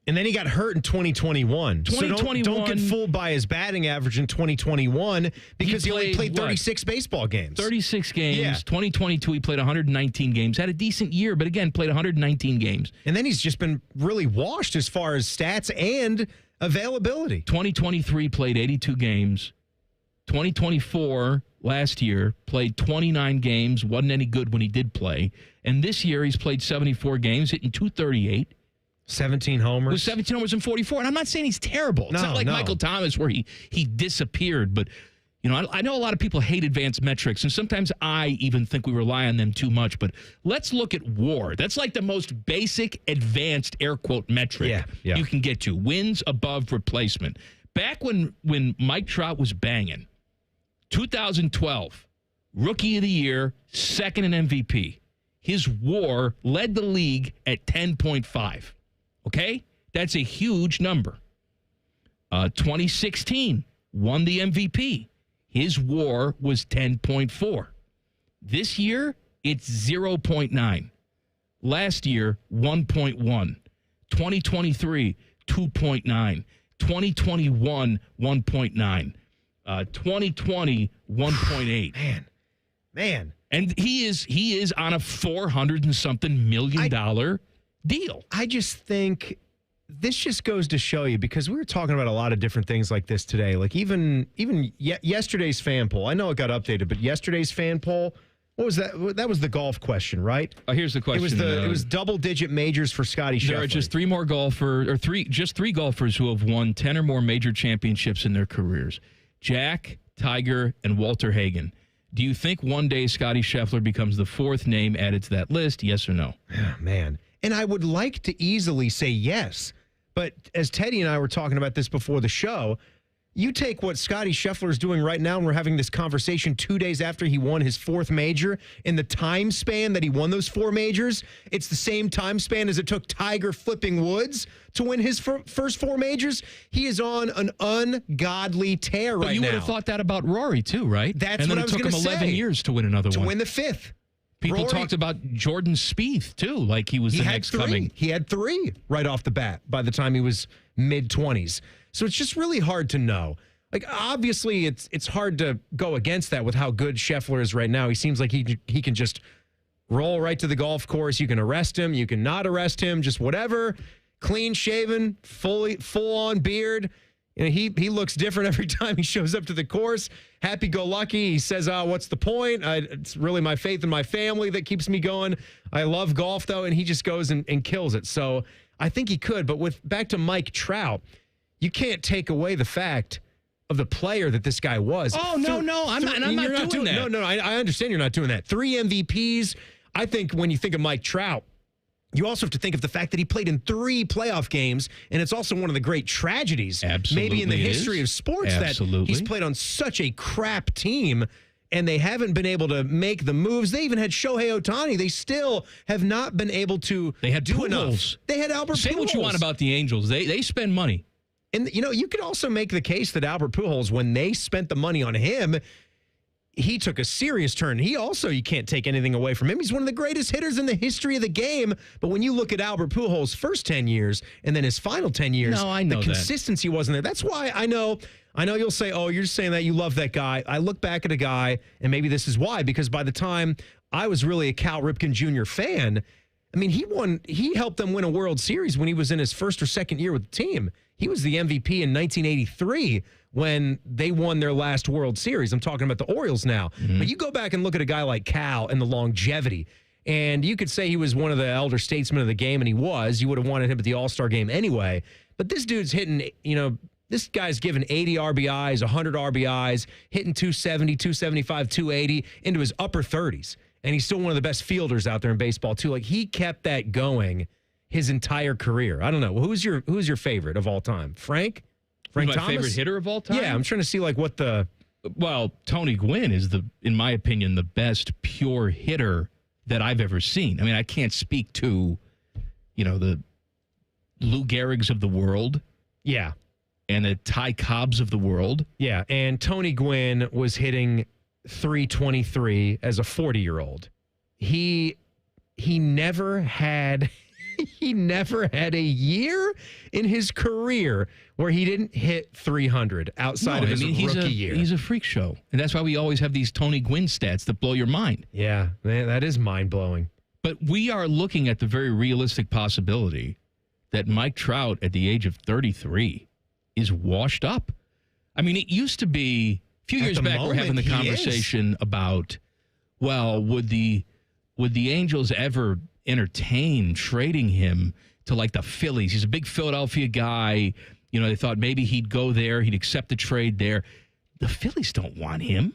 And then he got hurt in 2021. So don't get fooled by his batting average in 2021 because he only played 36 baseball games. 36 games. Yeah. 2022, he played 119 games. Had a decent year, but again, played 119 games. And then he's just been really washed as far as stats and availability. 2023, played 82 games. 2024, last year, played 29 games. Wasn't any good when he did play. And this year, he's played 74 games, hitting .238. 17 homers. With 17 homers and 44. And I'm not saying he's terrible. It's not like Michael Thomas where he disappeared. But, you know, I know a lot of people hate advanced metrics, and sometimes I even think we rely on them too much. But let's look at WAR. That's like the most basic advanced air quote metric you can get to. Wins above replacement. Back when Mike Trout was banging, 2012, Rookie of the Year, second in MVP. His WAR led the league at 10.5. Okay? That's a huge number. 2016, won the MVP. His WAR was 10.4. This year, it's 0.9. Last year, 1.1. 2023, 2.9. 2021, 1.9. 2020, 1.8. Man. And he is on a $400 and something million deal. I just think this just goes to show you, because we were talking about a lot of different things like this today. Like even yesterday's fan poll. I know it got updated, but yesterday's fan poll, what was that? That was the golf question, right? Here's the question. It was double-digit majors for Scotty Scheffler. There are just three golfers who have won 10 or more major championships in their careers. Jack, Tiger, and Walter Hagen. Do you think one day Scotty Scheffler becomes the fourth name added to that list? Yes or no? Oh, man. And I would like to easily say yes. But as Teddy and I were talking about this before the show, you take what Scotty Scheffler is doing right now, and we're having this conversation 2 days after he won his fourth major. In the time span that he won those four majors, it's the same time span as it took Tiger flipping woods to win his first four majors. He is on an ungodly tear right now. But you would have thought that about Rory too, right? That's what I was going to say. And then it took him 11 years to win another one. To win the fifth. People talked about Jordan Spieth, too, like he was the next coming. He had three right off the bat by the time he was mid-20s. So it's just really hard to know. Like, obviously, it's hard to go against that with how good Scheffler is right now. He seems like he can just roll right to the golf course. You can arrest him. You can not arrest him. Just whatever. Clean-shaven, full-on beard. You know, he looks different every time he shows up to the course. Happy-go-lucky. He says, what's the point? It's really my faith in my family that keeps me going. I love golf, though, and he just goes and kills it. So I think he could. But back to Mike Trout, you can't take away the fact of the player that this guy was. Oh, no, I'm not doing that. No, I understand you're not doing that. 3 MVPs. I think when you think of Mike Trout, you also have to think of the fact that he played in 3 playoff games, and it's also one of the great tragedies, maybe in the history of sports, that he's played on such a crap team, and they haven't been able to make the moves. They even had Shohei Ohtani. They still have not been able to do enough. They had Albert Pujols. Say what you want about the Angels. They spend money. And, you know, you could also make the case that Albert Pujols, when they spent the money on him, he took a serious turn. He also, you can't take anything away from him. He's one of the greatest hitters in the history of the game. But when you look at Albert Pujols' first 10 years and then his final 10 years, the consistency wasn't there. That's why I know you'll say, oh, you're just saying that you love that guy. I look back at a guy, and maybe this is why, because by the time I was really a Cal Ripken Jr. fan, I mean, he helped them win a World Series when he was in his first or second year with the team. He was the MVP in 1983 when they won their last World Series. I'm talking about the Orioles now. Mm-hmm. But you go back and look at a guy like Cal and the longevity, and you could say he was one of the elder statesmen of the game, and he was. You would have wanted him at the All-Star game anyway. But this dude's hitting, this guy's giving 80 RBIs, 100 RBIs, hitting 270, 275, 280 into his upper 30s. And he's still one of the best fielders out there in baseball, too. Like, he kept that going his entire career. I don't know. Who's your favorite of all time? Frank My Thomas? favorite hitter of all time? Yeah, I'm trying to see, what the... Well, Tony Gwynn is, in my opinion, the best pure hitter that I've ever seen. I mean, I can't speak to, the Lou Gehrigs of the world. Yeah. And the Ty Cobbs of the world. Yeah, and Tony Gwynn was hitting .323 as a 40-year-old. He never had a year in his career where he didn't hit 300 outside of his rookie year. He's a freak show. And that's why we always have these Tony Gwynn stats that blow your mind. Yeah, man, that is mind-blowing. But we are looking at the very realistic possibility that Mike Trout at the age of 33 is washed up. I mean, it used to be a few years back we're having the conversation about, well, would the Angels ever entertain trading him to the Phillies? He's a big Philadelphia guy. They thought maybe he'd go there, he'd accept the trade there. The Phillies don't want him.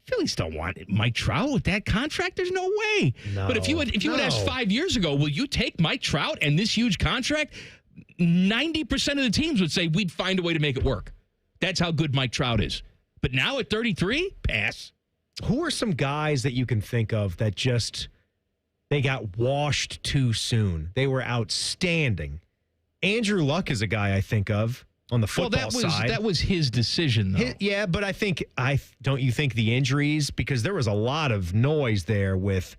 Phillies don't want Mike Trout with that contract. There's no way. No, but if you had asked 5 years ago, will you take Mike Trout and this huge contract? 90% of the teams would say we'd find a way to make it work. That's how good Mike Trout is. But now at 33, pass. Who are some guys that you can think of that they got washed too soon? They were outstanding. Andrew Luck is a guy I think of on the football side. That was his decision, though. Yeah, but don't you think the injuries, because there was a lot of noise there with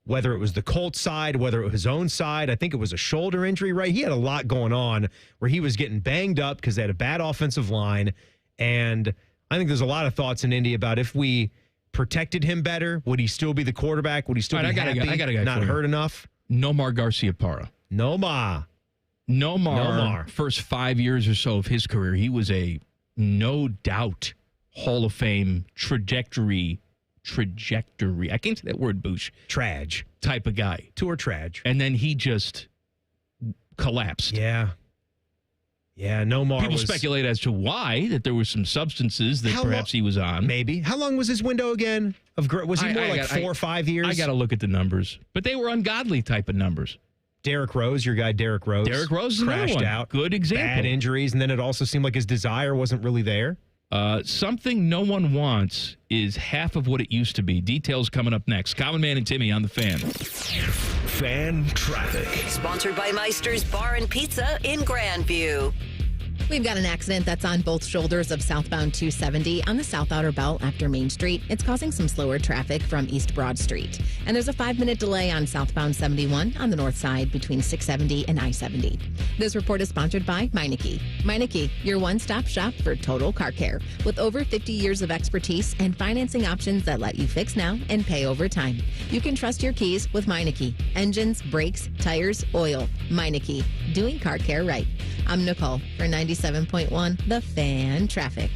whether it was the Colts side, whether it was his own side. I think it was a shoulder injury, right? He had a lot going on where he was getting banged up because they had a bad offensive line. And I think there's a lot of thoughts in Indy about if we protected him better, would he still be the quarterback? Would he still be happy, I got a guy not hurt enough? Nomar Garciaparra. Nomar. First 5 years or so of his career, he was a no doubt Hall of Fame trajectory. I can't say that word, Boosh. Trage. Type of guy. Tour trage. And then he just collapsed. Yeah. Yeah, Nomar People speculate as to why, that there were some substances that perhaps he was on. Maybe. How long was his window again? Was he more 4 or 5 years? I got to look at the numbers. But they were ungodly type of numbers. Derrick Rose, your guy Derrick Rose. Derrick Rose is crashed out. Good example. Bad injuries, and then it also seemed like his desire wasn't really there. Something no one wants is half of what it used to be. Details coming up next. Common Man and Timmy on the Fan. Fan Traffic. Sponsored by Meister's Bar and Pizza in Grandview. We've got an accident that's on both shoulders of southbound 270 on the South Outer Belt after Main Street. It's causing some slower traffic from East Broad Street. And there's a 5-minute delay on southbound 71 on the north side between 670 and I-70. This report is sponsored by Meineke. Meineke, your one-stop shop for total car care. With over 50 years of expertise and financing options that let you fix now and pay over time. You can trust your keys with Meineke. Engines, brakes, tires, oil. Meineke, doing car care right. I'm Nicole for 97.1 The Fan Traffic.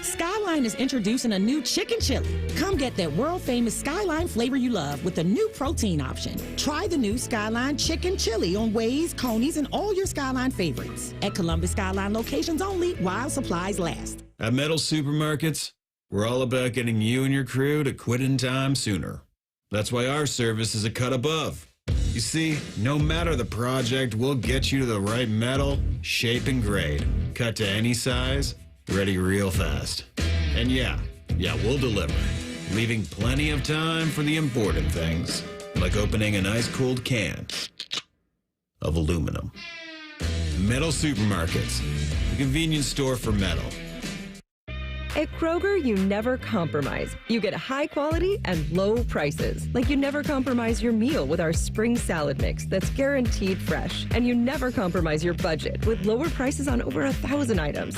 Skyline is introducing a new chicken chili. Come get that world-famous Skyline flavor you love with a new protein option. Try the new Skyline chicken chili on Waze, Coney's, and all your Skyline favorites. At Columbus Skyline locations only while supplies last. At Metal Supermarkets, we're all about getting you and your crew to quit in time sooner. That's why our service is a cut above. You see, no matter the project, we'll get you to the right metal, shape, and grade. Cut to any size, ready real fast. And yeah, we'll deliver. Leaving plenty of time for the important things, like opening an ice-cold can of aluminum. Metal Supermarkets, the convenience store for metal. At Kroger, you never compromise. You get high quality and low prices. Like you never compromise your meal with our spring salad mix that's guaranteed fresh. And you never compromise your budget with lower prices on over 1,000 items.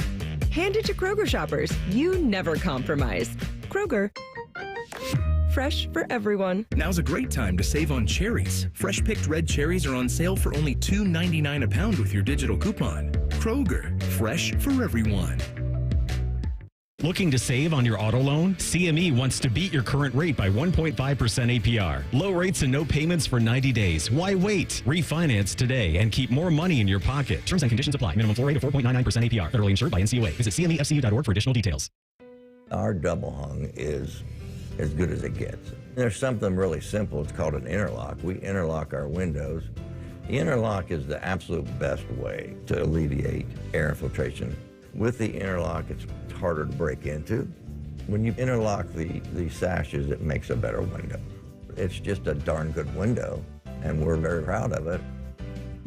Hand it to Kroger shoppers. You never compromise. Kroger. Fresh for everyone. Now's a great time to save on cherries. Fresh picked red cherries are on sale for only $2.99 a pound with your digital coupon. Kroger, fresh for everyone. Looking to save on your auto loan? CME wants to beat your current rate by 1.5% APR. Low rates and no payments for 90 days. Why wait? Refinance today and keep more money in your pocket. Terms and conditions apply. Minimum floor rate of 4.99% APR. Federally insured by NCUA. Visit CMEFCU.org for additional details. Our double hung is as good as it gets. There's something really simple. It's called an interlock. We interlock our windows. The interlock is the absolute best way to alleviate air infiltration. With the interlock, it's harder to break into. When you interlock the sashes, it makes a better window. It's just a darn good window, and we're very proud of it.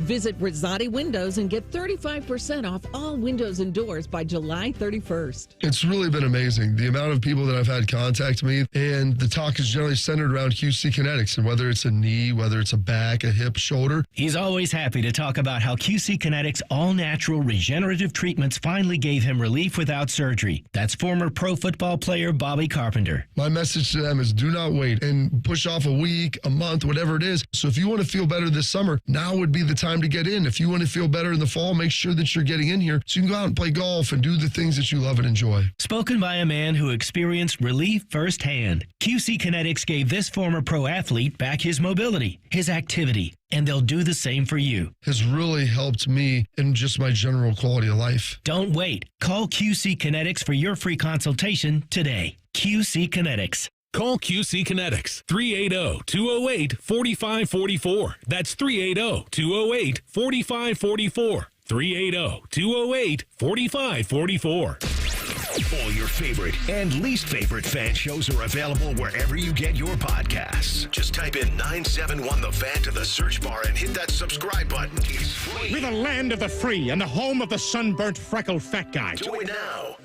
Visit Rizzotti Windows and get 35% off all windows and doors by July 31st. It's really been amazing, the amount of people that I've had contact me, and the talk is generally centered around QC Kinetics, and whether it's a knee, whether it's a back, a hip, shoulder. He's always happy to talk about how QC Kinetics all-natural regenerative treatments finally gave him relief without surgery. That's former pro football player Bobby Carpenter. My message to them is do not wait and push off a week, a month, whatever it is. So if you want to feel better this summer, now would be the time to get in. If you want to feel better in the fall, make sure that you're getting in here so you can go out and play golf and do the things that you love and enjoy. Spoken by a man who experienced relief firsthand. QC Kinetics gave this former pro athlete back his mobility, his activity, and they'll do the same for you. Has really helped me in just my general quality of life. Don't wait. Call QC Kinetics for your free consultation today. QC Kinetics. Call QC Kinetics, 380-208-4544. That's 380-208-4544. 380-208-4544. All your favorite and least favorite fan shows are available wherever you get your podcasts. Just type in 971 The Fan to the search bar and hit that subscribe button. It's free. We're the land of the free and the home of the sunburnt, freckled fat guy. Do it now.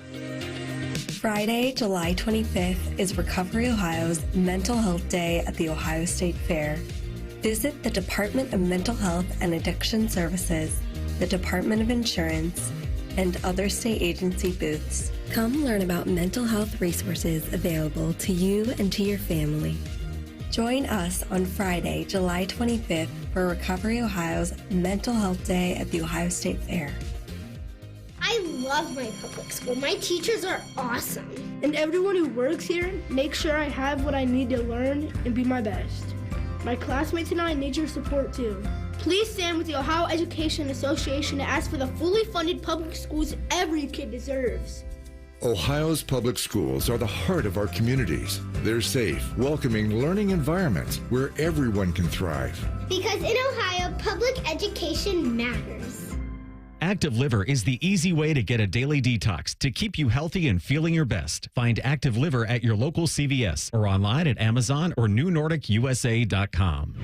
Friday, July 25th is Recovery Ohio's Mental Health Day at the Ohio State Fair. Visit the Department of Mental Health and Addiction Services, the Department of Insurance, and other state agency booths. Come learn about mental health resources available to you and to your family. Join us on Friday, July 25th for Recovery Ohio's Mental Health Day at the Ohio State Fair. I love my public school. My teachers are awesome. And everyone who works here makes sure I have what I need to learn and be my best. My classmates and I need your support too. Please stand with the Ohio Education Association to ask for the fully funded public schools every kid deserves. Ohio's public schools are the heart of our communities. They're safe, welcoming learning environments where everyone can thrive. Because in Ohio, public education matters. Active Liver is the easy way to get a daily detox to keep you healthy and feeling your best. Find Active Liver at your local CVS or online at Amazon or newnordicusa.com.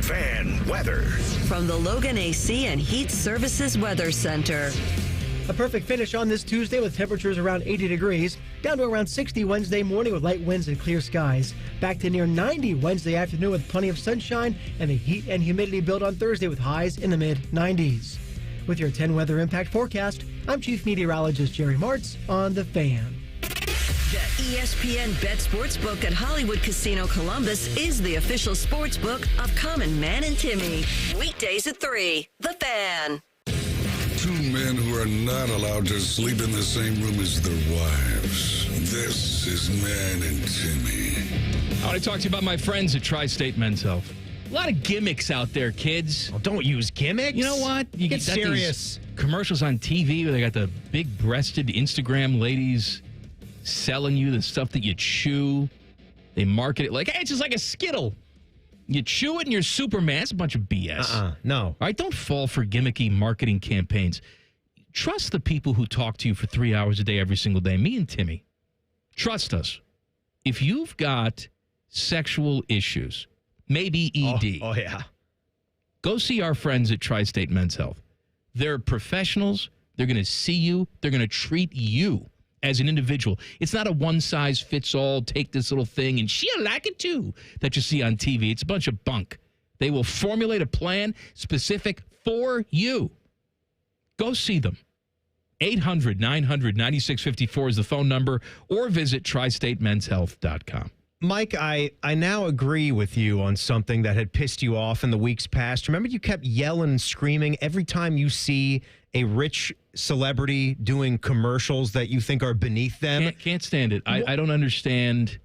Fan weather. From the Logan AC and Heat Services Weather Center. A perfect finish on this Tuesday with temperatures around 80 degrees, down to around 60 Wednesday morning with light winds and clear skies. Back to near 90 Wednesday afternoon with plenty of sunshine, and the heat and humidity build on Thursday with highs in the mid-90s. With your 10 weather impact forecast, I'm Chief Meteorologist Jerry Martz on The Fan. The ESPN Bet Sportsbook at Hollywood Casino Columbus is the official sportsbook of Common Man and Timmy. Weekdays at 3. The Fan. Two men who are not allowed to sleep in the same room as their wives. This is Man and Timmy. I want to talk to you about my friends at Tri-State Men's Health. A lot of gimmicks out there, kids. Oh, don't use gimmicks. You know what? You get serious. Commercials on TV where they got the big-breasted Instagram ladies selling you the stuff that you chew. They market it like, hey, it's just like a Skittle. You chew it and you're Superman. That's a bunch of BS. No. All right, don't fall for gimmicky marketing campaigns. Trust the people who talk to you for 3 hours a day every single day. Me and Timmy. Trust us. If you've got sexual issues, maybe ED. Oh, yeah. Go see our friends at Tri-State Men's Health. They're professionals. They're going to see you. They're going to treat you as an individual. It's not a one-size-fits-all, take this little thing and she'll like it too, that you see on TV. It's a bunch of bunk. They will formulate a plan specific for you. Go see them. 800-900-9654 is the phone number, or visit tristatemenshealth.com. Mike, I now agree with you on something that had pissed you off in the weeks past. Remember, you kept yelling and screaming every time you see a rich celebrity doing commercials that you think are beneath them. Can't stand it. I don't understand.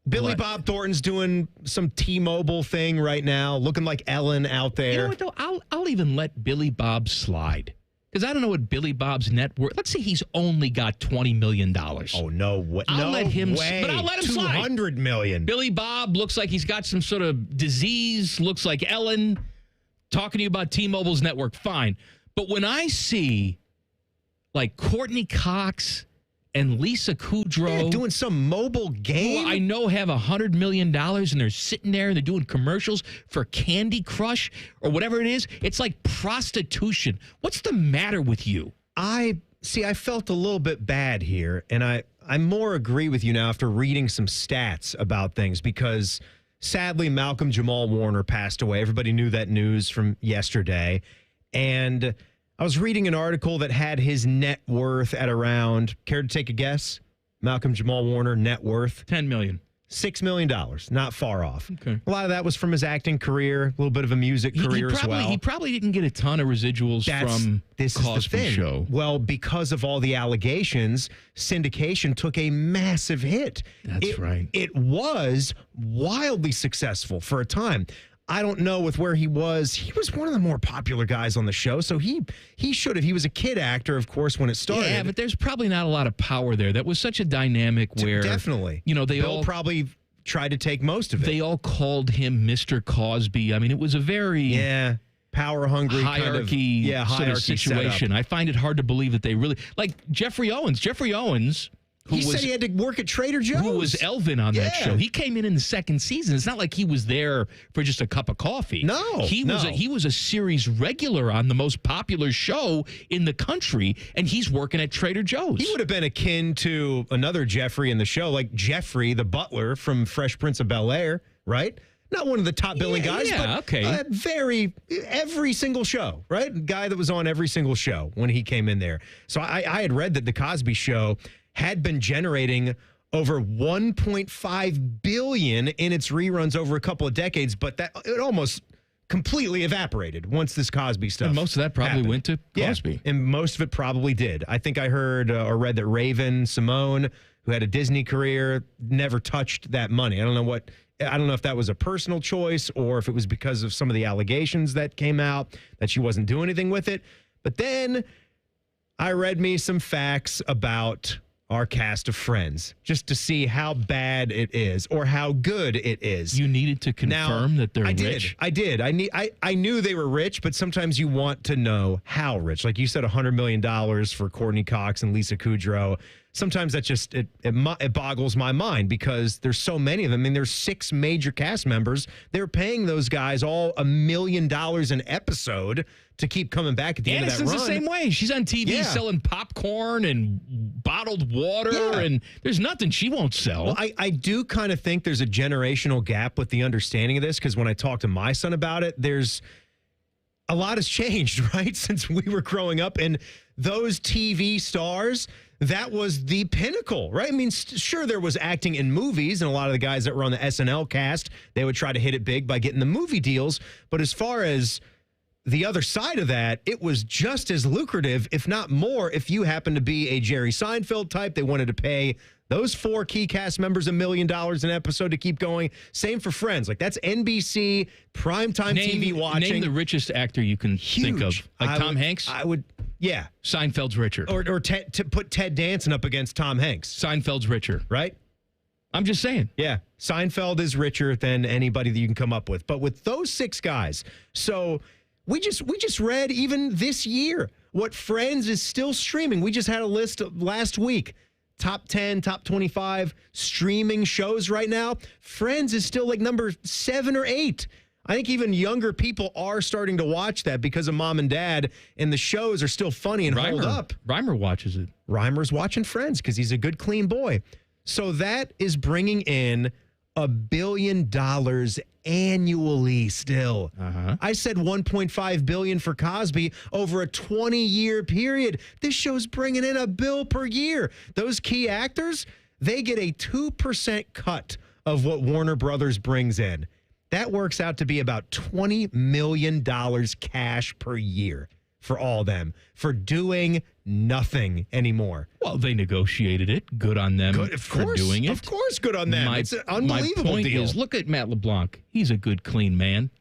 Billy Bob Thornton's doing some T-Mobile thing right now, looking like Ellen out there. You know what, though? I'll even let Billy Bob slide. Because I don't know what Billy Bob's net worth. Let's say he's only got $20 million. Oh, no way. I'll let him way. But I'll let him slide. $200 million. Billy Bob looks like he's got some sort of disease, looks like Ellen. Talking to you about T-Mobile's network, fine. But when I see, like, Courtney Cox and Lisa Kudrow doing some mobile game, who I know have $100 million, and they're sitting there and they're doing commercials for Candy Crush or whatever it is. It's like prostitution. What's the matter with you? I felt a little bit bad here, and I more agree with you now after reading some stats about things, because sadly Malcolm Jamal Warner passed away. Everybody knew that news from yesterday, and I was reading an article that had his net worth at around, care to take a guess? Malcolm Jamal Warner net worth? $10 million. $6 million, not far off. Okay. A lot of that was from his acting career, a little bit of a music career as well. He probably didn't get a ton of residuals from this Cosby Show. Well, because of all the allegations, syndication took a massive hit. That's right. It was wildly successful for a time. I don't know with where he was. He was one of the more popular guys on the show, so he should have. He was a kid actor, of course, when it started. Yeah, but there's probably not a lot of power there. That was such a dynamic where... Definitely. You know, Bill probably tried to take most of it. They all called him Mr. Cosby. I mean, it was a very... Yeah, power-hungry hierarchy sort of situation. Setup. I find it hard to believe that they really... Like Jeffrey Owens. He said he had to work at Trader Joe's. Who was Elvin on that show. He came in the second season. It's not like he was there for just a cup of coffee. No. He was a series regular on the most popular show in the country, and he's working at Trader Joe's. He would have been akin to another Jeffrey in the show, like Jeffrey, the butler from Fresh Prince of Bel-Air, right? Not one of the top billing guys, but every single show, right? Guy that was on every single show when he came in there. So I had read that the Cosby Show had been generating over $1.5 billion in its reruns over a couple of decades, but that it almost completely evaporated once this Cosby stuff. And most of that probably went to Cosby. Yeah, and most of it probably did. I think I heard or read that Raven Simone, who had a Disney career, never touched that money. I don't know if that was a personal choice or if it was because of some of the allegations that came out that she wasn't doing anything with it. But then I read me some facts about our cast of Friends, just to see how bad it is or how good it is. You needed to confirm that they're rich? I did. I knew they were rich, but sometimes you want to know how rich. Like you said, $100 million for Courtney Cox and Lisa Kudrow. Sometimes that just, it boggles my mind because there's so many of them. I mean, there's 6 major cast members. They're paying those guys all $1 million an episode to keep coming back at the end of that run. Aniston's the same way. She's on TV selling popcorn and bottled water, and there's nothing she won't sell. Well, I do kind of think there's a generational gap with the understanding of this because when I talk to my son about it, there's a lot has changed, right, since we were growing up. And those TV stars, that was the pinnacle, right? I mean, sure, there was acting in movies, and a lot of the guys that were on the SNL cast, they would try to hit it big by getting the movie deals. But as far as the other side of that, it was just as lucrative, if not more, if you happen to be a Jerry Seinfeld type. They wanted to pay those 4 key cast members $1 million an episode to keep going. Same for Friends. Like, that's NBC, primetime TV watching. Name the richest actor you can think of. Like Tom Hanks? I would, yeah. Seinfeld's richer. Or to put Ted Danson up against Tom Hanks. Seinfeld's richer. Right? I'm just saying. Yeah. Seinfeld is richer than anybody that you can come up with. But with those 6 guys, so we just read even this year what Friends is still streaming. We just had a list last week. Top 10, top 25 streaming shows right now. Friends is still like number 7 or 8. I think even younger people are starting to watch that because of mom and dad, and the shows are still funny and hold up. Reimer watches it. Reimer's watching Friends because he's a good, clean boy. So that is bringing in $1 billion annually still. I said $1.5 billion for Cosby over a 20-year period. This show's bringing in $1 billion per year. Those key actors, they get a 2% cut of what Warner Brothers brings in. That works out to be about $20 million cash per year for all them for doing nothing anymore. Well, they negotiated it. Good on them for doing it. Of course, good on them. It's an unbelievable my point deal. is, look at Matt LeBlanc. He's a good, clean man.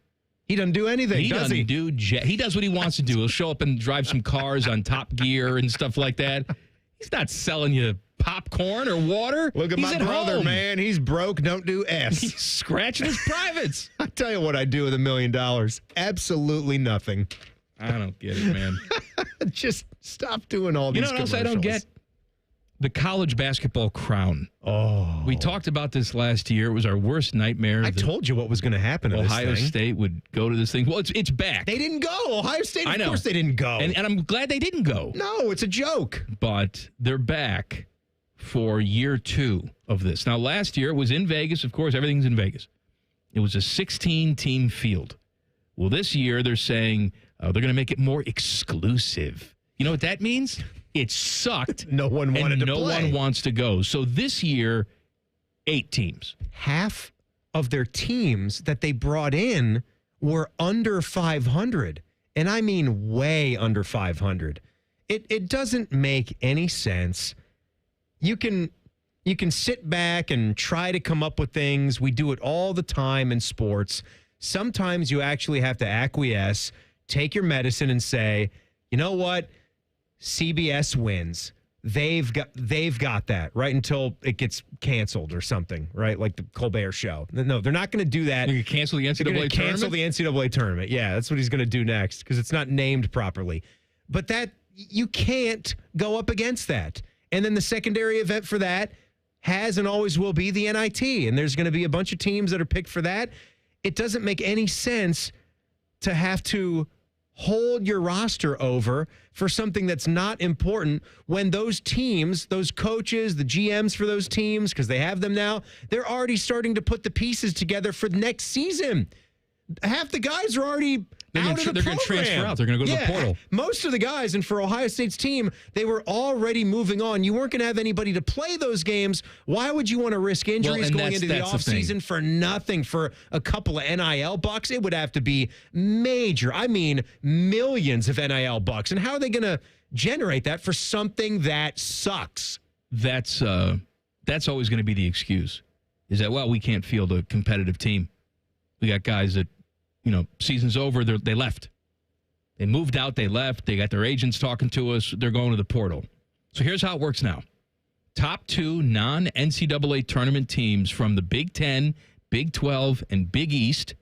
He doesn't do anything, does he? He does what he wants to do. He'll show up and drive some cars on Top Gear and stuff like that. He's not selling you popcorn or water. Look at He's my at brother, home. man. He's broke. Don't do S. He's scratching his privates. I tell you what I do with $1 million. Absolutely nothing. I don't get it, man. Just stop doing all these You know what else I don't get? The college basketball crown. Oh. We talked about this last year. It was our worst nightmare. I told you what was going to happen. Ohio State would go to this thing. Well, it's back. They didn't go. Ohio State, I of know. course they didn't go. And I'm glad they didn't go. No, it's a joke. But they're back for year 2 of this. Now, last year it was in Vegas. Of course, everything's in Vegas. It was a 16-team field. Well, this year they're saying they're going to make it more exclusive. You know what that means? It sucked. No one wanted to play. No one wants to go. So this year, 8 teams. Half of their teams that they brought in were under 500. And I mean way under 500. It doesn't make any sense. You can sit back and try to come up with things. We do it all the time in sports. Sometimes you actually have to acquiesce, take your medicine and say, you know what? CBS wins. They've got that right until it gets canceled or something, right? Like the Colbert Show. No, they're not going to do that. You're going to cancel the NCAA tournament? Cancel the NCAA tournament. Yeah, that's what he's going to do next because it's not named properly. But that you can't go up against that. And then the secondary event for that has and always will be the NIT. And there's going to be a bunch of teams that are picked for that. It doesn't make any sense to have to hold your roster over for something that's not important when those teams, those coaches, the GMs for those teams, because they have them now, they're already starting to put the pieces together for next season. Half the guys are already They're going to transfer out. They're going to go to the portal. Most of the guys, and for Ohio State's team, they were already moving on. You weren't going to have anybody to play those games. Why would you want to risk injuries going into the offseason for nothing, for a couple of NIL bucks? It would have to be major. I mean, millions of NIL bucks. And how are they going to generate that for something that sucks? That's always going to be the excuse, is that, well, we can't field a competitive team. We got guys that, season's over, they left. They moved out, they left. They got their agents talking to us. They're going to the portal. So here's how it works now. Top 2 non-NCAA tournament teams from the Big 10, Big 12, and Big East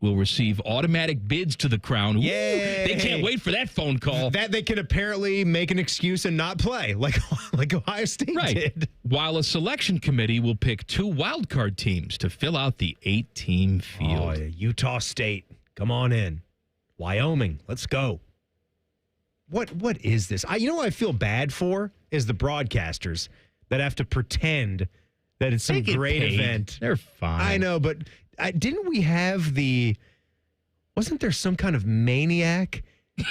will receive automatic bids to the crown. Yay! They can't wait for that phone call. That they can apparently make an excuse and not play, like Ohio State did. While a selection committee will pick 2 wildcard teams to fill out the 8-team field. Oh, Utah State, come on in. Wyoming, let's go. What is this? What I feel bad for is the broadcasters that have to pretend that it's some great event. They're fine. I know, but didn't we have wasn't there some kind of maniac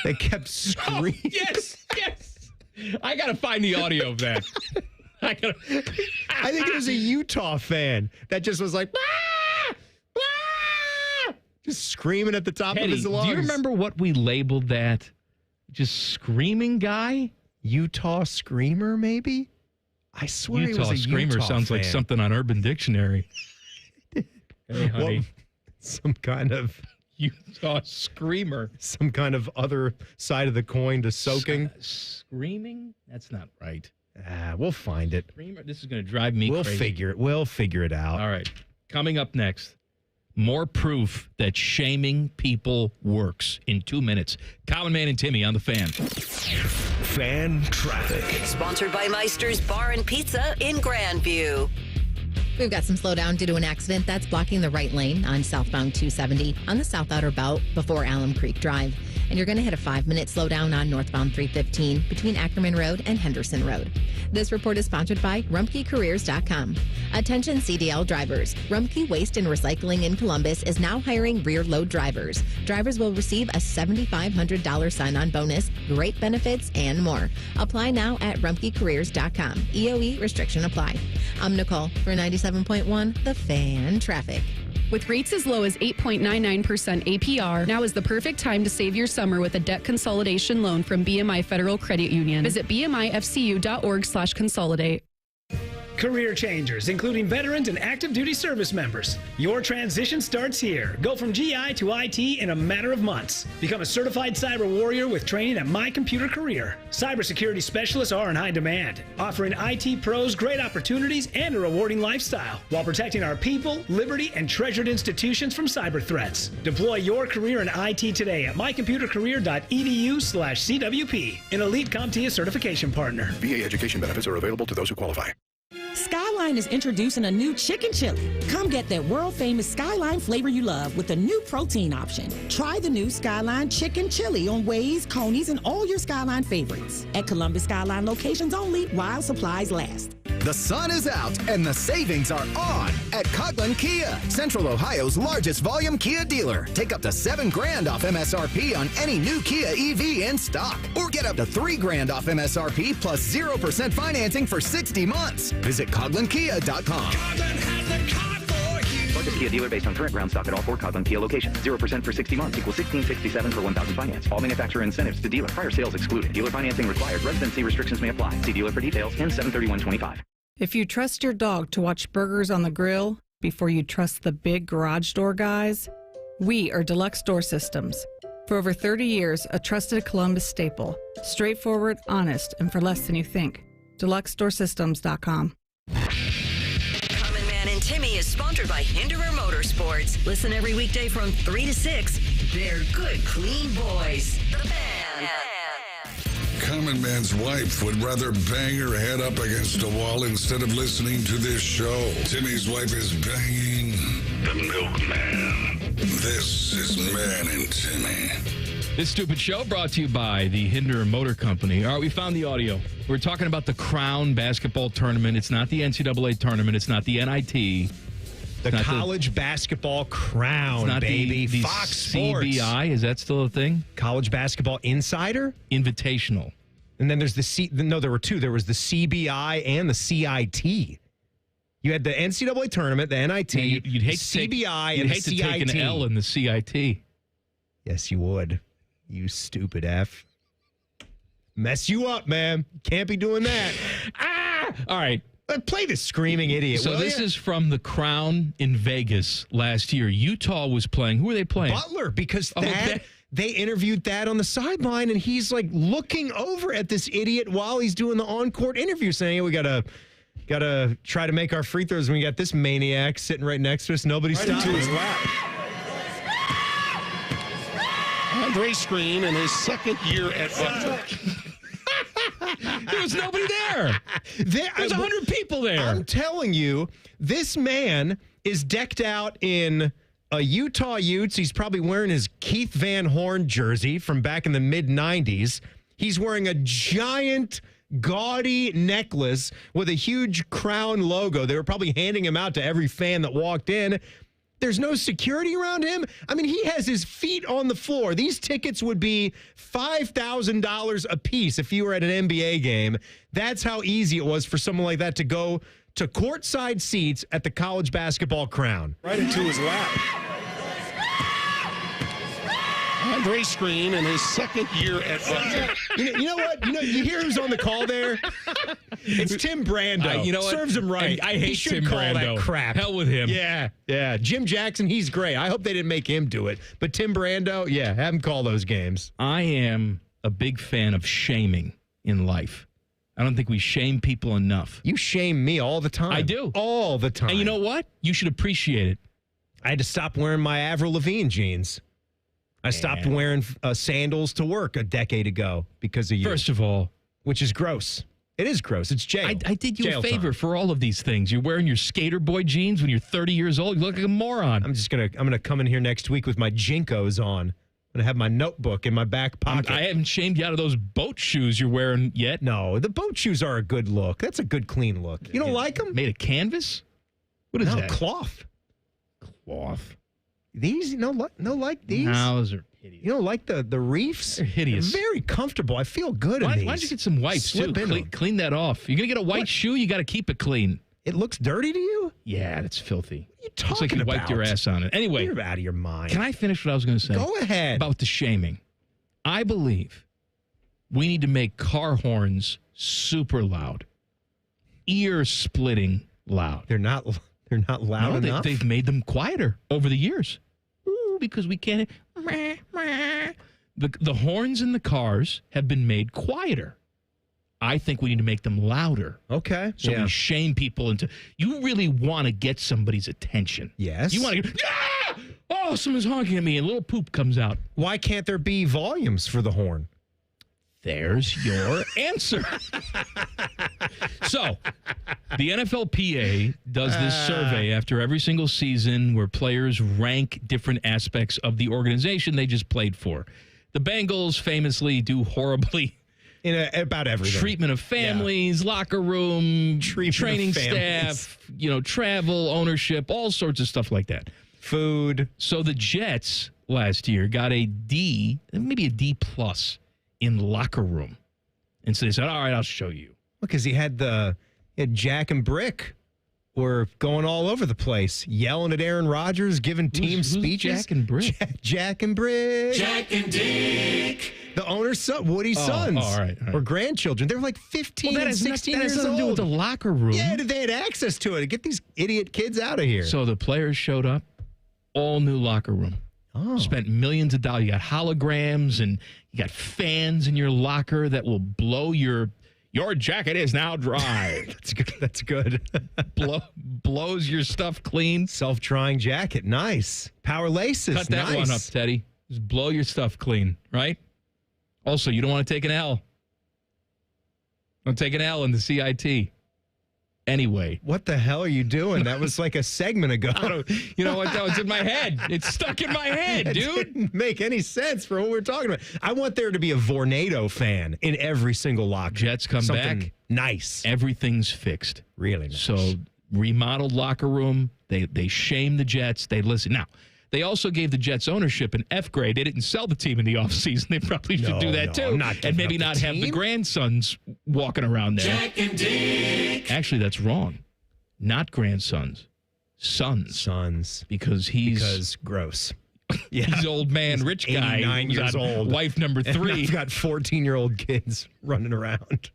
that kept screaming? Oh, yes. I got to find the audio of that. I think it was a Utah fan that just was like, ah! Ah! Just screaming at the top of his lungs. Do you remember what we labeled that? Just screaming guy? Utah Screamer, maybe? I swear it was a Screamer Utah sounds fan. like something on Urban Dictionary. Hey, honey. Well, some kind of Utah Screamer. Some kind of other side of the coin to soaking. Screaming? That's not right. We'll find it. Screamer? This is going to drive me crazy. We'll figure it out. All right. Coming up next, more proof that shaming people works in 2 minutes. Common Man and Timmy on the Fan. Fan Traffic. Sponsored by Meister's Bar and Pizza in Grandview. We've got some slowdown due to an accident that's blocking the right lane on southbound 270 on the South Outer Belt before Alum Creek Drive. And you're going to hit a 5-minute slowdown on northbound 315 between Ackerman Road and Henderson Road. This report is sponsored by RumpkeCareers.com. Attention CDL drivers. Rumpke Waste and Recycling in Columbus is now hiring rear load drivers. Drivers will receive a $7,500 sign-on bonus, great benefits, and more. Apply now at RumpkeCareers.com. EOE restriction apply. I'm Nicole for 97.1 The Fan Traffic. With rates as low as 8.99% APR, now is the perfect time to save your summer with a debt consolidation loan from BMI Federal Credit Union. Visit bmifcu.org/consolidate. Career changers, including veterans and active duty service members. Your transition starts here. Go from GI to IT in a matter of months. Become a certified cyber warrior with training at My Computer Career. Cybersecurity specialists are in high demand, offering IT pros great opportunities and a rewarding lifestyle while protecting our people, liberty, and treasured institutions from cyber threats. Deploy your career in IT today at mycomputercareer.edu/CWP, an elite CompTIA certification partner. VA education benefits are available to those who qualify. Skyline is introducing a new chicken chili. Come get that world-famous Skyline flavor you love with a new protein option. Try the new Skyline chicken chili on Waze, Coney's, and all your Skyline favorites. At Columbus Skyline locations only while supplies last. The sun is out and the savings are on at Coughlin Kia, Central Ohio's largest volume Kia dealer. Take up to $7,000 off MSRP on any new Kia EV in stock, or get up to $3,000 off MSRP plus 0% financing for 60 months. Visit CoughlinKia.com. Largest Kia dealer based on current ground stock at all 4 Coughlin Kia locations. 0% for 60 months equals $1,667 for 1,000 finance. All manufacturer incentives to dealer. Prior sales excluded. Dealer financing required. Residency restrictions may apply. See dealer for details. Ends 7/31/25. If you trust your dog to watch burgers on the grill before you trust the big garage door guys, we are Deluxe Door Systems. For over 30 years, a trusted Columbus staple. Straightforward, honest, and for less than you think. DeluxeDoorSystems.com. Common Man and Timmy is sponsored by Hinderer Motorsports. Listen every weekday from 3 to 6. They're good, clean boys. The Fan. Common Man's wife would rather bang her head up against a wall instead of listening to this show. Timmy's wife is banging the milkman. This is Man and Timmy. This stupid show brought to you by the Hinderer Motor Company. All right, we found the audio. We're talking about the Crown basketball tournament. It's not the NCAA tournament. It's not the NIT. The college basketball crown, not baby. The Fox Sports. CBI, is that still a thing? College Basketball Insider? Invitational. And then there's there were two. There was the CBI and the CIT. You had the NCAA tournament, the NIT, you'd hate CBI, and the CIT. CIT. You'd hate to take an L in the CIT. Yes, you would. You stupid F. Mess you up, man. Can't be doing that. All right. Play the screaming idiot. So this is from the Crown in Vegas last year. Utah was playing. Who were they playing? Butler, because they interviewed Thad on the sideline, and he's like looking over at this idiot while he's doing the on-court interview, saying, we gotta try to make our free throws. And we got this maniac sitting right next to us. Nobody's stopping his lap. Andre Screen in his second year at Butler. There was nobody there. There's 100 people there. I'm telling you, this man is decked out in a Utah Utes. He's probably wearing his Keith Van Horn jersey from back in the mid-'90s. He's wearing a giant, gaudy necklace with a huge Crown logo. They were probably handing him out to every fan that walked in. There's no security around him. I mean, he has his feet on the floor. These tickets would be $5,000 a piece if you were at an NBA game. That's how easy it was for someone like that to go to courtside seats at the College Basketball Crown. Right into his lap. Andre Screen in his second year at Butler. You know what? You hear who's on the call there? It's Tim Brando. You know what? Serves him right. I hate he Tim call Brando. That crap. Hell with him. Yeah. Jim Jackson, he's great. I hope they didn't make him do it. But Tim Brando, have him call those games. I am a big fan of shaming in life. I don't think we shame people enough. You shame me all the time. I do. All the time. And you know what? You should appreciate it. I had to stop wearing my Avril Lavigne jeans. I stopped wearing sandals to work a decade ago because of you. First of all, which is gross. It is gross. It's jail. I did you jail a favor time. for all of these things. You're wearing your skater boy jeans when you're 30 years old. You look like a moron. I'm gonna come in here next week with my Jinkos on. I'm gonna have my notebook in my back pocket. I haven't shamed you out of those boat shoes you're wearing yet. No, the boat shoes are a good look. That's a good clean look. You don't like them? Made of canvas? What is that? Cloth. Cloth. These, like these? No, those are hideous. You don't like the reefs? They're hideous. They're very comfortable. I feel good in these. Why don't you get some wipes, too? Clean that off. You're going to get a white shoe, you got to keep it clean. It looks dirty to you? Yeah, it's filthy. What are you talking Looks like you wiped your ass on it. Anyway. You're out of your mind. Can I finish what I was going to say? Go ahead. About the shaming. I believe we need to make car horns super loud. Ear-splitting loud. They're not loud enough? They've made them quieter over the years. Ooh, because we can't... The horns in the cars have been made quieter. I think we need to make them louder. Okay. So we shame people into... You really want to get somebody's attention. Yes. You want to go, ah! Oh, someone's honking at me, and a little poop comes out. Why can't there be volumes for the horn? There's your answer. So, the NFLPA does this survey after every single season where players rank different aspects of the organization they just played for. The Bengals famously do horribly about everything. Treatment of families, locker room, training staff, travel, ownership, all sorts of stuff like that. Food. So the Jets last year got a D, maybe a D+ in locker room. And so they said, all right, I'll show you. Because he had Jack and Brick were going all over the place, yelling at Aaron Rodgers, giving team speeches. Jack and Brick? Jack and Brick. Jack and Dick. The owner's son, Woody's sons. All right. Or grandchildren. They were like 15 and 16 years old. That has nothing to do with the locker room. Yeah, they had access to it. Get these idiot kids out of here. So the players showed up, all new locker room. Oh. Spent millions of dollars. You got holograms and you got fans in your locker that will blow your jacket is now dry. That's good. Blows your stuff clean. Self-drying jacket. Nice. Power laces. Cut that one up, Teddy. Just blow your stuff clean, right? Also, you don't want to take an L. Don't take an L in the CIT. Anyway. What the hell are you doing? That was like a segment ago. You know what? That was in my head. It's stuck in my head, dude. It didn't make any sense for what we're talking about. I want there to be a Vornado fan in every single locker. Jets come back. Nice. Everything's fixed. Really nice. So remodeled locker room. They shame the Jets. They listen. Now, they also gave the Jets ownership an F grade. They didn't sell the team in the offseason. They probably should do that too. And maybe not have the grandsons walking around there. Jack and Dick. Actually, that's wrong. Not grandsons. Sons. Because gross. Yeah. He's old man, rich guy. 89 years old. Wife number 3. And I've got 14-year-old kids running around.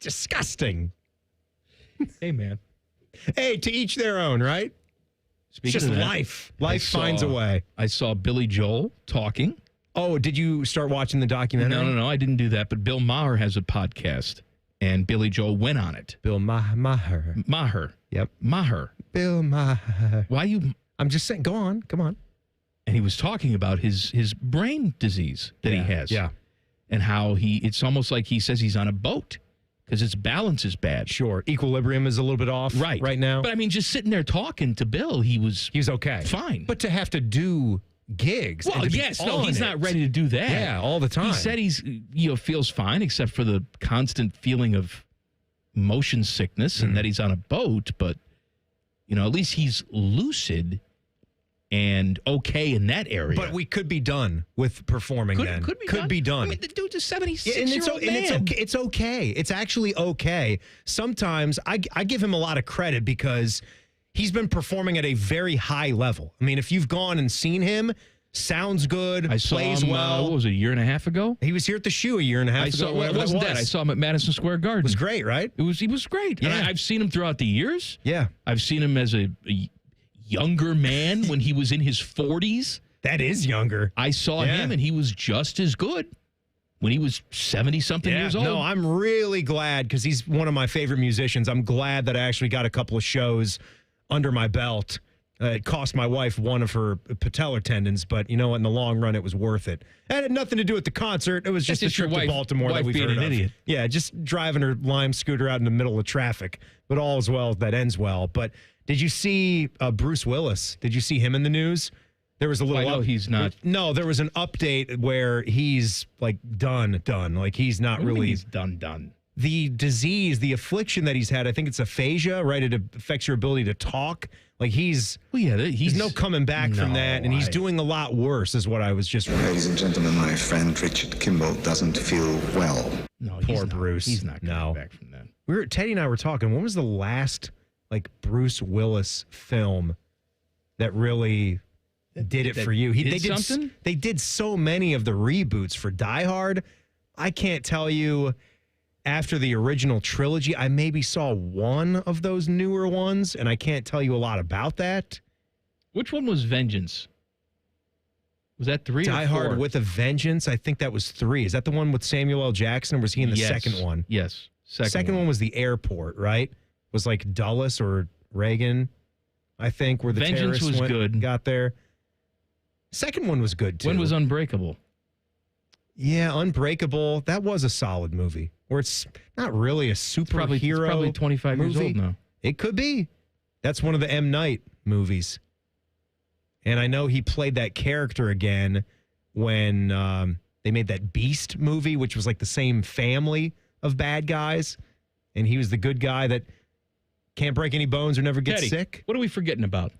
Disgusting. Hey, man. Hey, to each their own, right? It's just life. Life finds a way. I saw Billy Joel talking. Oh, did you start watching the documentary? No, I didn't do that. But Bill Maher has a podcast, and Billy Joel went on it. Bill Maher. Maher. Yep. Maher. Bill Maher. Why you? I'm just saying. Go on. Come on. And he was talking about his brain disease that he has. Yeah. And how it's almost like he says he's on a boat. Because its balance is bad. Sure. Equilibrium is a little bit off right now. But, I mean, just sitting there talking to Bill, he was okay. Fine. But to have to do gigs. Well, yes. No, he's not ready to do that. Yeah, all the time. He said he's feels fine, except for the constant feeling of motion sickness and that he's on a boat. But, at least he's lucid and okay in that area. But we could be done with performing then. Could be done. I mean, the dude's a 76-year-old man. It's okay. It's actually okay. Sometimes I give him a lot of credit because he's been performing at a very high level. I mean, if you've gone and seen him, sounds good, plays well. What was it, a year and a half ago? He was here at the Shoe a year and a half ago. It wasn't that. I saw him at Madison Square Garden. It was great, right? He was great. Yeah. And I've seen him throughout the years. Yeah. I've seen him as a younger man when he was in his 40s. That is younger. I saw him, and he was just as good when he was 70-something years old. No, I'm really glad because he's one of my favorite musicians. I'm glad that I actually got a couple of shows under my belt. It cost my wife one of her patellar tendons, but you know what? In the long run, it was worth it. It had nothing to do with the concert. It was just a trip to Baltimore that we've heard of. Idiot. Yeah, just driving her Lime scooter out in the middle of traffic. But all is well that ends well. But did you see Bruce Willis? Did you see him in the news? There was a little. I know he's not. No, there was an update where he's like done. Like he's not really. He's done. The disease, the affliction that he's had, I think it's aphasia, right? It affects your ability to talk. Like he's no coming back from that, and he's doing a lot worse, is what I was just. Ladies and gentlemen, my friend Richard Kimball doesn't feel well. No, poor Bruce. He's not coming back from that. Teddy and I were talking. When was the last like Bruce Willis film that really did it for you? They did so many of the reboots for Die Hard. I can't tell you after the original trilogy. I maybe saw one of those newer ones, and I can't tell you a lot about that. Which one was Vengeance? Was that 3 or 4? Die Hard with a Vengeance. I think that was 3. Is that the one with Samuel L. Jackson, or was he in the second one? Yes. Second one was the airport, right? Was like Dulles or Reagan, I think, where the Vengeance terrorists was good. Got there. Second one was good, too. When was Unbreakable? Yeah, Unbreakable. That was a solid movie. Where it's not really a superhero It's probably 25 movie. years old now. It could be. That's one of the M. Night movies. And I know he played that character again when they made that Beast movie, which was like the same family of bad guys. And he was the good guy that can't break any bones or never get Teddy, sick. What are we forgetting about?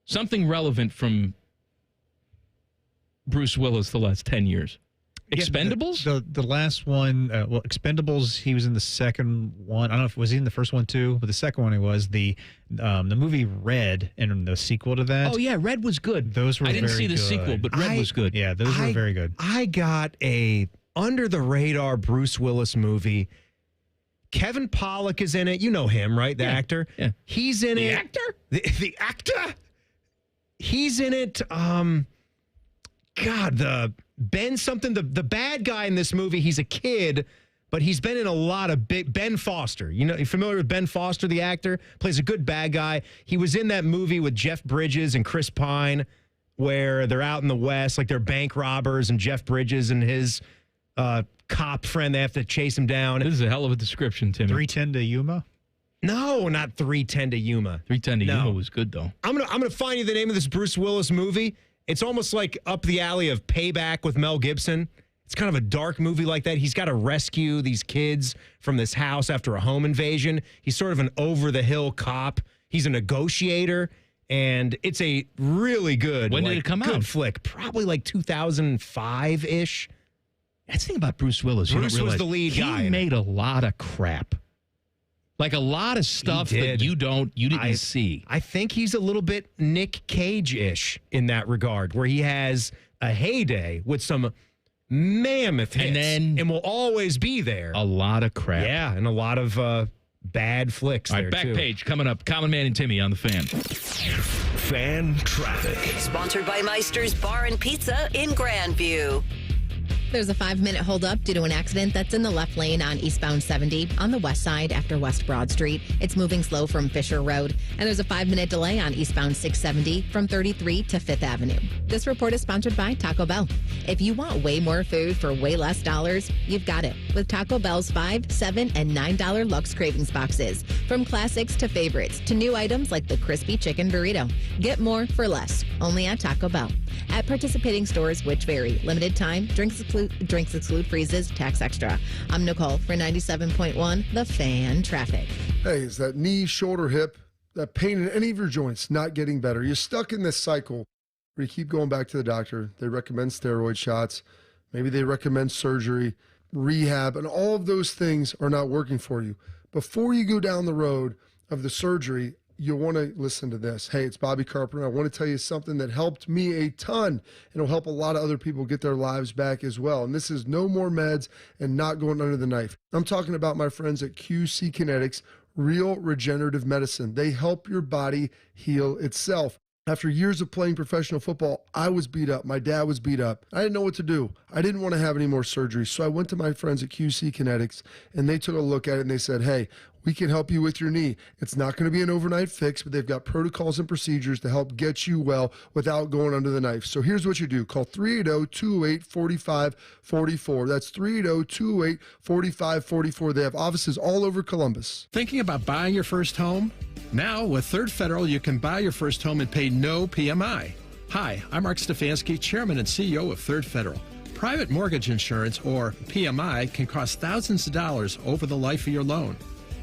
Something relevant from Bruce Willis the last 10 years. Expendables? The last one, Expendables, he was in the second one. I don't know if was he in the first one too, but the second one he was. The movie Red and the sequel to that. Oh, yeah, Red was good. Those were I didn't very see the good. sequel, but Red was good. Yeah, those were very good. I got a under-the-radar Bruce Willis movie. Kevin Pollak is in it. You know him, right? The actor. Yeah. He's in it. Actor? The actor? He's in it. The Ben something, the bad guy in this movie, he's a kid, but he's been in a lot of Ben Foster. You know, you familiar with Ben Foster, the actor? Plays a good bad guy. He was in that movie with Jeff Bridges and Chris Pine where they're out in the West, like they're bank robbers, and Jeff Bridges and his cop friend, they have to chase him down. This is a hell of a description, Timmy. 310 to Yuma? No, not 310 to Yuma. 310 to Yuma was good, though. I'm gonna find you the name of this Bruce Willis movie. It's almost like up the alley of Payback with Mel Gibson. It's kind of a dark movie like that. He's got to rescue these kids from this house after a home invasion. He's sort of an over-the-hill cop. He's a negotiator, and it's a really good. When did it come out? Good flick. Probably like 2005-ish. That's the thing about Bruce Willis. Bruce you don't was realize the lead guy. He made a lot of crap. Like a lot of stuff that you didn't see. I think he's a little bit Nick Cage-ish in that regard, where he has a heyday with some mammoth hits and will always be there. A lot of crap. Yeah, and a lot of bad flicks. All there right, back too. page coming up. Common Man and Timmy on the Fan. Fan traffic. Sponsored by Meister's Bar and Pizza in Grandview. There's a 5-minute holdup due to an accident that's in the left lane on eastbound 70 on the west side after West Broad Street. It's moving slow from Fisher Road. And there's a 5-minute delay on eastbound 670 from 33 to 5th Avenue. This report is sponsored by Taco Bell. If you want way more food for way less dollars, you've got it with Taco Bell's $5, $7, and $9 Lux Cravings boxes. From classics to favorites to new items like the crispy chicken burrito. Get more for less, only at Taco Bell. At participating stores, which vary. Limited time, drinks exclude freezes, tax extra. I'm Nicole for 97.1, The Fan Traffic. Hey, is that knee, shoulder, hip, that pain in any of your joints not getting better? You're stuck in this cycle where you keep going back to the doctor. They recommend steroid shots. Maybe they recommend surgery, rehab, and all of those things are not working for you. Before you go down the road of the surgery, you'll want to listen to this. Hey, it's Bobby Carpenter. I want to tell you something that helped me a ton, and it'll help a lot of other people get their lives back as well. And this is no more meds and not going under the knife. I'm talking about my friends at QC Kinetics, Real Regenerative Medicine. They help your body heal itself. After years of playing professional football, I was beat up. My dad was beat up. I didn't know what to do. I didn't want to have any more surgery. So I went to my friends at QC Kinetics, and they took a look at it, and they said, hey, we can help you with your knee. It's not going to be an overnight fix, but they've got protocols and procedures to help get you well without going under the knife. So here's what you do. Call 380-208-4544. That's 380-208-4544. They have offices all over Columbus. Thinking about buying your first home? Now, with Third Federal, you can buy your first home and pay no PMI. Hi, I'm Mark Stefanski, Chairman and CEO of Third Federal. Private mortgage insurance, or PMI, can cost thousands of dollars over the life of your loan.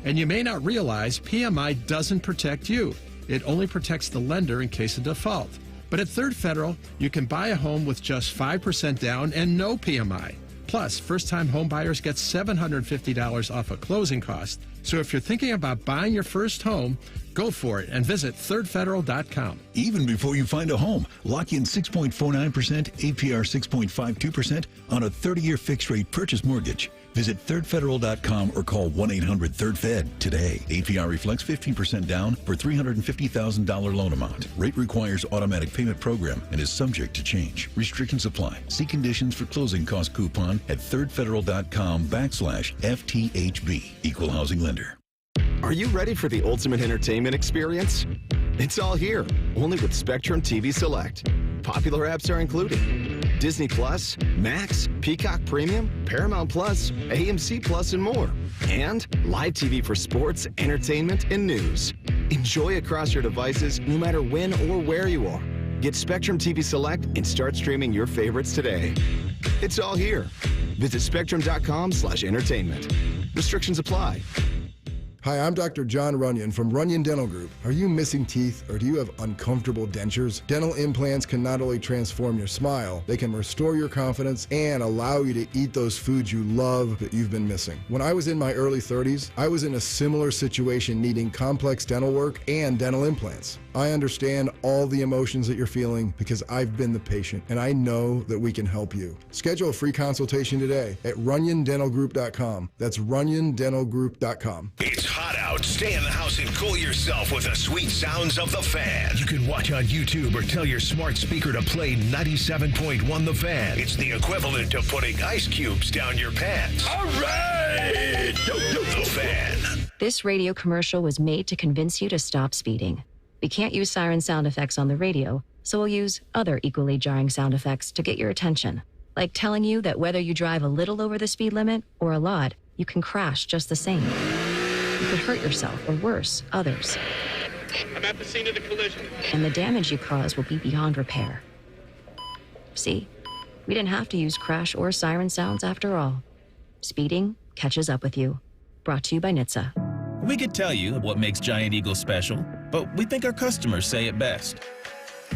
And you may not realize PMI doesn't protect you. It only protects the lender in case of default. But at Third Federal, you can buy a home with just 5% down and no PMI. Plus, first-time home buyers get $750 off a closing cost. So if you're thinking about buying your first home, go for it and visit thirdfederal.com. Even before you find a home, lock in 6.49%, APR 6.52% on a 30-year fixed-rate purchase mortgage. Visit thirdfederal.com or call 1-800-3RD-FED today. APR reflects 15% down for $350,000 loan amount. Rate requires automatic payment program and is subject to change. Restrictions apply. See conditions for closing cost coupon at thirdfederal.com/FTHB. Equal housing lender. Are you ready for the ultimate entertainment experience? It's all here, only with Spectrum TV Select. Popular apps are included: Disney Plus, Max, Peacock Premium, Paramount Plus, AMC Plus, and more. And live TV for sports, entertainment, and news. Enjoy across your devices no matter when or where you are. Get Spectrum TV Select and start streaming your favorites today. It's all here. Visit spectrum.com/entertainment. Restrictions apply. Hi, I'm Dr. John Runyon from Runyon Dental Group. Are you missing teeth or do you have uncomfortable dentures? Dental implants can not only transform your smile, they can restore your confidence and allow you to eat those foods you love that you've been missing. When I was in my early 30s, I was in a similar situation needing complex dental work and dental implants. I understand all the emotions that you're feeling because I've been the patient and I know that we can help you. Schedule a free consultation today at runyondentalgroup.com. That's runyondentalgroup.com. It's hot out. Stay in the house and cool yourself with the sweet sounds of The Fan. You can watch on YouTube or tell your smart speaker to play 97.1 The Fan. It's the equivalent of putting ice cubes down your pants. All right! The Fan. This radio commercial was made to convince you to stop speeding. We can't use siren sound effects on the radio, so we'll use other equally jarring sound effects to get your attention. Like telling you that whether you drive a little over the speed limit or a lot, you can crash just the same. You could hurt yourself or worse, others. I'm at the scene of the collision. And the damage you cause will be beyond repair. See, we didn't have to use crash or siren sounds after all. Speeding catches up with you. Brought to you by NHTSA. We could tell you what makes Giant Eagle special, but we think our customers say it best.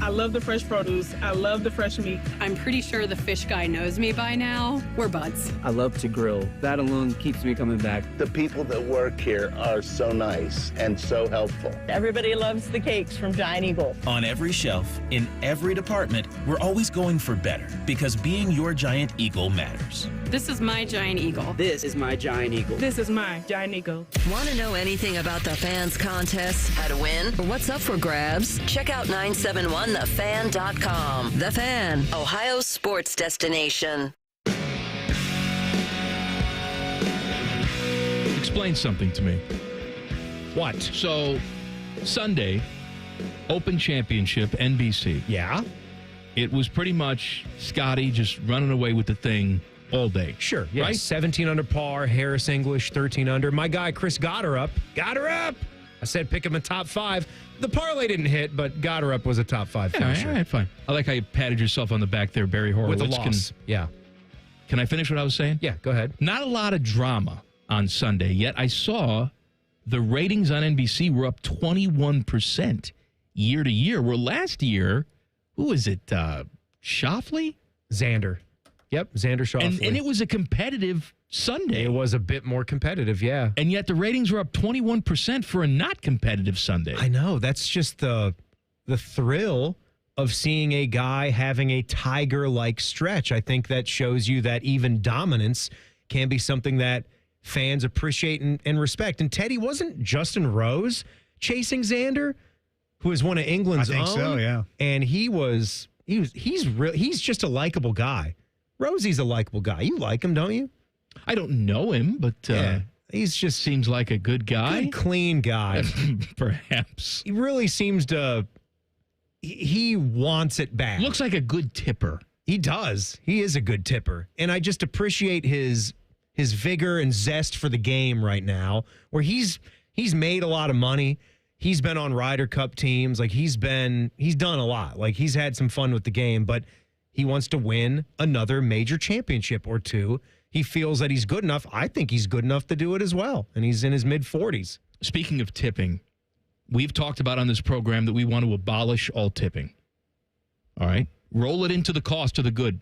I love the fresh produce. I love the fresh meat. I'm pretty sure the fish guy knows me by now. We're buds. I love to grill. That alone keeps me coming back. The people that work here are so nice and so helpful. Everybody loves the cakes from Giant Eagle. On every shelf, in every department, we're always going for better because being your Giant Eagle matters. This is my Giant Eagle. This is my Giant Eagle. This is my Giant Eagle. Want to know anything about the Fans contest, how to win, or what's up for grabs? Check out 971thefan.com. The Fan, Ohio's sports destination. Explain something to me. What? So, Sunday, Open Championship, NBC. Yeah? It was pretty much Scotty just running away with the thing all day. Sure, yeah. Right? 17 under par, Harris English, 13 under. My guy, Chris, got her up. Got her up! I said pick him a top 5. The parlay didn't hit, but got her up was a top 5 finisher. All right, fine. I like how you patted yourself on the back there, Barry Horowitz. With a loss. Can I finish what I was saying? Yeah, go ahead. Not a lot of drama on Sunday, yet I saw the ratings on NBC were up 21% year to year. Where last year, who was it? Shoffley? Xander. Yep, Xander Shoffley. And it was a competitive Sunday. It was a bit more competitive, yeah. And yet the ratings were up 21% for a not competitive Sunday. I know. That's just the thrill of seeing a guy having a tiger-like stretch. I think that shows you that even dominance can be something that fans appreciate and respect. And Teddy, wasn't Justin Rose chasing Xander, who is one of England's own? I think so, yeah. And he's just a likable guy. Rosie's a likable guy. You like him, don't you? I don't know him, but he's just seems like a good guy. Good, clean guy. Perhaps. He really seems to he wants it back. Looks like a good tipper. He does. He is a good tipper. And I just appreciate his vigor and zest for the game right now, where he's made a lot of money. He's been on Ryder Cup teams. Like he's done a lot. Like he's had some fun with the game, but he wants to win another major championship or two. He feels that he's good enough. I think he's good enough to do it as well. And he's in his mid-40s. Speaking of tipping, we've talked about on this program that we want to abolish all tipping. All right? Roll it into the cost of the good.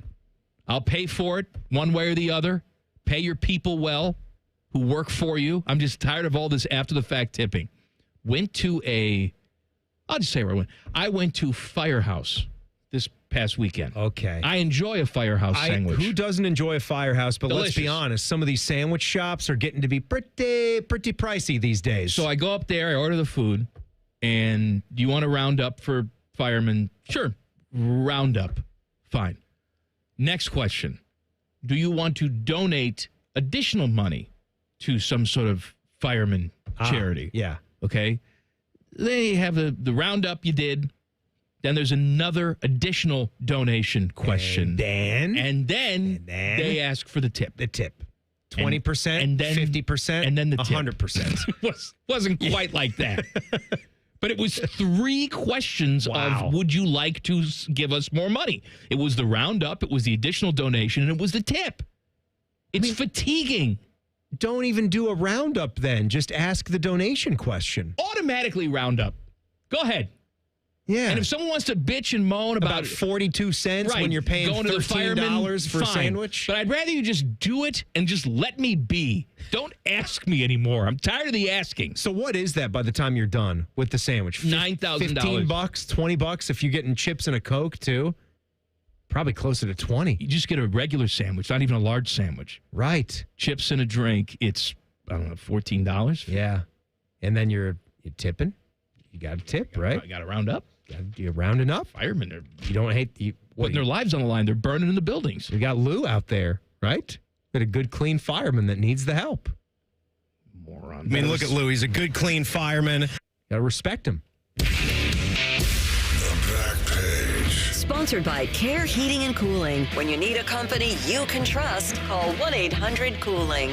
I'll pay for it one way or the other. Pay your people well. who work for you. I'm just tired of all this after-the-fact tipping. I'll just say where I went. I went to Firehouse this past weekend. Okay. I enjoy a Firehouse sandwich. Who doesn't enjoy a Firehouse? But Delicious. Let's be honest, some of these sandwich shops are getting to be pretty pricey these days. So I go up there, I order the food, and do you want to round up for firemen? Sure. Round up. Fine. Next question. Do you want to donate additional money to some sort of fireman charity? Yeah. Okay. They have the roundup you did. Then there's another additional donation question. And then they ask for the tip. The tip. 20%, and then 50%, and then the tip. 100%. Wasn't quite like that. But it was 3 questions of, would you like to give us more money? It was the roundup, it was the additional donation, and it was the tip. It's fatiguing. Don't even do a roundup then. Just ask the donation question. Automatically roundup. Go ahead. Yeah. And if someone wants to bitch and moan about 42 cents when you're paying going to the $13 for a fine. sandwich. But I'd rather you just do it and just let me be. Don't ask me anymore. I'm tired of the asking. So what is that by the time you're done with the sandwich? $9,000. $15, $20 if you're getting chips and a Coke too. Probably closer to 20. You just get a regular sandwich, not even a large sandwich. Right. Chips and a drink, it's, I don't know, $14? Yeah. And then you're tipping. You got to tip, right? You got to round up. You're rounding up. Firemen are You don't hate putting their lives on the line. They're burning in the buildings. You got Lou out there, right? Got a good, clean fireman that needs the help. Moron. I mean, look at Lou. He's a good, clean fireman. Got to respect him. Sponsored by Care Heating and Cooling. When you need a company you can trust, call 1-800-COOLING.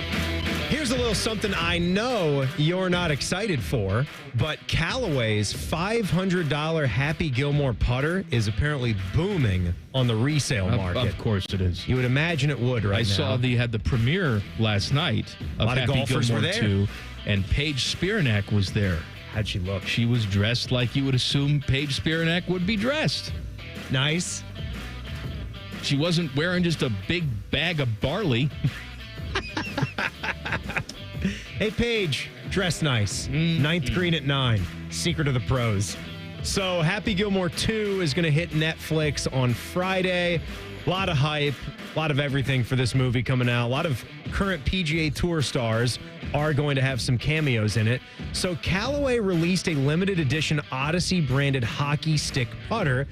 Here's a little something I know you're not excited for, but Callaway's $500 Happy Gilmore putter is apparently booming on the resale market. Of course it is. You would imagine it would right now. I saw had the premiere last night of A lot of Happy golfers Gilmore were there. 2, and Paige Spiranek was there. How'd she look? She was dressed like you would assume Paige Spiranek would be dressed. Nice. She wasn't wearing just a big bag of barley. Hey, Paige, dress nice. Ninth green at 9. Secret of the pros. So Happy Gilmore 2 is going to hit Netflix on Friday. A lot of hype, a lot of everything for this movie coming out. A lot of current PGA Tour stars are going to have some cameos in it. So Callaway released a limited edition Odyssey branded hockey stick putter,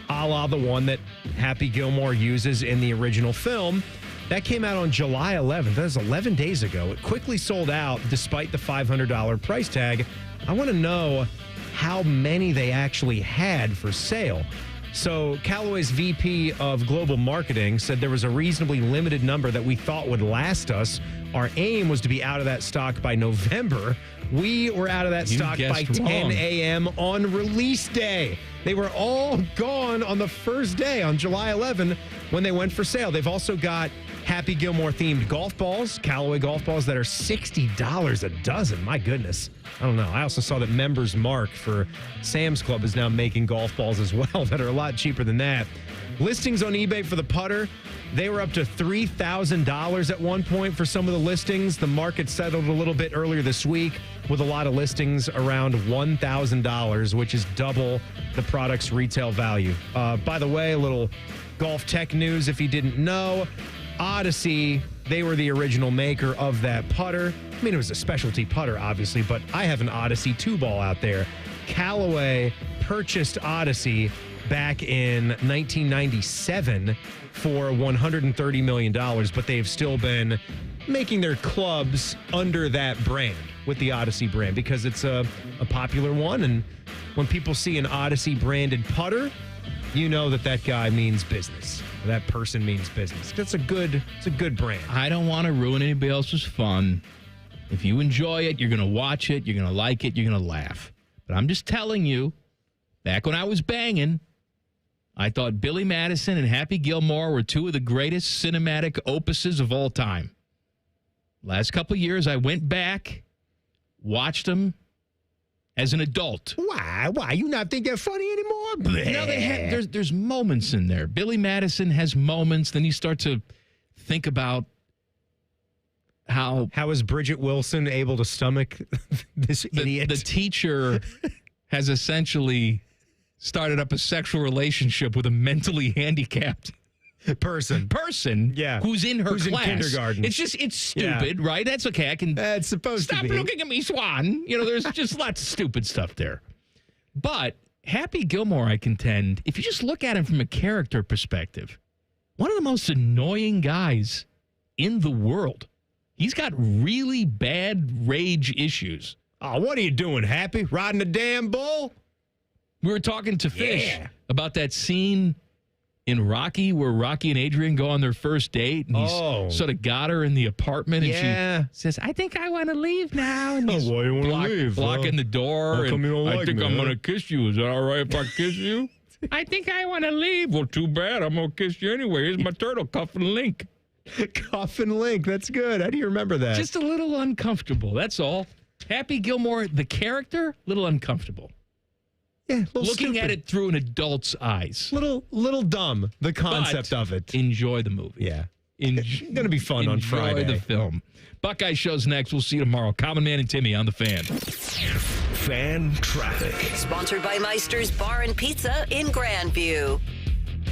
a la the one that Happy Gilmore uses in the original film. That came out on July 11th. That was 11 days ago. It quickly sold out despite the $500 price tag. I want to know how many they actually had for sale. So Callaway's VP of Global Marketing said there was a reasonably limited number that we thought would last us. Our aim was to be out of that stock by November. We were out of that stock by 10 a.m. on release day. They were all gone on the first day on July 11 when they went for sale. They've also got Happy Gilmore themed golf balls, Callaway golf balls that are $60 a dozen. My goodness. I don't know. I also saw that Members Mark for Sam's Club is now making golf balls as well that are a lot cheaper than that. Listings on eBay for the putter, they were up to $3,000 at one point for some of the listings. The market settled a little bit earlier this week with a lot of listings around $1,000, which is double the product's retail value. By the way, a little golf tech news if you didn't know. Odyssey, they were the original maker of that putter. I mean, it was a specialty putter, obviously, but I have an Odyssey 2-ball out there. Callaway purchased Odyssey back in 1997 for $130 million, but they've still been making their clubs under that brand, with the Odyssey brand, because it's a popular one. And when people see an Odyssey branded putter, you know that guy means business. That person means business. It's a good brand. I don't want to ruin anybody else's fun. If you enjoy it, you're going to watch it, you're going to like it, you're going to laugh. But I'm just telling you, back when I was banging, I thought Billy Madison and Happy Gilmore were two of the greatest cinematic opuses of all time. Last couple of years, I went back, watched them as an adult. Why? You not think they're funny anymore? No, there's moments in there. Billy Madison has moments. Then you start to think about how is Bridget Wilson able to stomach this idiot? The teacher has essentially started up a sexual relationship with a mentally handicapped person. Yeah. Who's in her class. In kindergarten. It's stupid, right? That's okay. It's supposed to be. Stop looking at me, Swan. There's just lots of stupid stuff there. But Happy Gilmore, I contend, if you just look at him from a character perspective, one of the most annoying guys in the world. He's got really bad rage issues. Oh, what are you doing, Happy? Riding a damn bull? We were talking to Fish about that scene in Rocky where Rocky and Adrian go on their first date, and he's sort of got her in the apartment, and she says, I think I want to leave now. And he's why do you want to leave? Blocking the door. How come you don't I like think me, I'm huh? going to kiss you. Is that all right if I kiss you? I think I want to leave. Well, too bad. I'm going to kiss you anyway. Here's my turtle, Cuff and Link. Cuff and Link. That's good. How do you remember that? Just a little uncomfortable. That's all. Happy Gilmore, the character, little uncomfortable. Yeah, looking stupid. at it through an adult's eyes. Little dumb, the concept of it. Enjoy the movie. Yeah. It's going to be fun on Friday. Enjoy the film. Buckeye show's next. We'll see you tomorrow. Common Man and Timmy on the Fan. Fan Traffic. Sponsored by Meister's Bar and Pizza in Grandview.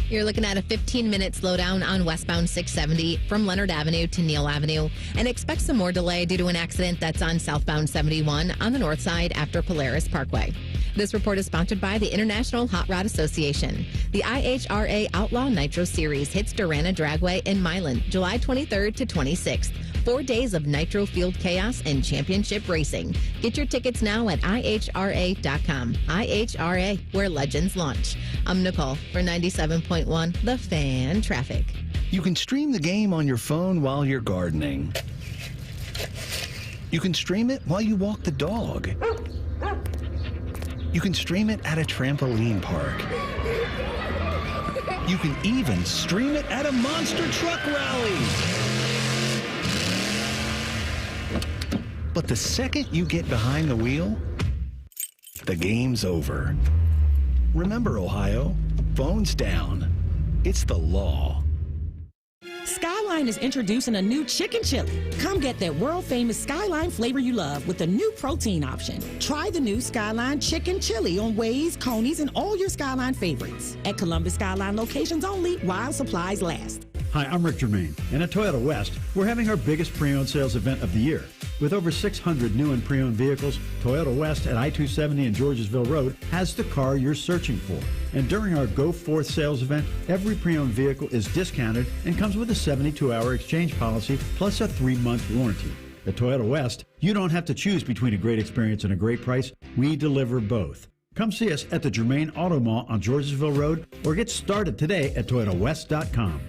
You're looking at a 15-minute slowdown on westbound 670 from Leonard Avenue to Neal Avenue, and expect some more delay due to an accident that's on southbound 71 on the north side after Polaris Parkway. This report is sponsored by the International Hot Rod Association. The IHRA Outlaw Nitro Series hits Durana Dragway in Milan, July 23rd to 26th. 4 days of nitro-fueled chaos and championship racing. Get your tickets now at IHRA.com. IHRA, where legends launch. I'm Nicole for 97.1 The Fan Traffic. You can stream the game on your phone while you're gardening. You can stream it while you walk the dog. You can stream it at a trampoline park. You can even stream it at a monster truck rally. But the second you get behind the wheel, the game's over. Remember, Ohio, phones down. It's the law. Skyline is introducing a new chicken chili. Come get that world-famous Skyline flavor you love with a new protein option. Try the new Skyline chicken chili on Waze, Coney's, and all your Skyline favorites. At Columbus Skyline locations only while supplies last. Hi, I'm Rick Germain, and at Toyota West, we're having our biggest pre-owned sales event of the year. With over 600 new and pre-owned vehicles, Toyota West at I-270 and Georgesville Road has the car you're searching for. And during our Go Forth sales event, every pre-owned vehicle is discounted and comes with a 72-hour exchange policy plus a 3-month warranty. At Toyota West, you don't have to choose between a great experience and a great price. We deliver both. Come see us at the Germain Auto Mall on Georgesville Road or get started today at ToyotaWest.com.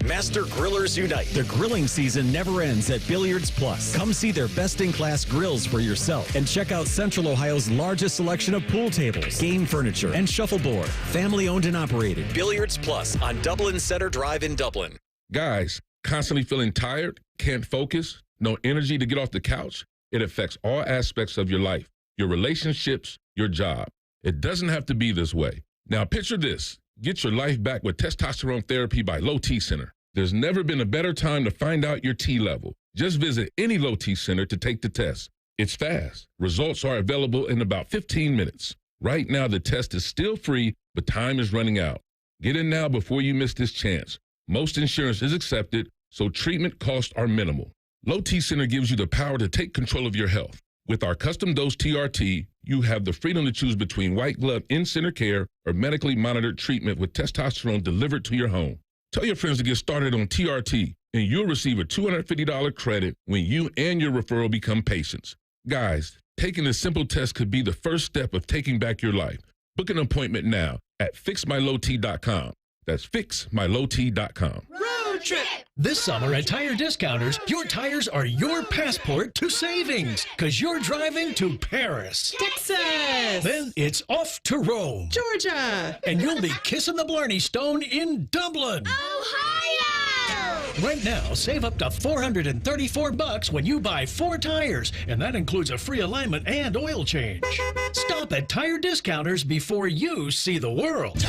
Master Grillers Unite. The grilling season never ends at Billiards Plus. Come see their best-in-class grills for yourself and check out Central Ohio's largest selection of pool tables, game furniture, and shuffleboard. Family-owned and operated. Billiards Plus on Dublin Center Drive in Dublin. Guys, constantly feeling tired, can't focus, no energy to get off the couch? It affects all aspects of your life, your relationships, your job. It doesn't have to be this way. Now picture this. Get your life back with testosterone therapy by Low T Center. There's never been a better time to find out your T level. Just visit any Low T Center to take the test. It's fast. Results are available in about 15 minutes. Right now, the test is still free, but time is running out. Get in now before you miss this chance. Most insurance is accepted, so treatment costs are minimal. Low T Center gives you the power to take control of your health. With our custom dose TRT, you have the freedom to choose between white glove in-center care or medically monitored treatment with testosterone delivered to your home. Tell your friends to get started on TRT, and you'll receive a $250 credit when you and your referral become patients. Guys, taking this simple test could be the first step of taking back your life. Book an appointment now at fixmylowt.com. That's fixmylowt.com. Road trip! This summer at Tire Discounters, your tires are your passport to savings, because you're driving to Paris, Texas! Then it's off to Rome, Georgia! And you'll be kissing the Blarney Stone in Dublin, Ohio! Right now, save up to $434 when you buy 4 tires, and that includes a free alignment and oil change. Stop at Tire Discounters before you see the world.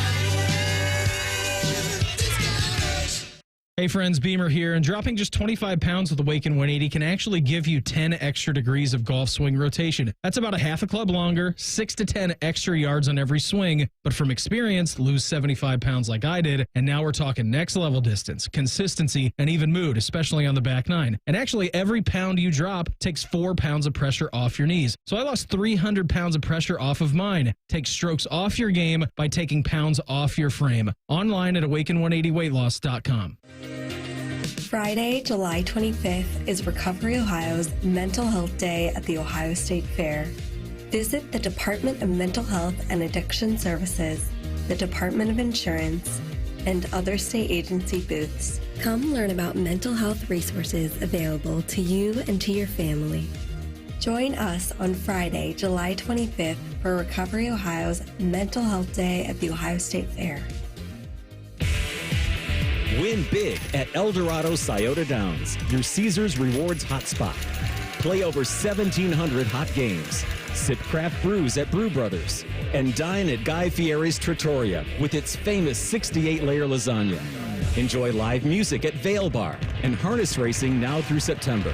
Hey friends, Beamer here, and dropping just 25 pounds with Awaken 180 can actually give you 10 extra degrees of golf swing rotation. That's about a half a club longer, 6 to 10 extra yards on every swing. But from experience, lose 75 pounds like I did, and now we're talking next level distance, consistency, and even mood, especially on the back nine. And actually, every pound you drop takes 4 pounds of pressure off your knees. So I lost 300 pounds of pressure off of mine. Take strokes off your game by taking pounds off your frame. Online at awaken180weightloss.com. Friday, July 25th is Recovery Ohio's Mental Health Day at the Ohio State Fair. Visit the Department of Mental Health and Addiction Services, the Department of Insurance, and other state agency booths. Come learn about mental health resources available to you and to your family. Join us on Friday, July 25th for Recovery Ohio's Mental Health Day at the Ohio State Fair. Win big at El Dorado Scioto Downs, your Caesars Rewards hotspot. Play over 1,700 hot games. Sip craft brews at Brew Brothers. And dine at Guy Fieri's Trattoria with its famous 68-layer lasagna. Enjoy live music at Vail Bar and harness racing now through September.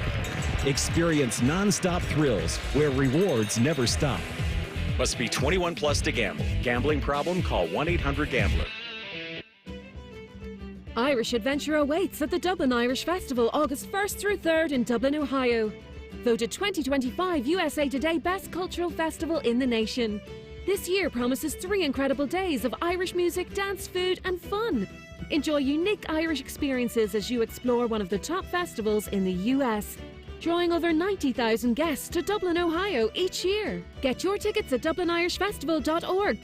Experience nonstop thrills where rewards never stop. Must be 21 plus to gamble. Gambling problem? Call 1-800-GAMBLER. Irish Adventure awaits at the Dublin Irish Festival August 1st through 3rd in Dublin, Ohio. Voted 2025 USA Today Best Cultural Festival in the nation. This year promises 3 incredible days of Irish music, dance, food and fun. Enjoy unique Irish experiences as you explore one of the top festivals in the US. Drawing over 90,000 guests to Dublin, Ohio each year. Get your tickets at dublinirishfestival.org